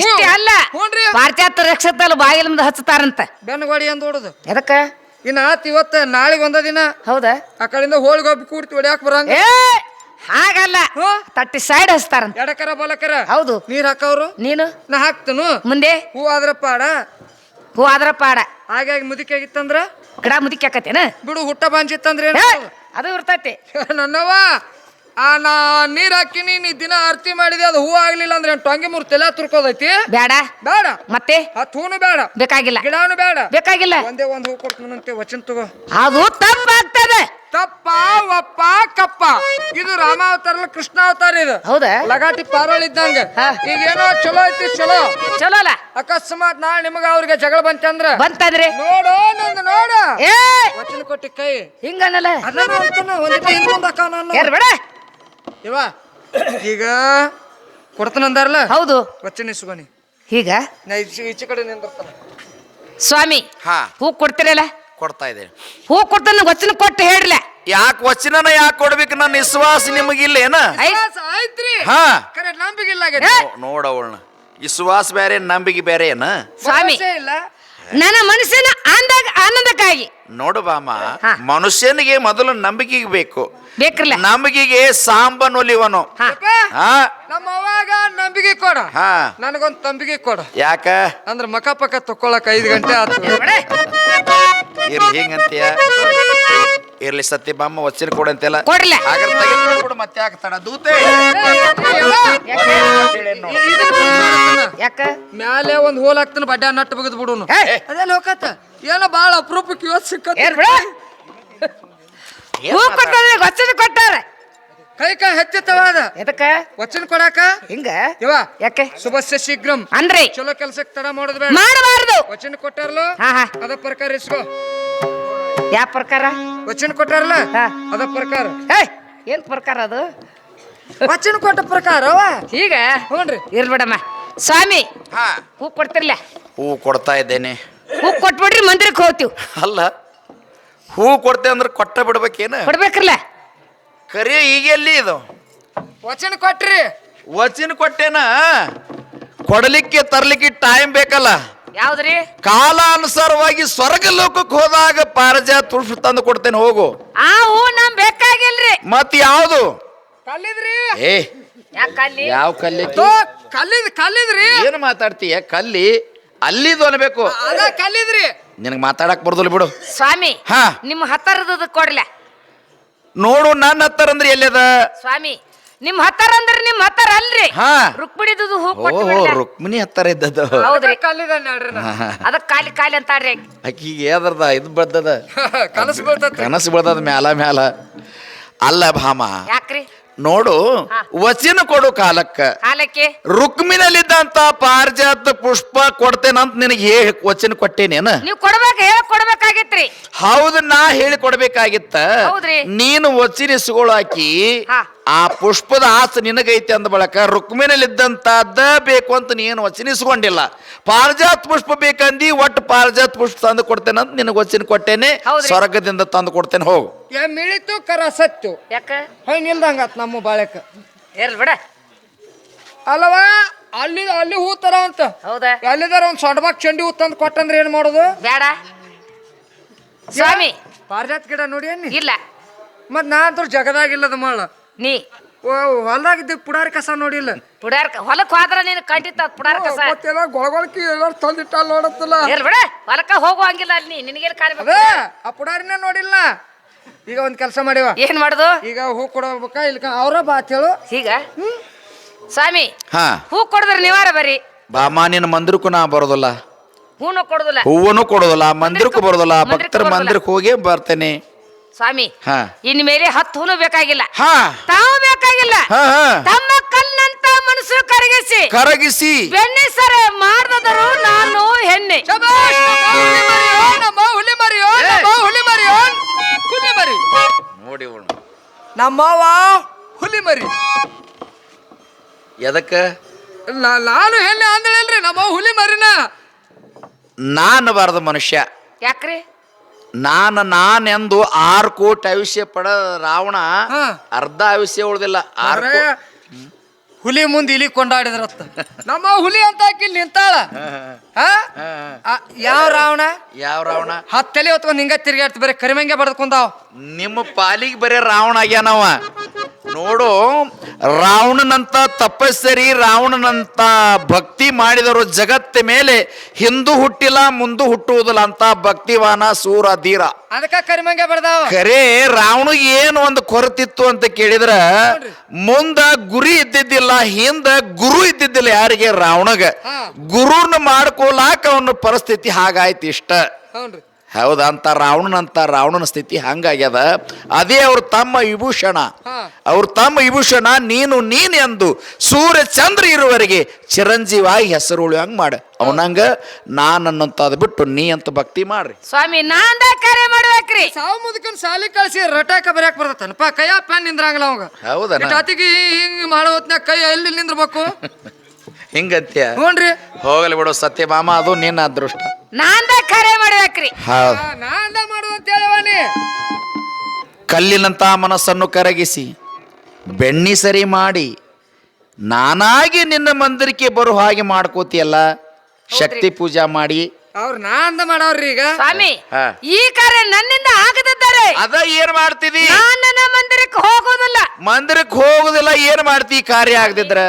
ಇಷ್ಟೇ ಅಲ್ಲ, ಪಾರಿಜಾತ ರಕ್ಷತಲ್ಲಿ ಬಾಗಿಲ ಮುಂದೆ ಹಚ್ಚತಾರಂತ. ಬೆನ್ನಗೋಡಿ ಅಂದ್ ಹೊಡುದು. ಎದಕ್ಕ? ಇನ್ನ ಇವತ್ತ ನಾಳೆಗೆ ಒಂದ ದಿನ. ಹೌದಾ? ಆ ಕಡೆಯಿಂದ ಹೋಳಿಗೊಬ್ಬ ಕೂಡ್ತಿ ಹೊಡ್ಯಾಕ ಬರಂಗ. ಹಾಗಲ್ಲ, ತಟ್ಟಿ ಸೈಡ್ ಹಚ್ತಾರಂತ. ಎಡಕರ ಬಲಕರ. ಹೌದು. ನೀರ್ ಹಾಕವ್ರು. ನೀನು? ನಾ ಹಾಕ್ತನು. ಮುಂದೆ ಹೂ ಆದ್ರ ಪಾಡ. ಹಾಗಾಗಿ ಮುದಿಕೆ ಆಗಿತ್ತಂದ್ರ ಗಿಡ ಮುದಿಕೆ ಆಕತ್ತೇನ? ಬಿಡು. ಹುಟ್ಟ ಬಾಂಜಿತ್ತಂದ್ರೆ ಅದು ಇರ್ತೈತಿ. ನನ್ನವ ನಾ ನೀರ್ ಹಾಕಿನಿ, ನೀ ದಿನ ಆರತಿ ಮಾಡಿದೆ, ಅದು ಹೂ ಆಗ್ಲಿಲ್ಲ ಅಂದ್ರೆ ಟೊಂಗೆ 3 ತಲೆ ತುರ್ಕೋದೈತಿ. ಬೇಡ ಮತ್ತೆ 10 ಹೂನು ಬೇಡ, ಬೇಕಾಗಿಲ್ಲ. ಗಿಡನು ಬೇಡ, ಬೇಕಾಗಿಲ್ಲ. ಒಂದೇ ಒಂದು ಹೂ ಕೊಡ್ತಾನಂತೆ. ವಚನ ತಗೋ. ಅದು ತಪ್ಪಾಗ್ತದೆ. ತಪ್ಪ ಒಪ್ಪ ಕಪ್ಪ. ಇದು ರಾಮಾವತಾರ, ಕೃಷ್ಣ ಅವತಾರ. ಇದು ಹೌದಾ? ಲಗಾಟಿ ಪಾರೋಳ ಇದ್ದಂಗ. ಈಗೇನೋ ಚಲೋ ಐತಿ. ಚಲೋ ಅಲ್ಲ. ಅಕಸ್ಮಾತ್ ನಾಳೆ ನಿಮಗ ಅವ್ರಿಗೆ ಜಗಳ ಬಂತಂದ್ರೆ ನೋಡು ವಚನ ಕೊಟ್ಟಿ ಕೈ ಹಿಂಗನ್ನಲ್ಲ. ಇವ ಈಗ ಕೊಡ್ತಾನಂದಾರಲ್ಲ. ಹೌದು, ವಚನ ಇಸ್ಕೊನಿ. ಈಗ ಈಚೆ ಕಡೆ ನಿಂದಿರ್ತಾನ ಸ್ವಾಮಿ. ಹೂ ಕೊಡ್ತಿರಲ್ಲ? ಕೊಡ್ತಾ ಇದೆ. ಹೂ ಕೊಡ್ತಾನ. ವಚನ ಕೊಟ್ಟು ಹೇಳ್ರಲ್ಲ. ಯಾಕೆ ವಚನ ಯಾಕೆ ಕೊಡ್ಬೇಕು? ನನ್ನ ವಿಶ್ವಾಸ ನಿಮಗಿಲ್ಲ ಏನ? ಆಯ್ತ್ರಿ. ನಂಬಿಕೆ ಇಲ್ಲ. ನೋಡವಳ್ನ ವಿಶ್ವಾಸ ಬೇರೆ, ನಂಬಿಕೆ ಬೇರೆ ಏನ ಸ್ವಾಮಿ? ಇಲ್ಲ. ನನ್ನ ಮನಸ್ಸಿನ ಆನಂದಕ್ಕಾಗಿ ನೋಡು ಬಾಮ, ಮನುಷ್ಯನಿಗೆ ಮೊದಲು ನಂಬಿಕೆ ಬೇಕು. ಬೇಕ್ರಲ್ಲ. ನಂಬಿಕೆಗೆ ಸಾಂಬನೊಲಿವನು. ನಮ್ಮ ಅವಾಗ ನನಗ ನಂಬಿಕೆ ಕೊಡ ಹಾ ನನಗೊಂದ್ ತಂಬಿಗೆ ಕೊಡ ಯಾಕ ಅಂದ್ರ ಮಕ ಪಕ್ಕ ತಕ್ಕೊಳಕ್ 5 ಗಂಟೆ ಆತು ಇರ್ಲಿ ಹಿಂಗಂತೀಯ ಇರ್ಲಿ ಸತ್ಯ ಬಾಮ್ಮ ವಚನ ಕೊಡಂತೆಲ್ಲ ಕೊಡ್ಲ ಹಾಗಾದ್ರೆ ತೆಗೆದುಕೊಂಡು ಮತ್ತೆ ಆಗ್ತಾನ ದೂತೆ ಯಾಕ ಮ್ಯಾಲೆ ಒಂದ್ ಹೋಲ್ ಹಾಕ್ತಾನ ಬಡ್ಡ ನಟ್ಟು ಬಗದ್ ಬಿಡುನು ಅದೆಲ್ಲ ಹೋಗತ್ತ ಏನೋ ಬಾಳ ಅಪರೂಪಕ್ಕೆ ಇವತ್ತು ಸಿಕ್ಕತ್ತ ಹೂ ಕೊಟ್ಟದ್ರೆ ವಚನ ಕೊಟ್ಟಾರ ಕೈ ಹೆಚ್ಚತ್ತವಾದ ಎದಕ್ಕ ವಚನ ಕೊಡಾಕ ಹಿಂಗ ಇವ ಯಾಕೆ ಶುಭಸ್ಯ ಶೀಘ್ರಂ ಅಂದ್ರಿ ಚಲೋ ಕೆಲ್ಸಕ್ಕೆ ತಡ ಮಾಡೋದು ಬೇಡ ಮಾಡಬಾರ್ದು ವಚನ ಕೊಟ್ಟಾರಲ್ಲ ಹಾ ಹಾ ಅದ ಪ್ರಕಾರ ಇಸ್ಕೋ ಯಾವ ಪ್ರಕಾರ ವಚನ ಕೊಟ್ಟಾರಲ್ಲ ಹಾ. ಅದ ಪ್ರಕಾರ ಏನ್ ಪ್ರಕಾರ ಅದು ವಚನ ಕೊಟ್ಟ ಪ್ರಕಾರ ಈಗ ಹ್ಞೂನ್ರಿ ಇರ್ಬೇಡಮ್ಮ ಸ್ವಾಮಿ ಹಾ ಹೂ ಕೊಡ್ತಿರ್ಲ ಹೂ ಕೊಡ್ತಾ ಇದ್ದೇನೆ ಹೂ ಕೊಟ್ಬಿಡ್ರಿ ಮಂದಿರಕ್ಕೆ ಹೋಗ್ತೀವಿ ಅಲ್ಲ ಹೂ ಕೊಡ್ತೆ ಅಂದ್ರೆ ಕೊಟ್ಟ ಬಿಡ್ಬೇಕೇನ ಕೊಡ್ಬೇಕ್ರಲ್ಲ ಕರೆ ಈಗ ಎಲ್ಲಿ ಇದು ವಚನ ಕೊಟ್ರಿ ವಚನ ಕೊಟ್ಟೇನ ಕೊಡಲಿಕ್ಕೆ ತರ್ಲಿಕ್ಕೆ ಟೈಮ್ ಬೇಕಲ್ಲ ಯಾವ್ದ್ರಿ ಕಾಲಾನುಸಾರವಾಗಿ ಸ್ವರ್ಗ ಲೋಕಕ್ಕೆ ಹೋದಾಗ ಪಾರಜಾತ ಪುಷ್ಪ ತಂದು ಕೊಡ್ತೇನೆ ಹೋಗು ಆ ಹೂ ನಮ್ ಬೇಕಾಗಿಲ್ರಿ ಮತ್ ಯಾವ್ದು ಕಲ್ಲಿದ್ರಿ ಏ ಯಾಕಲ್ಲಿ ಯಾವ ಕಲ್ಲಿ ಕಲ್ಲಿದ್ರಿ ಏನು ಮಾತಾಡ್ತೀಯ ಕಲ್ಲಿ ಅಲ್ಲಿದು ಅನ್ಬೇಕು ಅದ ಕಲ್ಲಿದ್ರಿ ನಿನಗೆ ಮಾತಾಡಕ್ ಬರ್ದಲ್ಲ ಬಿಡು ಸ್ವಾಮಿ ಹಾ ನಿಮ್ಮ ಹತ್ತರದ ಕೊಡ್ಲ ನೋಡು ನನ್ನ ಹತ್ತಾರ ಅಂದ್ರೆ ಎಲ್ಲಿದ ಸ್ವಾಮಿ ನಿಮ್ ಹತ್ತಾರ ಅಂದ್ರೆ ನಿಮ್ ಹತ್ತಾರ ಅಲ್ರಿ ಹಾ ರುಕ್ಮಿಣಿದು ಹೂ ಓಹೋ ಕೊಟ್ಟು ರುಕ್ಮಿಣಿ ಹತ್ತಾರ ಇದ್ದದ್ದು ಹೌದ್ರಿ ಕಲ್ಲಿದ ನೋಡ್ರಿ ನಾ. ಅದಕ್ ಖಾಲಿ ಖಾಲಿ ಅಂತಾರ್ರಿ ಆಕಿಗೆ ಯಾವ್ದರ್ದ ಇದು ಬರ್ತದ ಕನಸು ಬೀಳ್ತತ್ರಿ ಕನಸು ಬೀಳ್ತದ ಮ್ಯಾಲ ಮ್ಯಾಲ ಅಲ್ಲ ಭಾಮ ಯಾಕ್ರಿ ನೋಡು ವಚನ ಕೊಡು ಕಾಲಕ್ಕ ಕಾಲಕ್ಕೆ ರುಕ್ಮಿನಲ್ಲಿದ್ದಂತ ಪಾರಿಜಾತ ಪುಷ್ಪ ಕೊಡ್ತೇನಂತ ನಿನಗೆ ಹೇಳಿ ವಚನ ಕೊಟ್ಟೇನೇನ ನೀವ್ ಕೊಡ್ಬೇಕು ಹೇಳ ಕೊಡ್ಬೇಕಾಗಿತ್ರಿ ಹೌದು ನಾ ಹೇಳಿ ಕೊಡ್ಬೇಕಾಗಿತ್ತ ಹೌದ್ರಿ. ನೀನು ವಚನಿಸ್ಕೊಳಾಕಿ ಹಾ. ಆ ಪುಷ್ಪದ ಆಸೆ ನಿನಗೈತೆ ಅಂದ ಬಳಕ ರುಕ್ಮಿನಲ್ಲಿದ್ದಂತದ್ದ ಬೇಕು ಅಂತ ನೀನು ವಚನಿಸ್ಕೊಂಡಿಲ್ಲ ಪಾರಿಜಾತ ಪುಷ್ಪ ಬೇಕಂದಿ ಒಟ್ಟು ಪಾರಿಜಾತ ಪುಷ್ಪ ತಂದು ಕೊಡ್ತೇನಂತ ನಿನಗೆ ವಚನ ಕೊಟ್ಟೇನೆ ಹೌದ್ರಿ. ಸ್ವರ್ಗದಿಂದ ತಂದು ಕೊಡ್ತೇನೆ ಹೋಗು ಮಿಳಿತು ಕರ ಸತ್ತು ಯಾಕ ಹಂಗ ನಿಲ್ದಂಗಾತ್ ನಮ್ಮ ಬಾಳೆಕ ಇರ್ಲ್ ಬಿಡ ಅಲ್ಲವ ಅಲ್ಲಿ ಅಲ್ಲಿ ಹೂ ತರ ಅಂತ ಹೌದಾ ಎಲ್ಲಿದಾರ ಒಂದ್ ಸೊಂಟಬಾಗ್ ಚಂಡಿ ಹೂ ತಂದು ಕೊಟ್ಟಂದ್ರೆ ಏನ್ ಮಾಡೋದು ಬೇಡ ಸ್ವಾಮಿ ಪಾರಿಜಾತ ಗಿಡ ನೋಡಿ ಅನ್ನಿ ಇಲ್ಲ ಮತ್ ನಾ ಅಂತೂ ಜಗದಾಗಿಲ್ಲದ ಮಾಡ ನೀ ಹೊಲ್ದಾಗಿದ್ದ ಪುಡಾರಿ ಕಸ ನೋಡಿಲ್ಲ ಪುಡಾರ್ ಹೊಲಕ್ ಹೋದ್ರ ನೀನು ಕಂಡಿತ್ತ ಪುಡಾರ್ ಕಸ ಮತ್ತೆಲ್ಲ ಗೊಳಗೊಳಕಿ ಎಲ್ಲಾರು ತಂದಿಟ್ಟ ನೋಡತ್ತಲ್ಲ ಇರ್ಲ್ ಬಿಡ ಹೊಲಕ್ಕ ಹೋಗುವಂಗಿಲ್ಲ ಅಲ್ಲಿ ನಿನಗೇನ್ ಕಾರ್ಯ ಅದೇ ಆ ಪುಡಾರಿನ ನೋಡಿಲ್ಲ ಈಗ ಒಂದ್ ಕೆಲಸ ಮಾಡಿವ ಏನ್ ಮಾಡುದು ಈಗ ಹೂ ಕೊಡಬೇಕ ಇಲ್ಕ ಅವ್ರ ಬಾತ್ ಹೇಳು ಈಗ ಸ್ವಾಮಿ ಹಾ ಹೂ ಕೊಡದ್ರ ನಿವಾರ ಬರ್ರಿ ಬಾಮ ನಿನ್ನ ಮಂದಿರಕ್ಕೂ ನಾ ಬರೋದಿಲ್ಲ ಹೂನು ಕೊಡುದಿಲ್ಲ ಹೂವನು ಕೊಡೋದಿಲ್ಲ ಮಂದಿರಕ್ಕೂ ಬರೋದಿಲ್ಲ ಭಕ್ತರ ಬರೋದಿಲ್ಲ. ಮಂದಿರಕ್ಕೆ ಹೋಗಿ ಬರ್ತೇನೆ ಸ್ವಾಮಿ ಹಾ ಇನ್ ಮೇಲೆ 10 ಹೂನು ಬೇಕಾಗಿಲ್ಲ ಹಾ ತಾವು ಬೇಕಾಗಿಲ್ಲ ಹಾ ಹಾ ತಮ್ಮ ಕಲ್ಲಂತ ಮನಸ್ಸು ಕರಗಿಸಿ ಕರಗಿಸಿ ಬೆಣ್ಣೆ ಸರೆ ಮಾಡ್ದರು ನಾನು ಹೆಣ್ಣೆ ಶಬಾಷ್, ನಮ್ಮ ಹುಲಿ ಮರಿಯೋ ನಮ್ಮ ಹುಲಿ ಮರಿಯೋ ಹುಲಿ ಮರಿ ನೋಡಿ ನಮ್ಮವ್ವ ಹುಲಿ ಮರಿ ಎದಕ್ಕ ನಾನು ಹೆಣ್ಣೆ ಅಂದಳಲ್ರಿ ನಮ್ಮ ಹುಲಿ ಮರಿನ ನಾನು ಬಾರದ ಮನುಷ್ಯ ಯಾಕ್ರಿ ನಾನೆಂದು 6 ಕೋಟಿ ಆಯುಷ್ಯ ಪಡ ರಾವಣ ಹಾ. ಅರ್ಧ ಆಯುಷ್ಯ ಉಳ್ದಿಲ್ಲ 6 ಹುಲಿ ಮುಂದೆ ಇಲಿ ಕೊಂಡಾಡಿದ್ರತ್ತ ನಮ್ಮ ಹುಲಿ ಅಂತ ಹಾಕಿ ನಿಂತಾಳ ಯಾವ ರಾವಣ ಯಾವ ರಾವಣ 10 ತಲೆ ಹೊತ್ಕೊಂಡ್ ಹಿಂಗ ತಿರ್ಗಾಡ್ತಿ ಬರೀ ಕರಿಮಂಗೆ ಬಡ್ಕೊಂಡಾವ್ ನಿಮ್ಮ ಪಾಲಿಗೆ ಬರೀ ರಾವಣ ಆಗ್ಯಾನವ ನೋಡು ರಾವಣನಂತ ತಪಸ್ಸರಿ ರಾವಣನಂತ ಭಕ್ತಿ ಮಾಡಿದವರು ಜಗತ್ತ ಮೇಲೆ ಹಿಂದೂ ಹುಟ್ಟಿಲ್ಲ ಮುಂದೂ ಹುಟ್ಟುವುದಿಲ್ಲ ಅಂತ ಭಕ್ತಿವಾನ ಸೂರ ಧೀರ ಅದಕ್ಕ ಕರಿಮಂಗೆ ಬಡ್ದಾವ ಖರೇ ರಾವಣಿಗೆ ಏನು ಒಂದು ಕೊರತಿತ್ತು ಅಂತ ಕೇಳಿದ್ರ ಮುಂದ ಗುರಿ ಇದ್ದಿದ್ದಿಲ್ಲ ಹಿಂದ ಗುರು ಇದ್ದಿದ್ದಿಲ್ಲ ಯಾರಿಗೆ ರಾವಣಗ ಗುರುನ ಮಾಡ್ಕೊಲಾಕ ಅವನ ಪರಿಸ್ಥಿತಿ ಹಾಗಾಯ್ತು ಇಷ್ಟ ಹೌನ್ರಿ ಹೌದಾ ಅಂತ ರಾವಣನ ಸ್ಥಿತಿ ಹಂಗಾಗ್ಯದ ಅದೇ ಅವ್ರ ತಮ್ಮ ವಿಭೂಷಣ ಅವ್ರ ತಮ್ಮ ವಿಭೂಷಣ ನೀನು ಎಂದು ಸೂರ್ಯ ಚಂದ್ರ ಇರುವವರೆಗೆ ಚಿರಂಜೀವಾಗಿ ಹೆಸರು ಉಳಿಯಂಗ್ ಮಾಡ ಅವನಂಗ ನಾನನ್ನಂತದ್ ಬಿಟ್ಟು ನೀ ಅಂತ ಭಕ್ತಿ ಮಾಡ್ರಿ ಸ್ವಾಮಿ ನಾಂದ ಕಾರ್ಯ ಮಾಡ್ಬೇಕ್ರಿ ಸಾವು ಮುದಕನ್ ಸಾಲಿ ಕಳ್ಸಿ ರಟಾಕ ಬರೆಯಕ್ ಬರ್ತನಪ್ಪ ಕೈಯ ಪ್ಯಾನ್ ನಿಂದ್ರಂಗಿಲ್ಲ ಅವಾಗ ಹೌದಾ ಅತಿಗೆ ಹಿಂಗ್ ಮಾಡೋ ಹೊತ್ನ್ಯಾಗ ಕೈ ಎಲ್ಲಿ ನಿಂದ್ರಬೇಕು ಹಿಂಗಂತ್ಯ ಹ್ಞೂನ್ರಿ ಹೋಗಲಿ ಬಿಡು ಸತ್ಯಭಾಮ ಅದು ನಿನ್ನ ಅದೃಷ್ಟ ನಾಂದ ಕಾರ್ಯ ಮಾಡ್ಬೇಕ್ರಿ ಹೌದು ನಾ ಅಂದ ಮಾಡುದು ಅಂತ ಹೇಳವಾನಿ ಕಲ್ಲಿನಂತ ಮನಸ್ಸನ್ನು ಕರಗಿಸಿ ಬೆಣ್ಣಿ ಸರಿ ಮಾಡಿ ನಾನಾಗಿ ನಿನ್ನ ಮಂದಿರಕ್ಕೆ ಬರೋ ಹಾಗೆ ಮಾಡ್ಕೋತಿಯಲ್ಲ ಶಕ್ತಿ ಪೂಜಾ ಮಾಡಿ ಅವ್ರ ನಾ ಅಂದ ಮಾಡವ್ರಿ ಈಗ ಸ್ವಾಮಿ ಹಾ. ಈ ಕಾರ್ಯ ನನ್ನಿಂದ ಆಗದಿದ್ದರೆ ಅದ ಏನ್ ಮಾಡ್ತಿದಿ ನಾನು ನನ್ನ ಮಂದಿರಕ್ಕೆ ಹೋಗೋದಿಲ್ಲ ಮಂದಿರಕ್ಕೆ ಹೋಗುದಿಲ್ಲ ಏನ್ ಮಾಡ್ತಿ ಕಾರ್ಯ ಆಗದಿದ್ರ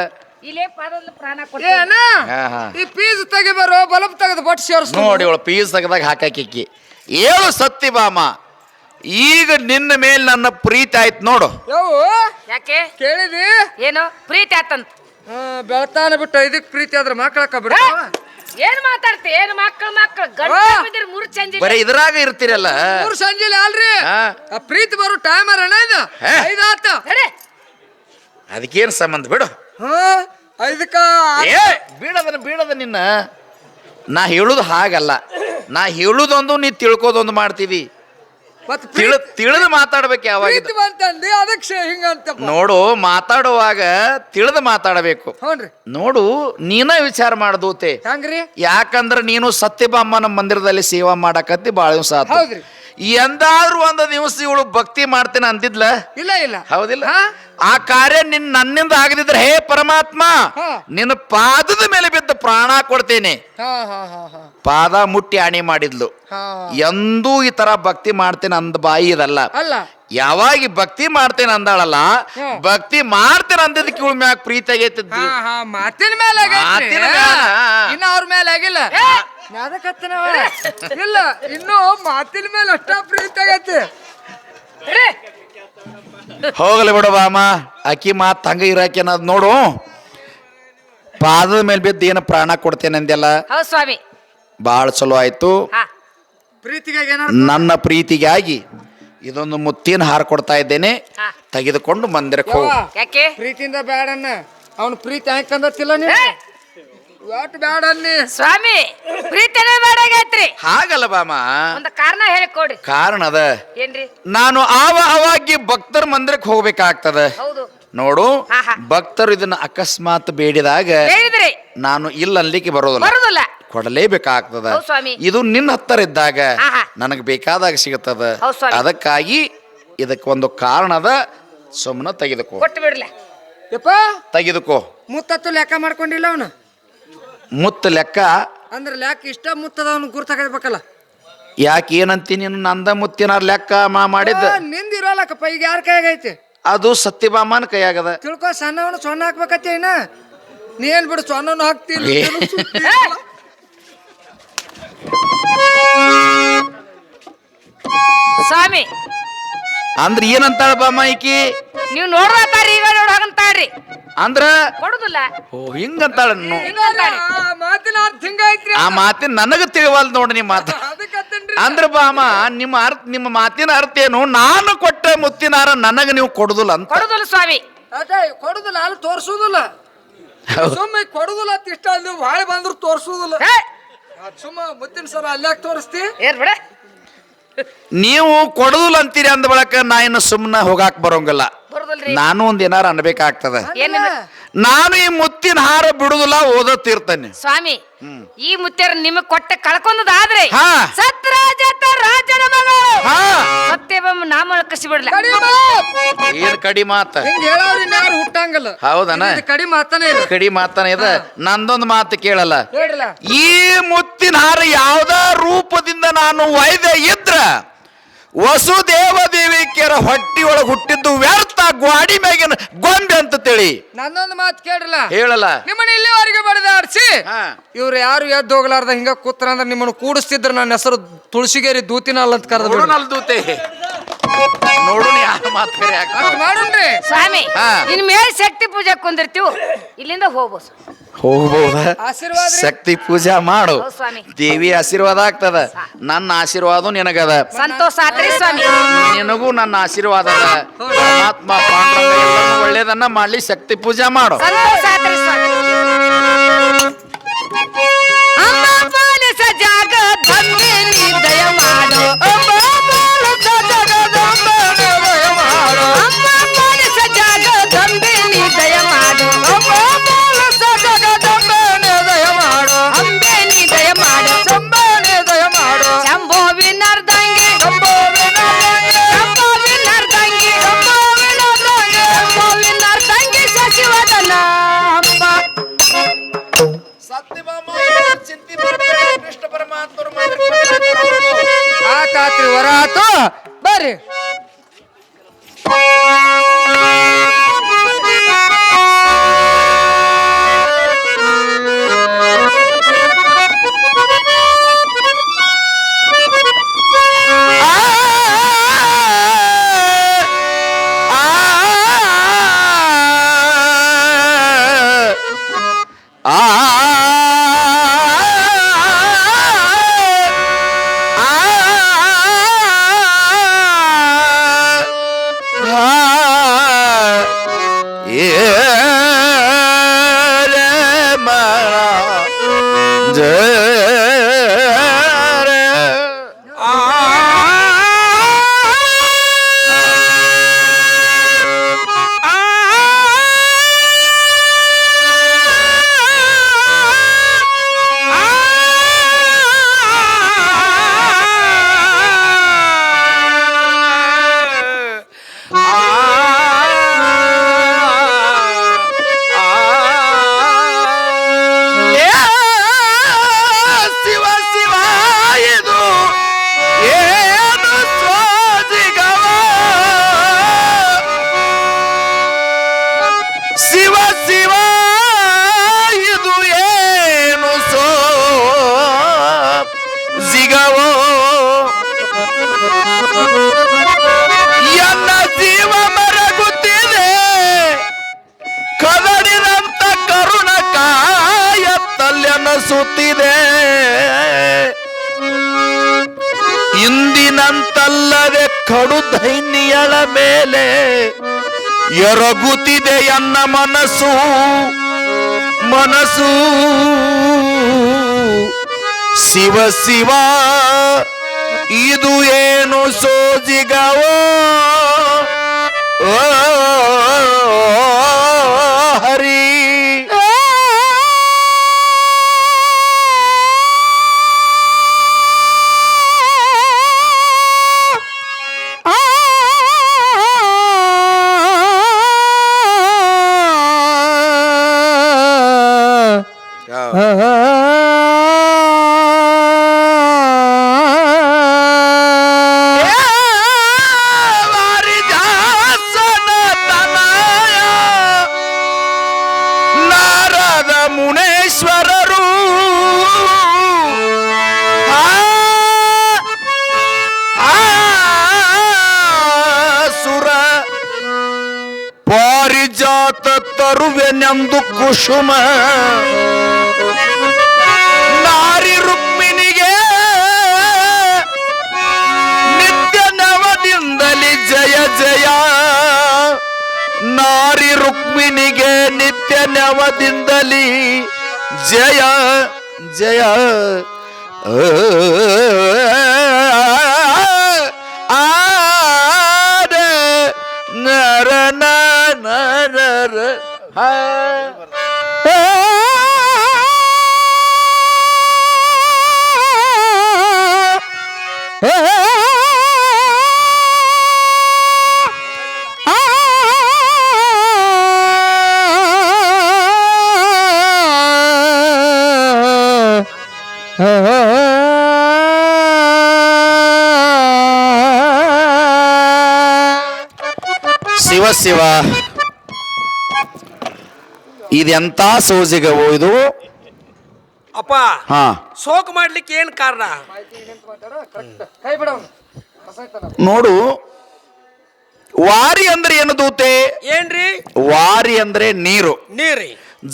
ಇಲ್ಲೇ ಪಾದದಲ್ಲಿ ಪ್ರಾಣ ಏನ ಹಾ ಹಾ ಈ ಪೀಸ್ ತೆಗಿಬಾರೋ ಬಲ್ಬ್ ತೆಗೆದು ಬಟ್ ಸೇರ್ಸ್ ನೋಡಿ ಅವಳು ಪೀಸ್ ತೆಗೆದಾಗ ಹಾಕಾಕಿಕ್ಕಿ ಏಳು ಸತ್ಯಭಾಮ ಈಗ ನಿನ್ನ ಮೇಲೆ ನನ್ನ ಪ್ರೀತಿ ಆಯ್ತು ನೋಡು. ಯಾವ ಯಾಕೆ ಕೇಳಿದಿ ಏನು ಪ್ರೀತಿ ಆತಂತ ಬೆಳತಾನ ಬಿಟ್ಟು ಇದಕ್ ಪ್ರೀತಿ ಆದ್ರೆ ಮಕ್ಕಳಕ್ಕ ಬಿಡ ಏನ್ ಮಾತಾಡ್ತಿ ಏನು ಮಕ್ಕಳು ಗಂಡ ಬಿದ್ದಿರ್ ಮೂರು ಚಂಜಿ ಬರೀ ಇದ್ರಾಗ ಇರ್ತೀರಲ್ಲ. ಮೂರು ಸಂಜೆಲಿ ಅಲ್ರಿ ಹಾ. ಆ ಪ್ರೀತಿ ಬರೋ ಟೈಮ್ ಅಣ್ಣ ಇದು ಹೇ. 5 ಆತ ಅದಕ್ಕೇನು ಸಂಬಂಧ ಬಿಡು. ಹಾ 5ಕ್ಕ ಏ ಬೀಳದ ನಿನ್ನ ನಾ ಹೇಳುದು ಹಾಗಲ್ಲ. ನಾ ಹೇಳುದೊಂದು ನೀ ತಿಳ್ಕೋದೊಂದು ಮಾಡ್ತೀವಿ. ಮತ್ ತಿಳಿದು ಮಾತಾಡ್ಬೇಕು ಯಾವಾಗ. ಪ್ರೀತಿ ಬಂತಂದಿ ಅದಕ್ಕೆ ಹಿಂಗಂತ ನೋಡು ಮಾತಾಡುವಾಗ ತಿಳಿದು ಮಾತಾಡಬೇಕು. ಹ್ಞೂನ್ರಿ ನೋಡು ನೀನ ವಿಚಾರ ಮಾಡ್ದೂತೆ. ಹೆಂಗ್ರಿ ಯಾಕಂದ್ರ ನೀನು ಸತ್ಯಭಾಮನ ಮಂದಿರದಲ್ಲಿ ಸೇವಾ ಮಾಡಕತ್ತಿ ಬಾಳ ದಿವಸ ಆತು. ಹೌದ್ರಿ ಎಂದಾದ್ರೂ ಒಂದು ದಿವಸ ಇವಳು ಭಕ್ತಿ ಮಾಡ್ತೇನೆ ಅಂದಿದ್ಲ? ಇಲ್ಲ ಹೌದಿಲ್ಲ. ಹಾ? ಆ ಕಾರ್ಯ ನನ್ನಿಂದ ಆಗದಿದ್ರೆ ಹೇ ಪರಮಾತ್ಮ ಹಾ. ನಿನ್ನ ಪಾದದ ಮೇಲೆ ಬಿದ್ದು ಪ್ರಾಣ ಕೊಡ್ತೇನೆ. ಹಾ ಪಾದ ಮುಟ್ಟಿ ಆಣಿ ಮಾಡಿದ್ಲು. ಎಂದೂ ಈ ತರ ಭಕ್ತಿ ಮಾಡ್ತೇನೆ ಅಂದ ಬಾಯಿ ಇದಲ್ಲ. ಅಲ್ಲ ಯಾವಾಗ ಈ ಭಕ್ತಿ ಮಾಡ್ತೇನೆ ಅಂದಾಳಲ್ಲ, ಹ್ಮ್. ಭಕ್ತಿ ಮಾಡ್ತೇನೆ ಅಂದಿದ್ದಕ್ಕೆ ಇವಳ ಮ್ಯಾಗ ಪ್ರೀತಿ ಆಗೈತಿದ್ದು. ಮಾತಿನ ಮೇಲೆ ಆಗೈತ್ರಿ. ಮಾತಿನ ಮ್ಯಾಲ. ಇನ್ನ ಅವ್ರ ಮೇಲೆ ಆಗಿಲ್ಲ ಯಾದಕತ್ತನವ ಇಲ್ಲ ಇನ್ನು ಮಾತಿನ ಮೇಲೆ ಅಷ್ಟ ಪ್ರೀತಿ ಆಗೈತಿ. ಹೋಗಲಿ ಬಿಡು ಬಾಮ, ಅಕ್ಕಿ ಮಾತ್ ಹಂಗ ಇರಾಕೇನದ್ ನೋಡು. ಪಾದದ ಮೇಲೆ ಬಿದ್ದು ಏನು ಪ್ರಾಣ ಕೊಡ್ತೇನೆ ಅಂದೆಲ್ಲ, ಹೌದು ಸ್ವಾಮಿ ಬಾಳ ಚಲೋ ಆಯ್ತು. ಪ್ರೀತಿಗಾಗಿ ನನ್ನ ಪ್ರೀತಿಗಾಗಿ ಇದೊಂದು ಮುತ್ತಿನ ಹಾರ ಕೊಡ್ತಾ ಇದ್ದೇನೆ, ತೆಗೆದುಕೊಂಡು ಮಂದಿರಕ್ಕೆ ಹೋಗು. ಯಾಕೆ ಪ್ರೀತಿಯಿಂದ ಬ್ಯಾಡನ್ನ ಅವನು ಪ್ರೀತಿ ಹಾಕಂದತ್ತಿಲ್ಲ ನೀವು ಒಟ್ಟು ಬ್ಯಾಡ ಅನ್ನಿ ಸ್ವಾಮಿ ಪ್ರೀತಿನೇ ಬೇಡಾಗೈತ್ರಿ. ಹಾಗಲ್ಲ ಬಾಮ, ಒಂದು ಕಾರಣ ಹೇಳಿಕೊಡ್ರಿ. ಕಾರಣ ಅದ. ಏನ್ರಿ? ನಾನು ಆವಾಗಿ ಭಕ್ತರ ಮಂದಿರಕ್ಕೆ ಹೋಗ್ಬೇಕಾಗ್ತದ. ಹೌದು ನೋಡು, ಹಾ, ಹಾ. ಭಕ್ತರು ಇದನ್ನ ಅಕಸ್ಮಾತ್ ಬೇಡಿದಾಗ ಹೇಳಿದ್ರಿ ನಾನು ಇಲ್ಲ ಅನ್ಲಿಕ್ಕೆ ಬರೋದಿಲ್ಲ, ಬರುದಿಲ್ಲ. ಕೊಡಲೇಬೇಕಾಗ್ತದ. ಹೌದು ಸ್ವಾಮಿ. ಇದು ನಿನ್ನ ಹತ್ತರ ಇದ್ದಾಗ ಹಾ, ಹಾ. ನನಗೆ ಬೇಕಾದಾಗ ಸಿಗುತ್ತದ. ಹೌದು ಸ್ವಾಮಿ. ಅದಕ್ಕಾಗಿ ಇದಕ್ಕೆ ಒಂದು ಕಾರಣದ, ಸುಮ್ಮನೆ ತೆಗೆದುಕೋ. ಕೊಟ್ಟು ಬಿಡ್ಲ ಯಪ್ಪ ತೆಗೆದುಕೋ. ಮುತ್ತತ್ತು ಲೆಕ್ಕ ಮಾಡ್ಕೊಂಡಿಲ್ಲ ಅವನು. ಮುತ್ತ ಲೆಕ್ಕ ಅಂದ್ರೆ ಲೆಕ್ಕ ಇಷ್ಟ ಮುತ್ತದ ಅವನು ಗುರ್ತಾಗಬೇಕಲ್ಲ. ಯಾಕೆ ಏನಂತೀನಿ ನೀನು? ನಂದ ಮುತ್ತಿನ ಲೆಕ್ಕ ಮಾಡಿದ್ದ ನಿಂದಿರೋಲಕ್ಕಪ್ಪ ಈಗ ಯಾರ ಕೈಯಾಗೈತಿ? ಅದು ಸತ್ಯಭಾಮನ ಕೈಯಾಗದ. ತಿಳ್ಕೊ, ಸಣ್ಣವನು ಸೊನ್ನ ಹಾಕ್ಬೇಕತ್ತೆ ಇನ್ನ ನೀ ಏನ್ ಬಿಡು ಸೊನ್ನನು ಹಾಕ್ತಿಲ್ಲ. ಏ. ಸ್ವಾಮಿ ಅಂದ್ರ ಏನಂತಾಳ ಬಾಮ ಈಕಿ? ನೀವು ನೋಡ್ರಿ ಈಗ ನೋಡ ಹಾಗಂತಾಳ್ರಿ. ಅಂದ್ರ ಕೊಡುದಿಲ್ಲ. ಓ ಹಿಂಗಂತಾಳ. ಮಾತಿನ ಅರ್ಥ ಹಿಂಗೈತ್ರಿ. ಆ ಮಾತಿನ ನನಗ ತಿಳಿವಲ್ ನೋಡಿ ನಿಮ್ಮ ಮಾತು. ಅದಕ್ಕತ್ತನ್ರಿ ಅಂದ್ರ ಬಾಮ, ನಿಮ್ಮ ಮಾತಿನ ಅರ್ಥ ಏನು? ನಾನು ಕೊಟ್ಟ ಮುತ್ತಿನಾರ ನನಗ ನೀವು ಕೊಡುದಿಲ್ಲ ಅಂತ. ಕೊಡುದಿಲ್ಲ ಸ್ವಾಮಿ. ಅದೇ ಕೊಡುದಿಲ್ಲ, ಅಲ್ಲಿ ತೋರ್ಸುದಿಲ್ಲ. ಸುಮ್ಮನೆ ಕೊಡುದಿಲ್ಲ ಅಂತ ಇಷ್ಟ ಅಲ್ಲಿ ಭಾಳ ಬಂದ್ರು ತೋರ್ಸುದಿಲ್ಲ. ಸುಮ್ಮ ಮುತ್ತಿನ ಸರ ಅಲ್ಲಾಕ್ ತೋರಿಸ್ತಿ ಏನ್ ಬಿಡ. ನೀವು ಕೊಡುದಿಲ್ಲ ಅಂತೀರಿ ಅಂದ ಬಳಕ ನಾ ಇನ್ನು ಸುಮ್ಮನೆ ಹೋಗಾಕ್ ಬರೋಂಗಿಲ್ಲ. ಬರುದಿಲ್ರಿ. ನಾನು ಒಂದ್ ಏನಾರ ಅನ್ಬೇಕಾಗ್ತದ. ಏನ್ ನಾನು ಈ ಮುತ್ತಿನ ಹಾರ ಬಿಡುದಿಲ್ಲ, ಓದತ್ತಿರ್ತೇನೆ. ಸ್ವಾಮಿ ಈ ಮುತ್ತೆರ ನಿಮಗ್ ಕೊಟ್ಟ ಕಳ್ಕೊಂಡದಾದ್ರೆ ಹಾ. ಸತ್ರಾಜತ ರಾಜನ ಮಗಳು ಹಾ. ಸತ್ಯಭಾಮ ನಾಮ ಕಸಿ ಬಿಡ್ಲ. ಏನ್ ಕಡಿ ಮಾತ? ಹಿಂಗ ಹೇಳೋರು ಇನ್ಯಾರು ಹುಟ್ಟಂಗಲ್ಲ. ಹೌದನ? ಇದು ಕಡಿ ಮಾತನೇ ಇಲ್ಲ. ಕಡಿ ಮಾತನ ಇದ. ನಂದೊಂದು ಮಾತು ಕೇಳಲ್ಲ. ಹೇಳ್ರಲ್ಲ. ಈ ಮುತ್ತಿನ ಹಾರ ಯಾವ್ದ ರೂಪದಿಂದ ನಾನು ಒಯ್ದೆ ಇದ್ರ ವಸುದೇವ ದೇವಿಕೆಯರ ಹೊಟ್ಟಿಯೊಳಗೆ ಹುಟ್ಟಿದ್ದು ವ್ಯರ್ಥ, ಗ್ವಾಡಿ ಮ್ಯಾಗಿನ ಗೊಂಬೆ ಅಂತ ತಿಳಿ. ನನ್ನೊಂದು ಮಾತು ಕೇಳ್ರಲ್ಲ. ಹೇಳಲ್ಲ. ನಿಮ್ಮನ್ನ ಇಲ್ಲಿವರೆಗೆ ಬಡದಾಡ್ಸಿ ಹಾ. ಇವ್ರು ಯಾರು ಎದ್ದು ಹೋಗ್ಲಾರ್ದ ಹಿಂಗ ಕೂತ್ರ ಅಂದ್ರೆ ನಿಮ್ಮನ್ನು ಕೂಡಿಸ್ತಿದ್ರ. ನನ್ನ ಹೆಸರು ತುಳಸಿಗೇರಿ ದೂತಿನಲ್ಲ ಅಂತ ಕರೆದ ನೋಡೋಣಲ್ದೂತೆ. ನೋಡೋಣ ಯಾರು ಮಾತು ಬೇರೆ ಮಾಡೋಣ್ರಿ. ಸ್ವಾಮಿ ಹಾ. ಇನ್ ಮೇಲೆ ಶಕ್ತಿ ಪೂಜೆ ಕುಂದಿರ್ತೀವಿ, ಇಲ್ಲಿಂದ ಹೋಗ್ಬೋದು. ಹೋಗ್ಬೋದ? ಆಶೀರ್ವಾದ ರೀ. ಶಕ್ತಿ ಪೂಜಾ ಮಾಡು, ಹೌದು ಸ್ವಾಮಿ. ದೇವಿ ಆಶೀರ್ವಾದ ಆಗ್ತದ. ನನ್ನ ಆಶೀರ್ವಾದ ನಿನಗದ. ಸಂತೋಷ ಆತ್ರಿ ಸ್ವಾಮಿ. ನಿನಗೂ ನನ್ನ ಆಶೀರ್ವಾದ ಅದ. ಪರಮಾತ್ಮ ಪಾಂಡುರಂಗ ಎಲ್ಲರನ್ನೂ ಒಳ್ಳೇದನ್ನ ಮಾಡ್ಲಿ. ಶಕ್ತಿ ಪೂಜಾ ಮಾಡು. ಸಂತೋಷ ಆತ್ರಿ ಸ್ವಾಮಿ. ಅಮ್ಮ ಪಾಲಿಸ ಜಾಗ ಧನ್ಯ ನೀ ದಯ ಮಾಡು. ಅಮ್ಮ ಪಾಲಿಸ ಜಾಗ ದಂಬೆ ನೀ ದಯ ಮಾಡು. ಅಂಬೆ ನೀ ದಯ ಮಾಡು. ಶಂಭೋವಿನರ್ದಂಗೆ ಶಶಿವದನ ಅಂಬ. ಕೃಷ್ಣ ಪರಮಾತ್ಮರು ಆತಾತ್ರಿ ವರ ಆತು ಬರ್ರಿ. ಶಿವ ಶಿವ ಇದು ಏನು ಸೋಜಿಗವ ಶಿವ ಶಿವ ಇದು ಏನು ಸೋಜಿಗವೋ ಎನ್ನ ಜೀವ ಮರಗುತ್ತಿದೆ ಕದಡಿದಂತ ಕರುಣ ಕಾಯ ತಲ್ಯನಸುತ್ತಿದೆ ಇಂದಿನಂತಲ್ಲದೆ ಕಡು ದೈನ್ಯಳ ಮೇಲೆ ಎರಗುತ್ತಿದೆ ಎನ್ನ ಮನಸ್ಸು ಮನಸ್ಸು ಶಿವ ಶಿವ ಇದು ಏನು ಸೋಜಿಗವೋ ಓ ಹರಿ ನಾರದ ಮುನೇಶ್ವರರು ಸುರ ಪಾರಿಜಾತ ತರುವೆನೆಂದು ಕುಸುಮ ನಾರಿ ರುಕ್ಮಿಣಿಗೆ ನಿತ್ಯ ನವದಿಂದಲಿ ಜಯ ಜಯ ನಾರಿ ರುಕ್ಮಿಣಿಗೆ ನಿತ್ಯ ನವದಿಂದಲಿ ಜಯ ಜಯ ಆದ ನರ ನರ ಶಿವ ಶಿವ ಇದೆಂತ ಸೋಜಿಗವೋ ಇದು ಅಪ್ಪ ಹಾ ಶೋಕ ಮಾಡ್ಲಿಕ್ಕೆ ಏನ್ ಕಾರಣ? ಕೈ ಬಿಡ ನೋಡು ವಾರಿ ಅಂದ್ರೆ ಏನು ದೂತೆ? ಏನ್ರಿ? ವಾರಿ ಅಂದ್ರೆ ನೀರು. ನೀರಿ.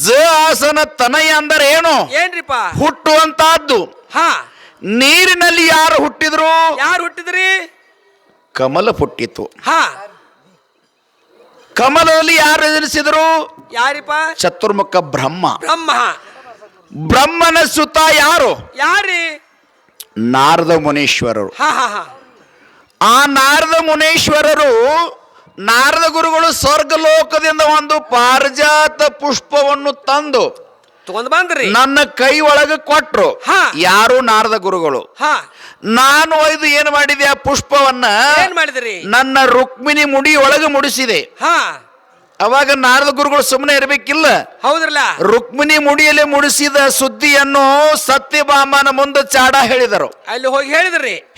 ಜ ಆಸನ ತನಯ ಅಂದ್ರೆ ಏನು? ಏನ್ರಿಪ್ಪ? ಹುಟ್ಟುವಂತಹದ್ದು. ಹಾ, ನೀರಿನಲ್ಲಿ ಯಾರು ಹುಟ್ಟಿದ್ರು? ಯಾರು ಹುಟ್ಟಿದ್ರಿ? ಕಮಲ ಹುಟ್ಟಿತು. ಹಾ, ಕಮಲದಲ್ಲಿ ಯಾರು ಎದುರಿಸಿದ್ರು? ಯಾರಿಪ್ಪ? ಚತುರ್ಮುಖ ಬ್ರಹ್ಮ. ಬ್ರಹ್ಮ. ಬ್ರಹ್ಮನ ಸುತ ಯಾರು? ಯಾರಿ? ನಾರದ ಮುನೀಶ್ವರರು. ಹಾ ಹಾ ಹಾ. ಆ ನಾರದ ಮುನೀಶ್ವರರು ನಾರದ ಗುರುಗಳು ಸ್ವರ್ಗಲೋಕದಿಂದ ಒಂದು ಪಾರಿಜಾತ ಪುಷ್ಪವನ್ನು ತಂದು ತಗೊಂಡ್ ಬಂದ್ರಿ, ನನ್ನ ಕೈ ಒಳಗೆ ಕೊಟ್ರು. ಯಾರು? ನಾರದ ಗುರುಗಳು. ನಾನು ಒಯ್ದು ಏನು ಮಾಡಿದೆ? ಆ ಪುಷ್ಪವನ್ನ ಏನ್ ಮಾಡಿದ್ರಿ? ನನ್ನ ರುಕ್ಮಿಣಿ ಮುಡಿ ಒಳಗೆ ಮುಡಿಸಿದೆ. ಅವಾಗ ನಾರದ ಗುರುಗಳು ಸುಮ್ಮನೆ ಇರ್ಬೇಕಿಲ್ಲ. ಹೌದ್ರಲ್ಲ. ರುಕ್ಮಿಣಿ ಮುಡಿಯಲ್ಲಿ ಮುಡಿಸಿದ ಸುದ್ದಿಯನ್ನು ಸತ್ಯಭಾಮನ ಮುಂದೆ ಚಾಡ ಹೇಳಿದರು. ಅಲ್ಲಿ ಹೋಗಿ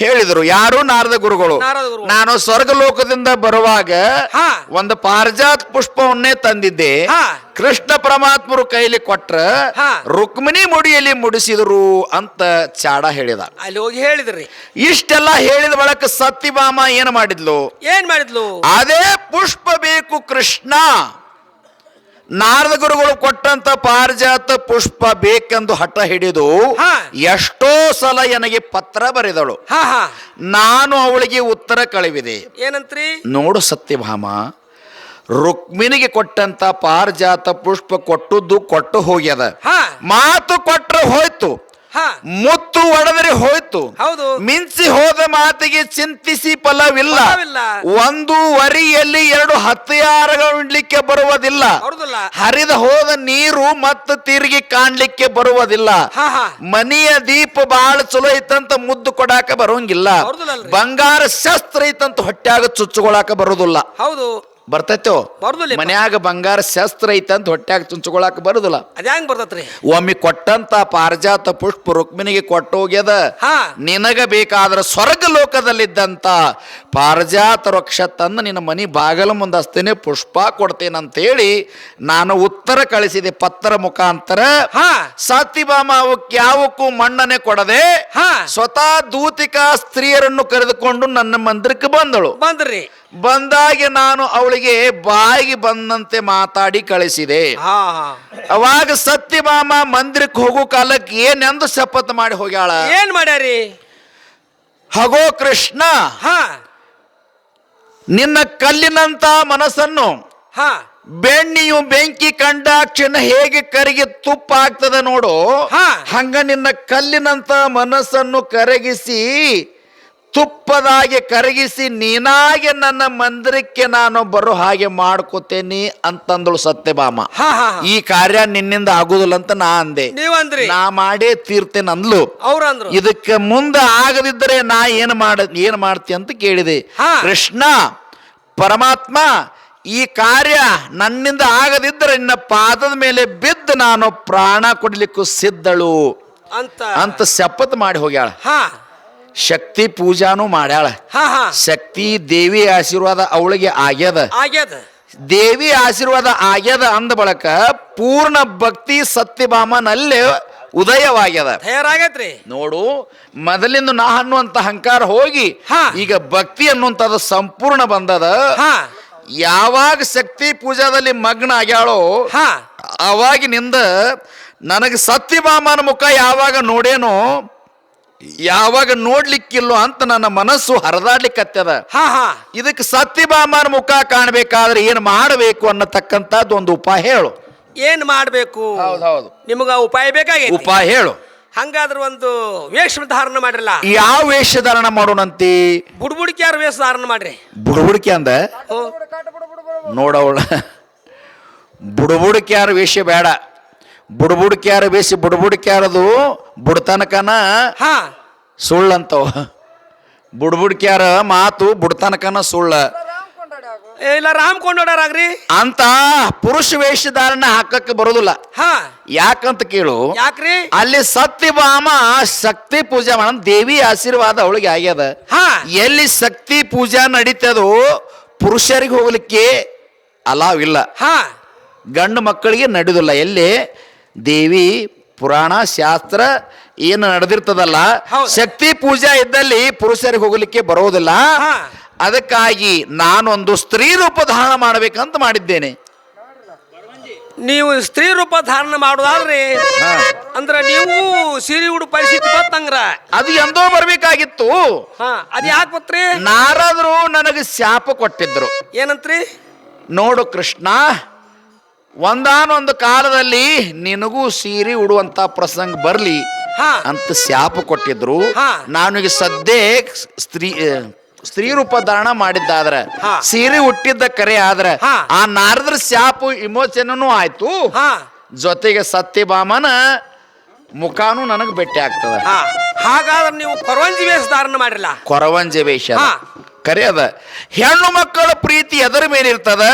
ಹೇಳಿದ್ರು. ಯಾರು? ನಾರದ ಗುರುಗಳು. ನಾನು ಸ್ವರ್ಗಲೋಕದಿಂದ ಬರುವಾಗ ಒಂದು ಪಾರಿಜಾತ ಪುಷ್ಪವನ್ನೇ ತಂದಿದ್ದೆ. ಕೃಷ್ಣ ಪರಮಾತ್ಮರು ಕೈಲಿ ಕೊಟ್ರ ರುಕ್ಮಿಣಿ ಮುಡಿಯಲ್ಲಿ ಮುಡಿಸಿದ್ರು ಅಂತ ಚಾಡ ಹೇಳಿದ. ಅಲ್ಲಿ ಹೋಗಿ ಹೇಳಿದ್ರಿ. ಇಷ್ಟೆಲ್ಲ ಹೇಳಿದ ಬಳಿಕ ಸತ್ಯಭಾಮ ಏನ್ ಮಾಡಿದ್ಲು? ಅದೇ ಪುಷ್ಪ ಬೇಕು ಕೃಷ್ಣ, ನಾರದ ಗುರುಗಳು ಕೊಟ್ಟಂತ ಪಾರಿಜಾತ ಪುಷ್ಪ ಬೇಕೆಂದು ಹಠ ಹಿಡಿದು ಎಷ್ಟೋ ಸಲ ನನಗೆ ಪತ್ರ ಬರೆದಳು. ನಾನು ಅವಳಿಗೆ ಉತ್ತರ ಕಳಿವಿದೆ. ಏನಂತ್ರಿ? ನೋಡು ಸತ್ಯಭಾಮ, ರುಕ್ಮಿಣಿಗೆ ಕೊಟ್ಟಂತ ಪಾರಿಜಾತ ಪುಷ್ಪ ಕೊಟ್ಟು ಹೋಗ್ಯದ. ಹಾ ಮಾತು ಕೊಟ್ರೆ ಹೋಯ್ತು, ಹಾ ಮುತ್ತು ಒಡೆದರೆ ಹೋಯ್ತು. ಹೌದು. ಮಿಂಚಿ ಹೋದ ಮಾತಿಗೆ ಚಿಂತಿಸಿ ಫಲವಿಲ್ಲ. ಫಲವಿಲ್ಲ. ಒಂದು ವರಿಯಲ್ಲಿ 2 ಹತ್ಯಾರಗಳು ಇಡ್ಲಿಕ್ಕೆ ಬರುವುದಿಲ್ಲ. ಹೌದಲ್ಲ. ಹರಿದ ಹೋದ ನೀರು ಮತ್ತೆ ತಿರುಗಿ ಕಾಣ್ಲಿಕ್ಕೆ ಬರುವುದಿಲ್ಲ. ಹಾ ಹಾ ಮನೆಯ ದೀಪ ಬಹಳ ಚಲೋ ಐತಂತ ಮುದ್ದು ಕೊಡಾಕ ಬರೋಂಗಿಲ್ಲ. ಹೌದಲ್ಲಲ್ರಿ. ಬಂಗಾರ ಶಸ್ತ್ರ ಐತಂತ ಹೊಟ್ಯಾಗ ಚುಚ್ಚುಕೊಳಾಕ ಬರುದಿಲ್ಲ. ಹೌದು. ಬರ್ತೈತೋ ಬರುದಿಲ್ಲ. ಮನ್ಯಾಗ ಬಂಗಾರ ಶಸ್ತ್ರ ಐತಂತ ಹೊಟ್ಯಾಗ ಚುಂಚುಕೊಳಾಕ ಬರುದಿಲ್ಲ. ಅದ ಹೆಂಗ್ ಬರ್ತತ್ರಿ? ಒಮ್ಮೆ ಕೊಟ್ಟಂತ ಪಾರಿಜಾತ ಪುಷ್ಪ ರುಕ್ಮಿಣಿಗೆ ಕೊಟ್ಟೋಗ್ಯದ. ಹಾ ನಿನಗ ಬೇಕಾದ್ರ ಸ್ವರ್ಗ ಲೋಕದಲ್ಲಿದ್ದಂತ ಪಾರಿಜಾತ ವೃಕ್ಷ ತಂದು ನಿನ್ನ ಮನಿ ಬಾಗಲ ಮುಂದಸ್ತೇನೆ, ಪುಷ್ಪ ಕೊಡ್ತೇನಂತೇಳಿ ನಾನು ಉತ್ತರ ಕಳಿಸಿದೆ ಪತ್ರ ಮುಖಾಂತರ. ಹಾ ಸತ್ಯಭಾಮ ಅವಕ್ಕೆ ಯಾವಕ್ಕೂ ಮಣ್ಣನೆ ಕೊಡದೆ ಹಾ ಸ್ವತಃ ದೂತಿಕಾ ಸ್ತ್ರೀಯರನ್ನು ಕರೆದುಕೊಂಡು ನನ್ನ ಮಂದಿರಕ್ಕೆ ಬಂದಳು. ಬಂದ್ರಿ. ಬಂದಾಗೆ ನಾನು ಅವಳಿಗೆ ಬಾಯಿಗೆ ಬಂದಂತೆ ಮಾತಾಡಿ ಕಳಿಸಿದೆ. ಹಾ ಹಾ ಅವಾಗ ಸತ್ಯಭಾಮ ಮಂದಿರಕ್ಕೆ ಹೋಗೋ ಕಾಲಕ್ಕೆ ಏನೆಂದು ಶಪಥ ಮಾಡಿ ಹೋಗ್ಯಾಳ. ಏನ್ ಮಾಡ್ಯಾರಿ? ಹಗೋ ಕೃಷ್ಣ, ಹಾ ನಿನ್ನ ಕಲ್ಲಿನಂತ ಮನಸ್ಸನ್ನು ಹಾ ಬೆಣ್ಣಿಯು ಬೆಂಕಿ ಕಂಡಾಕ್ಷಣ ಹೇಗೆ ಕರಗಿ ತುಪ್ಪ ಆಗ್ತದ ನೋಡು, ಹಾ. ಹಂಗ ನಿನ್ನ ಕಲ್ಲಿನಂತ ಮನಸ್ಸನ್ನು ಕರಗಿಸಿ ತುಪ್ಪದಾಗೆ ಕರಗಿಸಿ ನೀನಾಗೆ ನನ್ನ ಮಂದಿರಕ್ಕೆ ನಾನು ಬರೋ ಹಾಗೆ ಮಾಡ್ಕೋತೇನಿ ಅಂತಂದಳು ಸತ್ಯಭಾಮ. ಹಾ ಹಾ ಈ ಕಾರ್ಯ ನಿನ್ನಿಂದ ಆಗುದಿಲ್ಲ ಅಂತ ನಾ ಅಂದೆ. ನೀವಂದ್ರಿ. ನಾ ಮಾಡೇ ತೀರ್ತೇನೆ ಅಂದ್ಲು. ಅವ್ರಂದ್ರು. ಇದಕ್ಕೆ ಮುಂದೆ ಆಗದಿದ್ದರೆ ನಾ ಏನ್ ಮಾಡ್ತಿ ಅಂತ ಕೇಳಿದೆ. ಹಾ. ಕೃಷ್ಣ ಪರಮಾತ್ಮ, ಈ ಕಾರ್ಯ ನನ್ನಿಂದ ಆಗದಿದ್ದರೆ ನಿನ್ನ ಪಾದದ ಮೇಲೆ ಬಿದ್ದು ನಾನು ಪ್ರಾಣ ಕೊಡ್ಲಿಕ್ಕೂ ಸಿದ್ಧಳು ಅಂತ ಶಪಥ ಮಾಡಿ ಹೋಗ್ಯಾಳ. ಹಾ ಶಕ್ತಿ ಪೂಜಾನು ಮಾಡ್ಯಾಳ. ಹಾ ಹಾ ಶಕ್ತಿ ದೇವಿ ಆಶೀರ್ವಾದ ಅವಳಿಗೆ ಆಗ್ಯದ. ಆಗ್ಯದ. ದೇವಿ ಆಶೀರ್ವಾದ ಆಗ್ಯದ ಅಂದ ಬಳಕ ಪೂರ್ಣ ಭಕ್ತಿ ಸತ್ಯಭಾಮನಲ್ಲೇ ಉದಯವಾಗ್ಯದ. ತಯಾರಾಗೈತ್ರಿ. ನೋಡು, ಮೊದಲಿಂದ ನಾ ಅನ್ನುವಂತ ಅಹಂಕಾರ ಹೋಗಿ ಹಾ. ಈಗ ಭಕ್ತಿ ಅನ್ನುವಂಥದ್ದು ಸಂಪೂರ್ಣ ಬಂದದ. ಹಾ ಯಾವಾಗ ಶಕ್ತಿ ಪೂಜಾದಲ್ಲಿ ಮಗ್ನ ಆಗ್ಯಾಳೋ ಹಾ ಅವಾಗಿನಿಂದ ನನಗೆ ಸತ್ಯಭಾಮನ ಮುಖ ಯಾವಾಗ ನೋಡೇನೋ, ಯಾವಾಗ ನೋಡ್ಲಿಕ್ಕಿಲ್ಲೋ ಅಂತ ನನ್ನ ಮನಸ್ಸು ಹರಿದಾಡ್ಲಿಕ್ಕತ್ತದ. ಹಾ ಹಾ ಇದಕ್ಕೆ ಸತ್ಯಭಾಮನ ಮುಖ ಕಾಣಬೇಕಾದ್ರೆ ಏನು ಮಾಡಬೇಕು ಅನ್ನತಕ್ಕಂಥದ್ದು ಒಂದು ಉಪಾಯ ಹೇಳು. ಏನ್ ಮಾಡ್ಬೇಕು? ಹೌದೌದು, ನಿಮಗ ಉಪಾಯ ಬೇಕಾಗೈತಿ. ಉಪಾಯ ಹೇಳು. ಹಂಗಾದ್ರ ಒಂದು ವೇಷ ಧಾರಣ ಮಾಡ್ರಲ್ಲ. ಯಾವ ವೇಷಧಾರಣ ಮಾಡೋಣಂತಿ? ಬುಡ್ಬುಡಿಕ್ಯಾರ ವೇಷ ಧಾರಣ ಮಾಡ್ರಿ. ಬುಡಬುಡಿಕೆ ಅಂದ ನೋಡವಳ. ಬುಡಬುಡಿಕ್ಯಾರ ವೇಷ ಬೇಡ. ಬುಡಬುಡಿಕ್ಯಾರ ವೇಷ, ಬುಡಬುಡಿಕ್ಯಾರದು ಬುಡತನಕನ ಹಾ ಸುಳ್ಳಂತವ. ಬುಡಬುಡಿಕ್ಯಾರ ಮಾತು ಬುಡತನಕನ ಸುಳ್ಳ ಇಲ್ಲ. ರಾಮ್ ಕೊಂಡೋಡಾರಾಗ್ರಿ ಅಂತ ಪುರುಷ ವೇಷಧಾರಣ ಹಾಕಕ್ಕೆ ಬರೋದಿಲ್ಲ. ಹಾ ಯಾಕಂತ ಕೇಳು. ಯಾಕ್ರಿ? ಅಲ್ಲಿ ಸತ್ಯಭಾಮ ಶಕ್ತಿ ಪೂಜಾ ಮಾಡ, ದೇವಿ ಆಶೀರ್ವಾದ ಅವಳಿಗೆ ಆಗ್ಯದ. ಹಾ ಎಲ್ಲಿ ಶಕ್ತಿ ಪೂಜಾ ನಡೀತದೋ ಪುರುಷರಿಗೆ ಹೋಗ್ಲಿಕ್ಕೆ ಅಲಾವ್ ಇಲ್ಲ, ಹಾ ಗಂಡು ಮಕ್ಕಳಿಗೆ ನಡೆದಿಲ್ಲ. ಎಲ್ಲಿ ದೇವಿ ಪುರಾಣ ಶಾಸ್ತ್ರ ಏನು ನಡೆದಿರ್ತದಲ್ಲ, ಹೌದು. ಶಕ್ತಿ ಪೂಜಾ ಇದ್ದಲ್ಲಿ ಪುರುಷರಿಗೆ ಹೋಗ್ಲಿಕ್ಕೆ ಬರೋದಿಲ್ಲ. ಹಾ. ಅದಕ್ಕಾಗಿ ನಾನೊಂದು ಸ್ತ್ರೀ ರೂಪ ಧಾರಣ ಮಾಡಬೇಕಂತ ಮಾಡಿದ್ದೇನೆ. ನೀವು ಸ್ತ್ರೀ ರೂಪ ಧಾರಣ ಮಾಡುದಾದ್ರಿ ಹಾ. ಅಂದ್ರ ನೀವು ಸೀರೆ ಉಡು ಪರಿಸ್ಥಿತಿ ಬತ್ತಂಗ್ರ ಅದು ಎಂದೋ ಬರ್ಬೇಕಾಗಿತ್ತು. ಹಾ ಅದ್ ಯಾಕೆ ಬತ್ರಿ? ನಾರದರು ನನಗೆ ಶಾಪ ಕೊಟ್ಟಿದ್ರು. ಏನಂತ್ರಿ? ನೋಡು ಕೃಷ್ಣ, ಒಂದಾನೊಂದು ಕಾಲದಲ್ಲಿ ನಿನಗೂ ಸೀರೆ ಉಡುವಂತ ಪ್ರಸಂಗ ಬರ್ಲಿ ಹಾ ಅಂತ ಶಾಪ ಕೊಟ್ಟಿದ್ರು. ಹಾ. ನಾನು ಈಗ ಸದ್ಯ ಸ್ತ್ರೀ ರೂಪ ಧಾರಣ ಮಾಡಿದ್ದಾದ್ರೆ, ಹಾ. ಸೀರೆ ಹುಟ್ಟಿದ್ದ ಕರೆ ಆದ್ರೆ, ಹಾ. ಆ ನಾರದ್ರ ಶಾಪ ವಿಮೋಚನೂ ಆಯ್ತು, ಹಾ ಜೊತೆಗೆ ಸತ್ಯಭಾಮನ ಮುಖಾನು ನನಗೆ ಭೇಟಿ ಆಗ್ತದ. ಹಾ ಹಾಗಾದ್ರೆ ನೀವು ಕೊರವಂಜಿ ವೇಷ ಧಾರಣ ಮಾಡಿರಲ್ಲ. ಕೊರವಂಜೆ ವೇಷ ಹಾ. ಕರೆ ಅದ. ಹೆಣ್ಣು ಮಕ್ಕಳ ಪ್ರೀತಿ ಎದರ ಮೇಲೆ ಇರ್ತದ?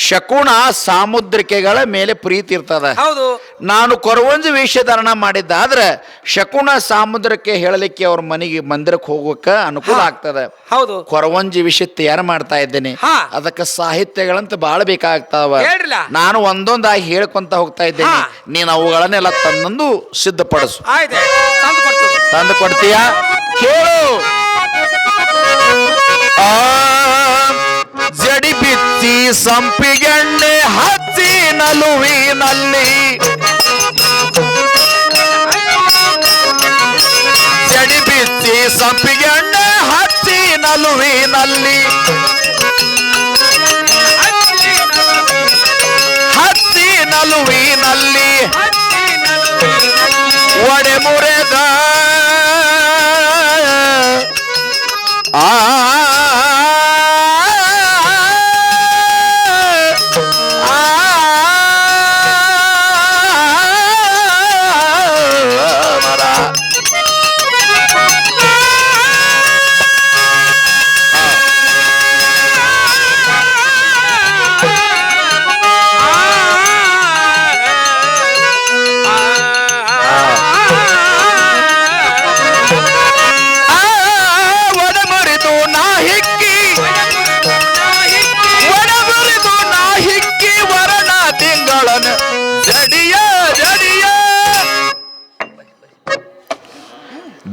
ಶಕುನ ಸಾಮುದ್ರಿಕೆಗಳ ಮೇಲೆ ಪ್ರೀತಿ ಇರ್ತದ. ಹೌದು. ನಾನು ಕೊರವಂಜಿ ವೇಷಧಾರಣ ಮಾಡಿದ್ದಾದ್ರೆ ಶಕುನ ಸಾಮುದ್ರಕ್ಕೆ ಹೇಳಲಿಕ್ಕೆ ಅವ್ರ ಮನೆಗೆ ಮಂದಿರಕ್ಕೆ ಹೋಗೋಕ ಅನುಕೂಲ ಆಗ್ತದ. ಹೌದು. ಕೊರವಂಜಿ ವಿಷಯ ತಯಾರು ಮಾಡ್ತಾ ಇದ್ದೇನೆ. ಹಾ. ಅದಕ್ಕೆ ಸಾಹಿತ್ಯಗಳಂತ ಬಾಳ ಬೇಕಾಗ್ತಾವ. ಹೇಳ್ರಲ್ಲ. ನಾನು ಒಂದೊಂದಾಗಿ ಹೇಳ್ಕೊಂತ ಹೋಗ್ತಾ ಇದ್ದೇನೆ. ಹಾ. ನೀನು ಅವುಗಳನ್ನೆಲ್ಲ ತಂದು ಸಿದ್ಧಪಡಿಸು. ಆಯ್ತು, ತಂದು ಕೊಡ್ತೀವಿ. ತಂದು ಕೊಡ್ತೀಯಾ? ಕೇಳು. ಜಡಿ ಬಿತ್ತಿ ಸಂಪಿಗೆಣ್ಣೆ ಹಚ್ಚಿ ನಲುವಿನಲ್ಲಿ, ಜಡಿ ಬಿತ್ತಿ ಸಂಪಿಗೆಣ್ಣೆ ಹಚ್ಚಿ ನಲುವಿನಲ್ಲಿ, ಮುರೆದ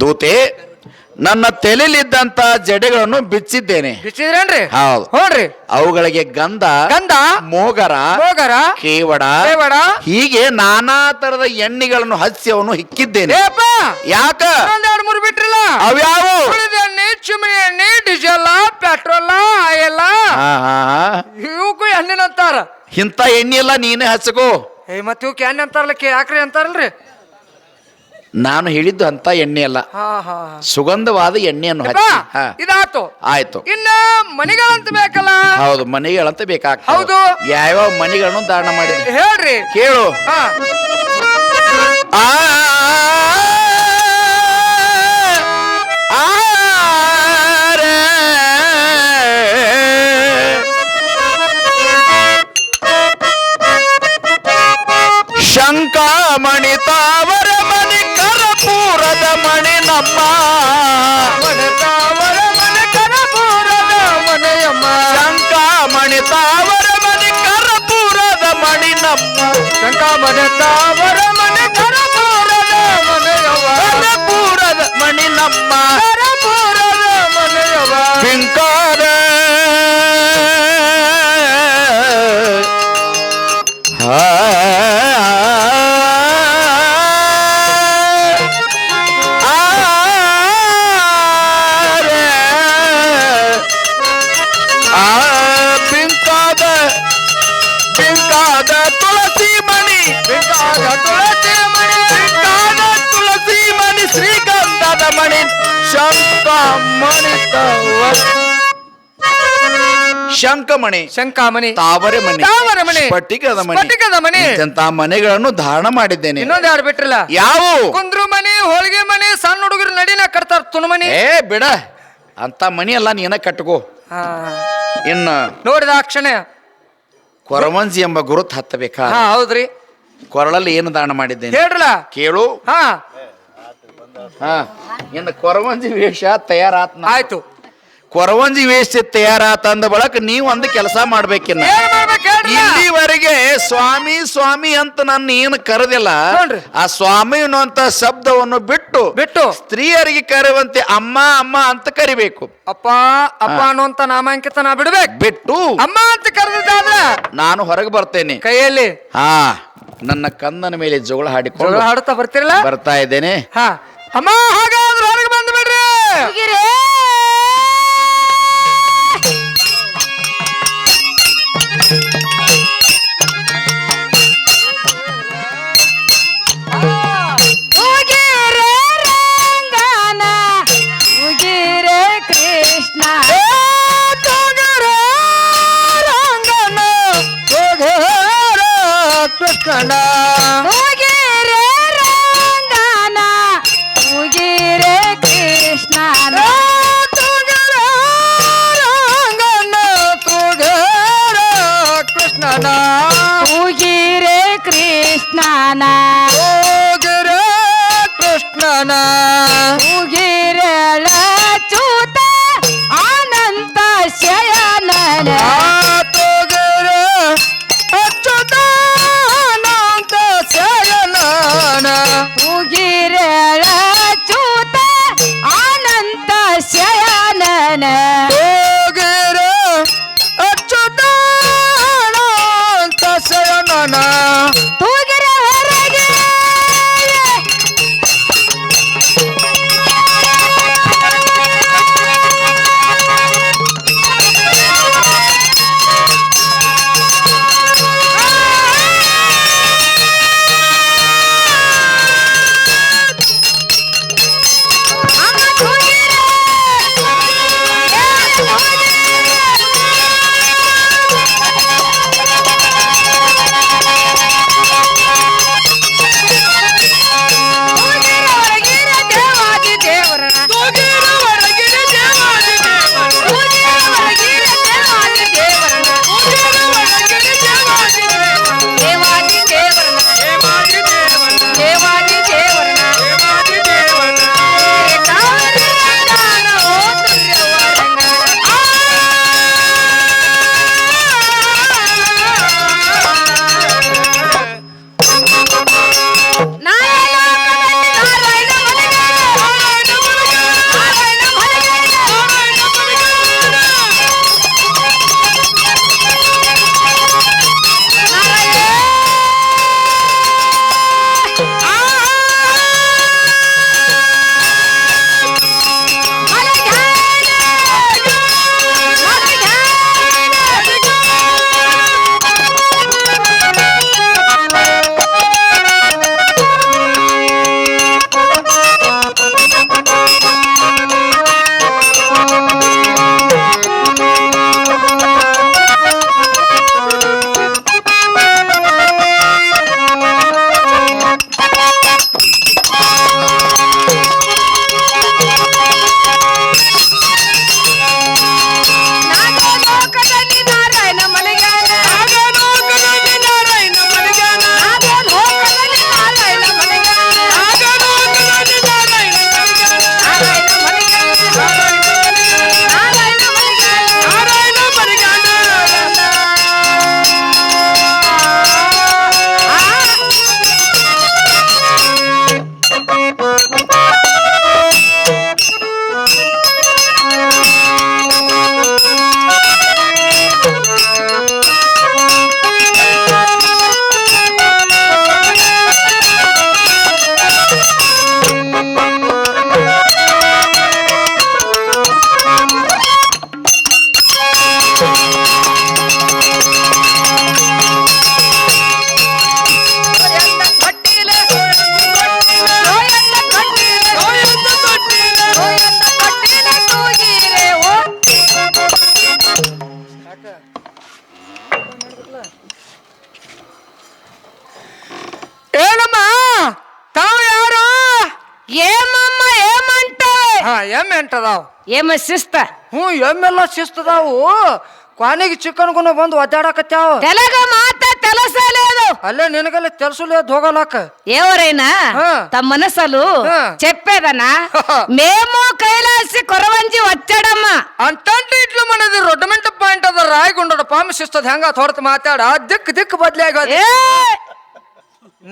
ದೂತೆ ನನ್ನ ತಲೆಯಲ್ಲಿದ್ದಂತ ಜಡೆಗಳನ್ನು ಬಿಚ್ಚಿದ್ದೇನೆ. ಬಿಚ್ಚಿದ್ರೇನ್ರಿ? ಹೌದು. ಹೋಡ್ರಿ. ಅವುಗಳಿಗೆ ಗಂಧ ಮೋಗರ ಕೇವಡ ಹೀಗೆ ನಾನಾ ತರದ ಎಣ್ಣೆಗಳನ್ನು ಹಚ್ಚಿ ಅವನು ಹಿಕ್ಕಿದ್ದೇನೆ. ಯಾಕ? 2-3 ಬಿಟ್ರಿಲ್ಲ. ಅವ್ಯಾವು? ಎಣ್ಣೆ, ಚಿಮಣಿ ಎಣ್ಣೆ, ಡೀಸೆಲ್, ಪೆಟ್ರೋಲ್, ಆಯಿಲ್, ಇವಕ್ಕೂ ಎಣ್ಣೆ ಅಂತಾರ. ಇಂಥ ಎಣ್ಣೆ ಎಲ್ಲ ನೀನೇ ಹಚ್ಚಕೋ. ಮತ್ ಇವಕ್ಕೆ ಎಣ್ಣೆ ಅಂತಾರಲ್ಲ, ಯಾಕ್ರಿ ಅಂತಾರಲ್ರಿ? ನಾನು ಹೇಳಿದ್ದು ಅಂತ ಎಣ್ಣೆ ಅಲ್ಲ, ಸುಗಂಧವಾದ ಎಣ್ಣೆಯನ್ನು ಹಚ್ಚಿ. ಇದಾತು. ಆಯ್ತು. ಇನ್ನ ಮನೆಗಳಂತ ಬೇಕಲ್ಲ? ಹೌದು, ಮನೆಗಳಂತ ಬೇಕಾಗ್ತದೆ. ಹೌದು. ಯಾವ್ಯಾವ ಮನೆಗಳನ್ನು ದಾನ ಮಾಡಿದ್ರಿ ಹೇಳ್ರಿ, ಕೇಳು. ಶಂಕಾಮಣಿ ತಾವರ ಮಣಿ ಕರಪೂರದ ಮಣಿ ನಮ್ಮ ತಾವರ ಮನೆ ಕರಪೂರದ ಮನೆಯಮ್ಮ. ಶಂಕಾಮಣಿ ತಾವರ ಮಣಿ ಕರಪೂರದ ಮಣಿ ನಮ್ಮ ಶಂಕಾಮಣಿ ತಾವರ ಮನೆ ಕರಪೂರದ ಮನೆಯವ್ವ. ಕರಪೂರದ ಮಣಿ ನಮ್ಮ ಕರಪೂರದ ಮನೆಯವ್ವ. ಬಿಂಕಾರ ತುಳಸಿ ಮಣಿ ತುಳಸಿ ಮಣಿ ಶ್ರೀಗಂಧದ ಮಣಿ ಶಂಕಮಣಿ ಶಂಕಾಮಣಿ ತಾವರೆ ಮಣಿ ಸ್ಫಟಿಕದ ಮಣಿ ಇಂಥ ಮನೆಗಳನ್ನು ಧಾರಣ ಮಾಡಿದ್ದೇನೆ. ಇನ್ನೊಂದು ಯಾರು ಬಿಟ್ರಲ್ಲ? ಯಾವ? ಕುಂದ್ರು ಮನಿ, ಹೋಳಿಗೆ ಮನಿ, ಸಣ್ಣ ಹುಡುಗರು ನಡಿನ ಕಟ್ತಾರ ತುಣಮನಿ. ಬಿಡ, ಅಂತ ಮನಿ ಎಲ್ಲ ನೀನ ಕಟ್ಕೋ. ಇನ್ನ ನೋಡಿದ ಕ್ಷಣ ಕೊರವಂಜಿ ಎಂಬ ಗುರುತು ಹತ್ತಬೇಕಾ? ಹೌದ್ರಿ. ಕೊರಳಲ್ಲಿ ಏನು ದಾನ ಮಾಡಿದ್ದೇನೆ ಹೇಳ್ರಲ್ಲ, ಕೇಳು. ಇನ್ನು ಕೊರವಂಜಿ ವೇಷ ತಯಾರಾತ್. ಆಯ್ತು. ಕೊರವಂಜಿ ವೇಷ ತಯಾರಾತ ಅಂದ ಬಳಕ ನೀವು ಒಂದು ಕೆಲಸ ಮಾಡ್ಬೇಕಿನ್ನ. ಇಲ್ಲಿವರೆಗೆ ಸ್ವಾಮಿ ಸ್ವಾಮಿ ಅಂತ ನನ್ನ ಏನು ಕರೆದಿಲ್ಲ, ಆ ಸ್ವಾಮಿ ಅನ್ನುವಂತ ಶಬ್ದವನ್ನು ಬಿಟ್ಟು ಸ್ತ್ರೀಯರಿಗೆ ಕರೆಯುವಂತೆ ಅಮ್ಮ ಅಮ್ಮ ಅಂತ ಕರಿಬೇಕು. ಅಪ್ಪ ಅಪ್ಪ ಅನ್ನುವಂತ ನಾಮಾಂಕಿತ ನಾ ಬಿಟ್ಟು ಅಮ್ಮ ಅಂತ ಕರೆದಿದ್ದಾದ್ರೆ ನಾನು ಹೊರಗೆ ಬರ್ತೇನೆ. ಕೈಯಲ್ಲಿ ನನ್ನ ಕಂದನ ಮೇಲೆ ಜೋಳ ಹಾಡಿಕೊಂಡು ಹಾಡುತ್ತಾ ಬರ್ತಿರಲ್ಲ, ಬರ್ತಾ ಇದ್ದೇನೆ. ಅಮ್ಮ ಹಾಗಾದ್ರೆ ಹೊರಗೆ ಬಂದು ಬಿಡ್ರಿ. ಏಮಮ್ಮ ಏಮಂಟವೆ ಎಮ್ಮೆ ಎಂಟದಾವ್ ಏಮ ಶಿಸ್ತ ಎಮ್ಮೆಲ್ಲ ಶಿಸ್ತದಾವು ಕ್ವಾನಿಗೆ ಚಿಕ್ಕನ್ಗುನ ಬಂದು ಒದ್ದಾಡಕತ್ಯಾವ ತೆಲಗ ಮಾತ ತೆಲಸಲೇ ಅದು ಅಲ್ಲೇ ನಿನಗಲ್ಲ ತೆಲ್ಸುಲೇ ಹೋಗಲಾಕ ఏవరైనా తమ మనసులు చెప్పేదనా మేము కైలాసి కొరవంజి వచ్చాడమ్మా అంటే ఇట్లా మనది రొడ్డమెంట్ పాయింట్ ಅದ ರಾಯಗುಂಡದ ಪಾಮ ಶಿಸ್ತದ ಹೆಂಗ ಹೊರತು ಮಾತಾಡ ದಿಕ್ ಬದ್ಲಿ ಆಗೋದು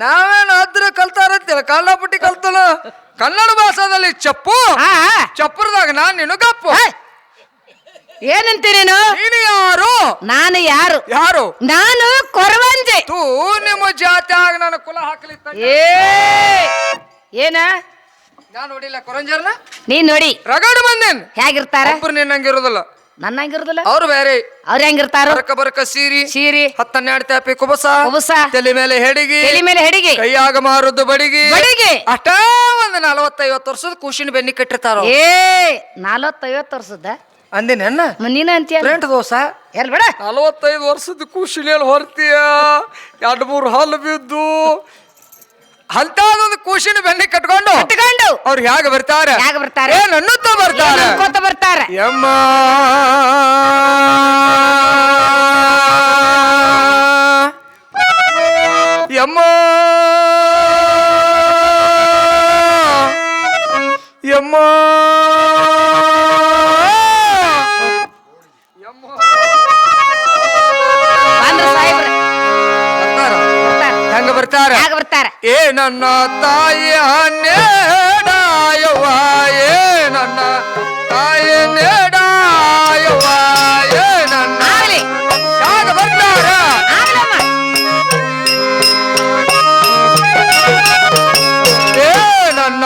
ನಾವೇನು ಅದ್ರ ಕಲ್ತಾರಂತೇಳ ಕಳ್ಳಪಟ್ಟಿ ಕಲ್ತಲ್ಲ ಕನ್ನಡ ಭಾಷಾದಲ್ಲಿ ಚಪ್ಪರದಾಗ ನಾನ್ ನಿನಗಪ್ಪು ಏನಂತೀರೇನು ನೀನು ಯಾರು ನಾನು ಯಾರು ನಾನು ಕೊರವಂಜೆ ತೂ ನಿಮ್ಮ ಜಾತಿ ಆಗ ನಾನು ಕುಲ ಹಾಕಲಿತ್ತ ಏನ ನಾನು ನೋಡಿಲ್ಲ ಕೊರಂಜರ್ನ ನೀನ್ ನೋಡಿ ರಗಡ್ ಬಂದೇನ್ ಹೇಗಿರ್ತಾರ ಒಬ್ರು ನಿನ್ನಂಗಿರೋದಿಲ್ಲ ನನ್ನ ಹಂಗಿರುದಿಲ್ಲ ಅವ್ರು ಬೇರೆ ಅವ್ರ ಹೆಂಗಿರ್ತಾರ ಬರಕ ಸೀರಿ 12 ತ್ಯಾಪಿ ಕುಬಸ ತಲೆ ಮೇಲೆ ಹೆಡಿಗೆ ಕೈಯಾಗ ಮಾರುದು ಬಡಿಗೆ ಅಷ್ಟ ಒಂದ್ 40-50 ವರ್ಷದ ಕೂಶಿನ ಬೆನ್ನಿ ಕಟ್ಟಿರ್ತಾರ 40-50 ವರ್ಷದ ಅಂದಿನ ನೀನ ಅಂತೀಯ ಫ್ರೆಂಟ್ ದೋಸ ಎಲ್ ಬೇಡ 45 ವರ್ಷದ ಕೂಶಿನಲ್ಲಿ ಹೊರ್ತೀಯ 2-3 ಹಲ್ಲು ಬಿದ್ದು ಅಂತದೊಂದು ಕೂಶಿನ ಬೆನ್ನಿ ಕಟ್ಕೊಂಡು ಅವ್ರು ಹೇಗೆ ಬರ್ತಾರೆ ನನ್ನುತ್ತ ಬರ್ತಾರೆ ಯಮ್ಮ ಯಮ್ಮ ಯಮ್ಮ ಹೆಂಗ ಬರ್ತಾರ ಏ ನನ್ನ ತಾಯಿ ನೇಡಾಯವ್ವ ಏ ನನ್ನ ತಾಯಿ ನೇಡಾಯವ್ವ ಏ ನನ್ನ ಹೇಗ ಬರ್ತಾರ ಏ ನನ್ನ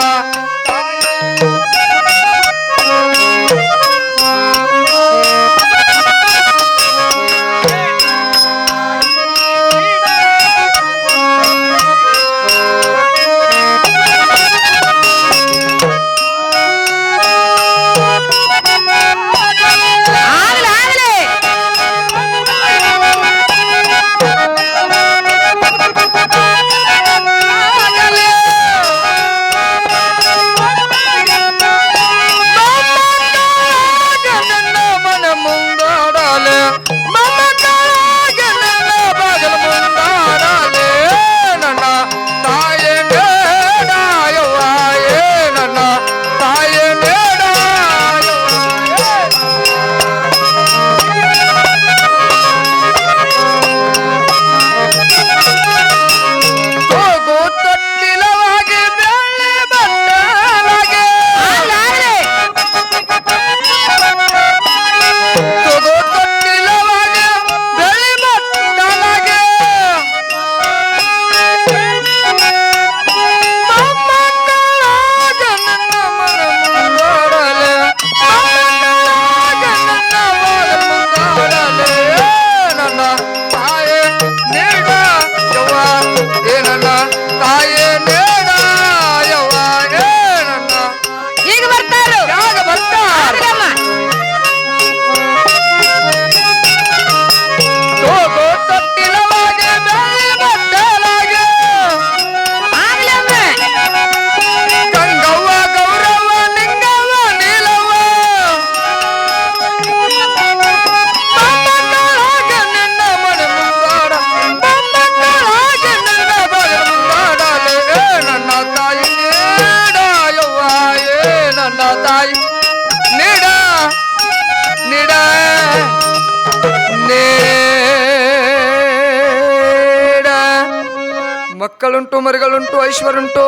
ಮಕ್ಕಳುಂಟು ಮರಿಗಳುಂಟು ಐಶ್ವರ್ಯುಂಟು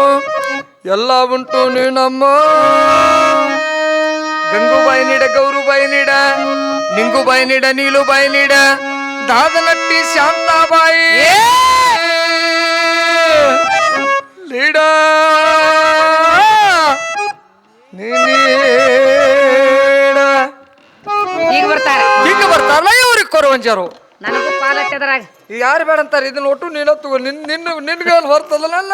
ಎಲ್ಲ ಉಂಟು ನೀನಮ್ಮ ಗಂಗೂಬಾಯಿ ನೀಡ ಗೌರುಬಾಯಿ ನೀಡ ನಿಂಗುಬಾಯಿ ನೀಡ ನೀಲುಬಾಯಿ ನೀಡ ದಾದನಟ್ಟಿ ಶಾಂತಾಬಾಯಿ ನೀಡ ಈಗ ಬರ್ತಾರಲ್ಲ ಇವ್ರಿಗೆ ಕೊರವಂಜರು ನನಗೂ ಪಾಲಟ್ಟದ್ರಾಗ ಯಾರು ಬೇಡ ಅಂತಾರೆ ಇದನ್ನ ಒಟ್ಟು ನೀನ ತಗೋ ನಿನ್ಗೆ ಹೊರ್ತದಲ್ಲ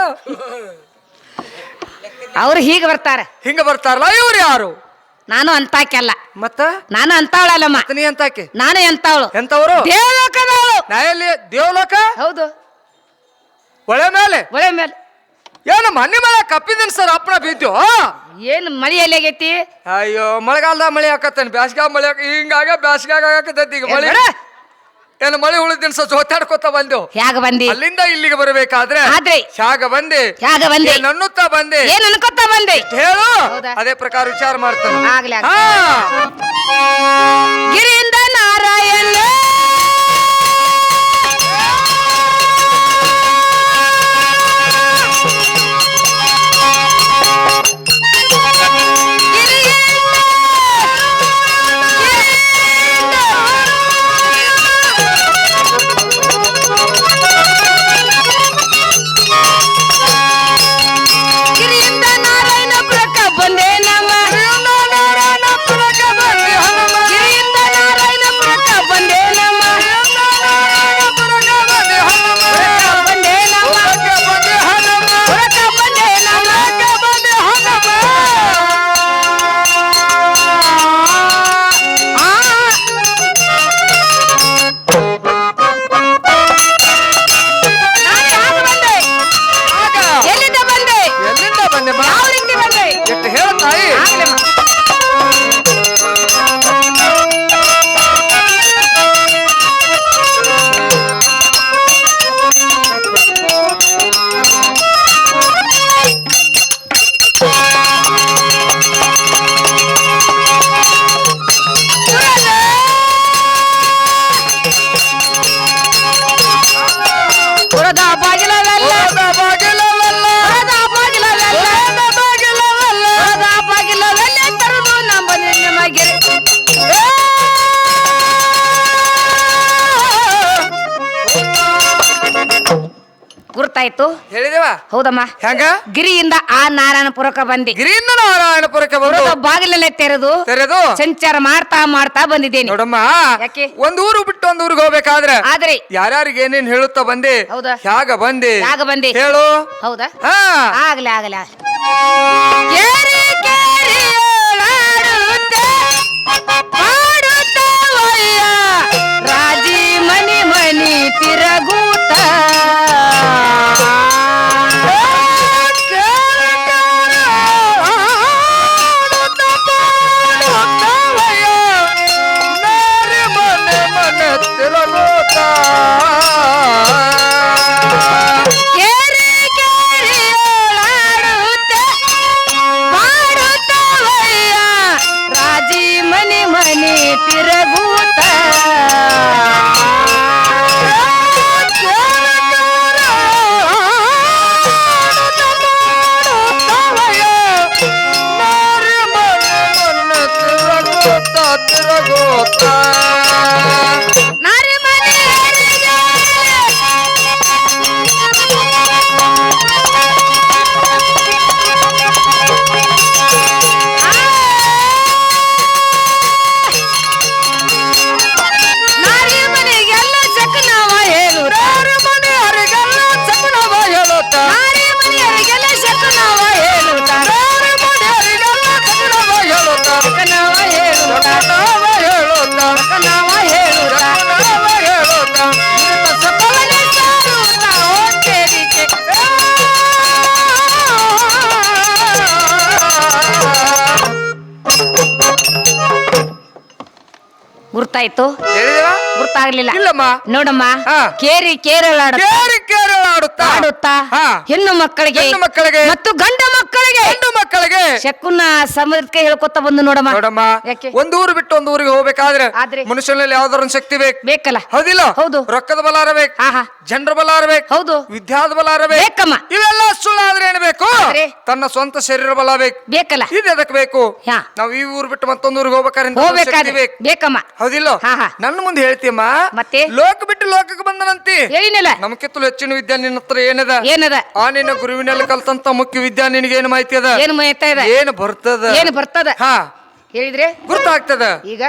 ಅವ್ರು ಹೀಗೆ ಬರ್ತಾರ ಹಿಂಗ ಬರ್ತಾರಲ್ಲ ಇವ್ರು ಯಾರು ನಾನು ಅಂತಾಕೆಲ್ಲ ಮತ್ತ ನಾನು ಅಂತವಳಲ್ಲಮ್ಮ ನೀ ಅಂತಾಕೆ ನಾನು ಎಂತವಳು ಎಂತವರು ದೇವಲೋಕದವಳು ನಾಯಲ್ಲಿ ದೇವಲೋಕ ಹೌದು ಒಳೆ ಮೇಲೆ ಏನು ಮನೆ ಮಳೆ ಕಪ್ಪಿದನ್ ಸರ್ ಅಪ್ಪನ ಬಿದ್ದು ಏನ್ ಮಳಿ ಎಲ್ಲಿ ಆಗೈತಿ? ಅಯ್ಯೋ ಮಳೆಗಾಲದಾಗ ಮಳೆ ಹಾಕತ್ತೇನೆ ಬ್ಯಾಸ್ಗಾಗ ಮಳೆ ಹಿಂಗಾಗ ಬ್ಯಾಸ್ಗಾಗ ಹಾಕತೈತಿ ಈಗ ಮಳೆ ಏನು ಮಳೆ ಉಳಿದಿನ ಸರ್ ಜೋತಾಡ್ಕೊತ ಬಂದೆವು. ಹ್ಯಾಗ ಬಂದಿ? ಅಲ್ಲಿಂದ ಇಲ್ಲಿಗೆ ಬರಬೇಕಾದ್ರೆ ಆದ್ರೆ ಶಾಗ ಬಂದೆ ಹ್ಯಾಗ ಬಂದೆ? ನನ್ನುತ್ತಾ ಬಂದೆ ಏನ್ ಅನ್ಕೋತಾ ಬಂದೆ ಹೇಳು. ಹೌದಾ? ಅದೇ ಪ್ರಕಾರ ವಿಚಾರ ಮಾಡ್ತಾನೆ. ಆಗ್ಲಿ ಗಿರಿಯಿಂದ ನಾರಾಯಣ ಗುರ್ತಾಯ್ತು ಹೇಳಿದೇವ. ಹೌದಮ್ಮ. ಹೆಂಗ? ಗಿರಿಯಿಂದ ಆ ನಾರಾಯಣಪುರಕ್ಕೆ ಬಂದೆ. ಗಿರಿಯಿಂದ ನಾರಾಯಣಪುರಕ್ಕೆ ಬಂದು ಬಾಗಿಲಲ್ಲೇ ತೆರೆದು ಸಂಚಾರ ಮಾಡ್ತಾ ಮಾಡ್ತಾ ಬಂದಿದ್ದೇನೆ ನೋಡಮ್ಮ. ಯಾಕೆ? ಒಂದ್ ಊರು ಬಿಟ್ಟು ಒಂದ್ ಊರಿಗೆ ಹೋಗ್ಬೇಕಾದ್ರೆ ಆದ್ರೆ ಯಾರ್ಯಾರಿಗೆ ಏನೇನ್ ಹೇಳುತ್ತಾ ಬಂದೆ? ಹೌದಾ? ಹ್ಯಾಗ ಬಂದೆ? ಯಾಗ ಬಂದೆ ಹೇಳು. ಹೌದಾ? ಹಾ ಆಗ್ಲಿ ಆಗ್ಲಿ ಕೇರಿ ಕೇರಿ ಓಡಾಡುತ್ತೆ, ಆಡುತ್ತವಯ್ಯ ರಾಜಿ ಮನಿ ಮನಿ ತಿರಗೂತ ಗುರ್ತಾಯ್ತು? ಗುರ್ತಾಗ್ಲಿಲ್ಲ? ಇಲ್ಲಮ್ಮ. ನೋಡಮ್ಮ, ಕೇರಿ ಕೇರಳಾಡುತ್ತಾ ಹೆಣ್ಣು ಮಕ್ಕಳಿಗೆ ಮತ್ತು ಗಂಡ ಮಕ್ಕಳಿಗೆ ಶಕುನ ಸಮೃದ್ಧಿ ಹೇಳ್ಕೊತ ಬಂದು ನೋಡಮ್ಮ. ನೋಡಮ್ಮ, ಒಂದ್ ಊರು ಬಿಟ್ಟು ಒಂದ್ ಊರಿಗೆ ಹೋಗ್ಬೇಕಾದ್ರೆ ಮನುಷ್ಯನಲ್ಲಿ ಯಾವ್ದಾರ ಒಂದು ಶಕ್ತಿ ಬೇಕಲ್ಲ? ಹೌದಿಲ್ಲ? ಹೌದು. ರೊಕ್ಕದ ಬಲ ಇರಬೇಕು, ಜನರ ಬಲ ಇರಬೇಕು, ಹೌದು. ವಿದ್ಯಾದ ಬಲ ಇರಬೇಕು. ಇವೆಲ್ಲ ಸುಳ್ಳಾದ್ರೆ ಏನ್ ಬೇಕು? ತನ್ನ ಸ್ವಂತ ಶರೀರ ಬಲ ಬೇಕಲ್ಲ? ಇದು ಎದಕ್ ಬೇಕು? ನಾವ್ ಈ ಊರು ಬಿಟ್ಟು ಮತ್ತೊಂದು ಊರಿಗೆ ಹೋಗ್ಬೇಕಾದ್ರೆ ಬೇಕಮ್ಮ. ಹೌದಿಲ್ಲ? ನನ್ನ ಮುಂದೆ ಹೇಳ್ತೀಯಮ್ಮ. ಮತ್ತೆ ಲೋಕ ಬಿಟ್ಟು ಲೋಕಕ್ಕೆ ಬಂದನಂತಿ. ಹೇಳಿನಲ್ಲ? ನಮ್ಕಿಂತಲೂ ಹೆಚ್ಚಿನ ವಿದ್ಯಾ ನಿನ್ನ ಹತ್ರ ಏನದ? ಆ ನಿನ್ನ ಗುರುವಿನಲ್ಲಿ ಕಲ್ತಂತ ಮುಖ್ಯ ವಿದ್ಯಾ ನಿನಗೆ ಏನು ಮಾಹಿತಿ ಅದ? ಏನು ಮಾಹಿತಿ ಇದೆ? ಏನು ಬರ್ತದ? ಏನು ಬರ್ತದ? ಹೇಳಿದ್ರೆ ಗುರ್ತಾಗ್ತದ. ಈಗ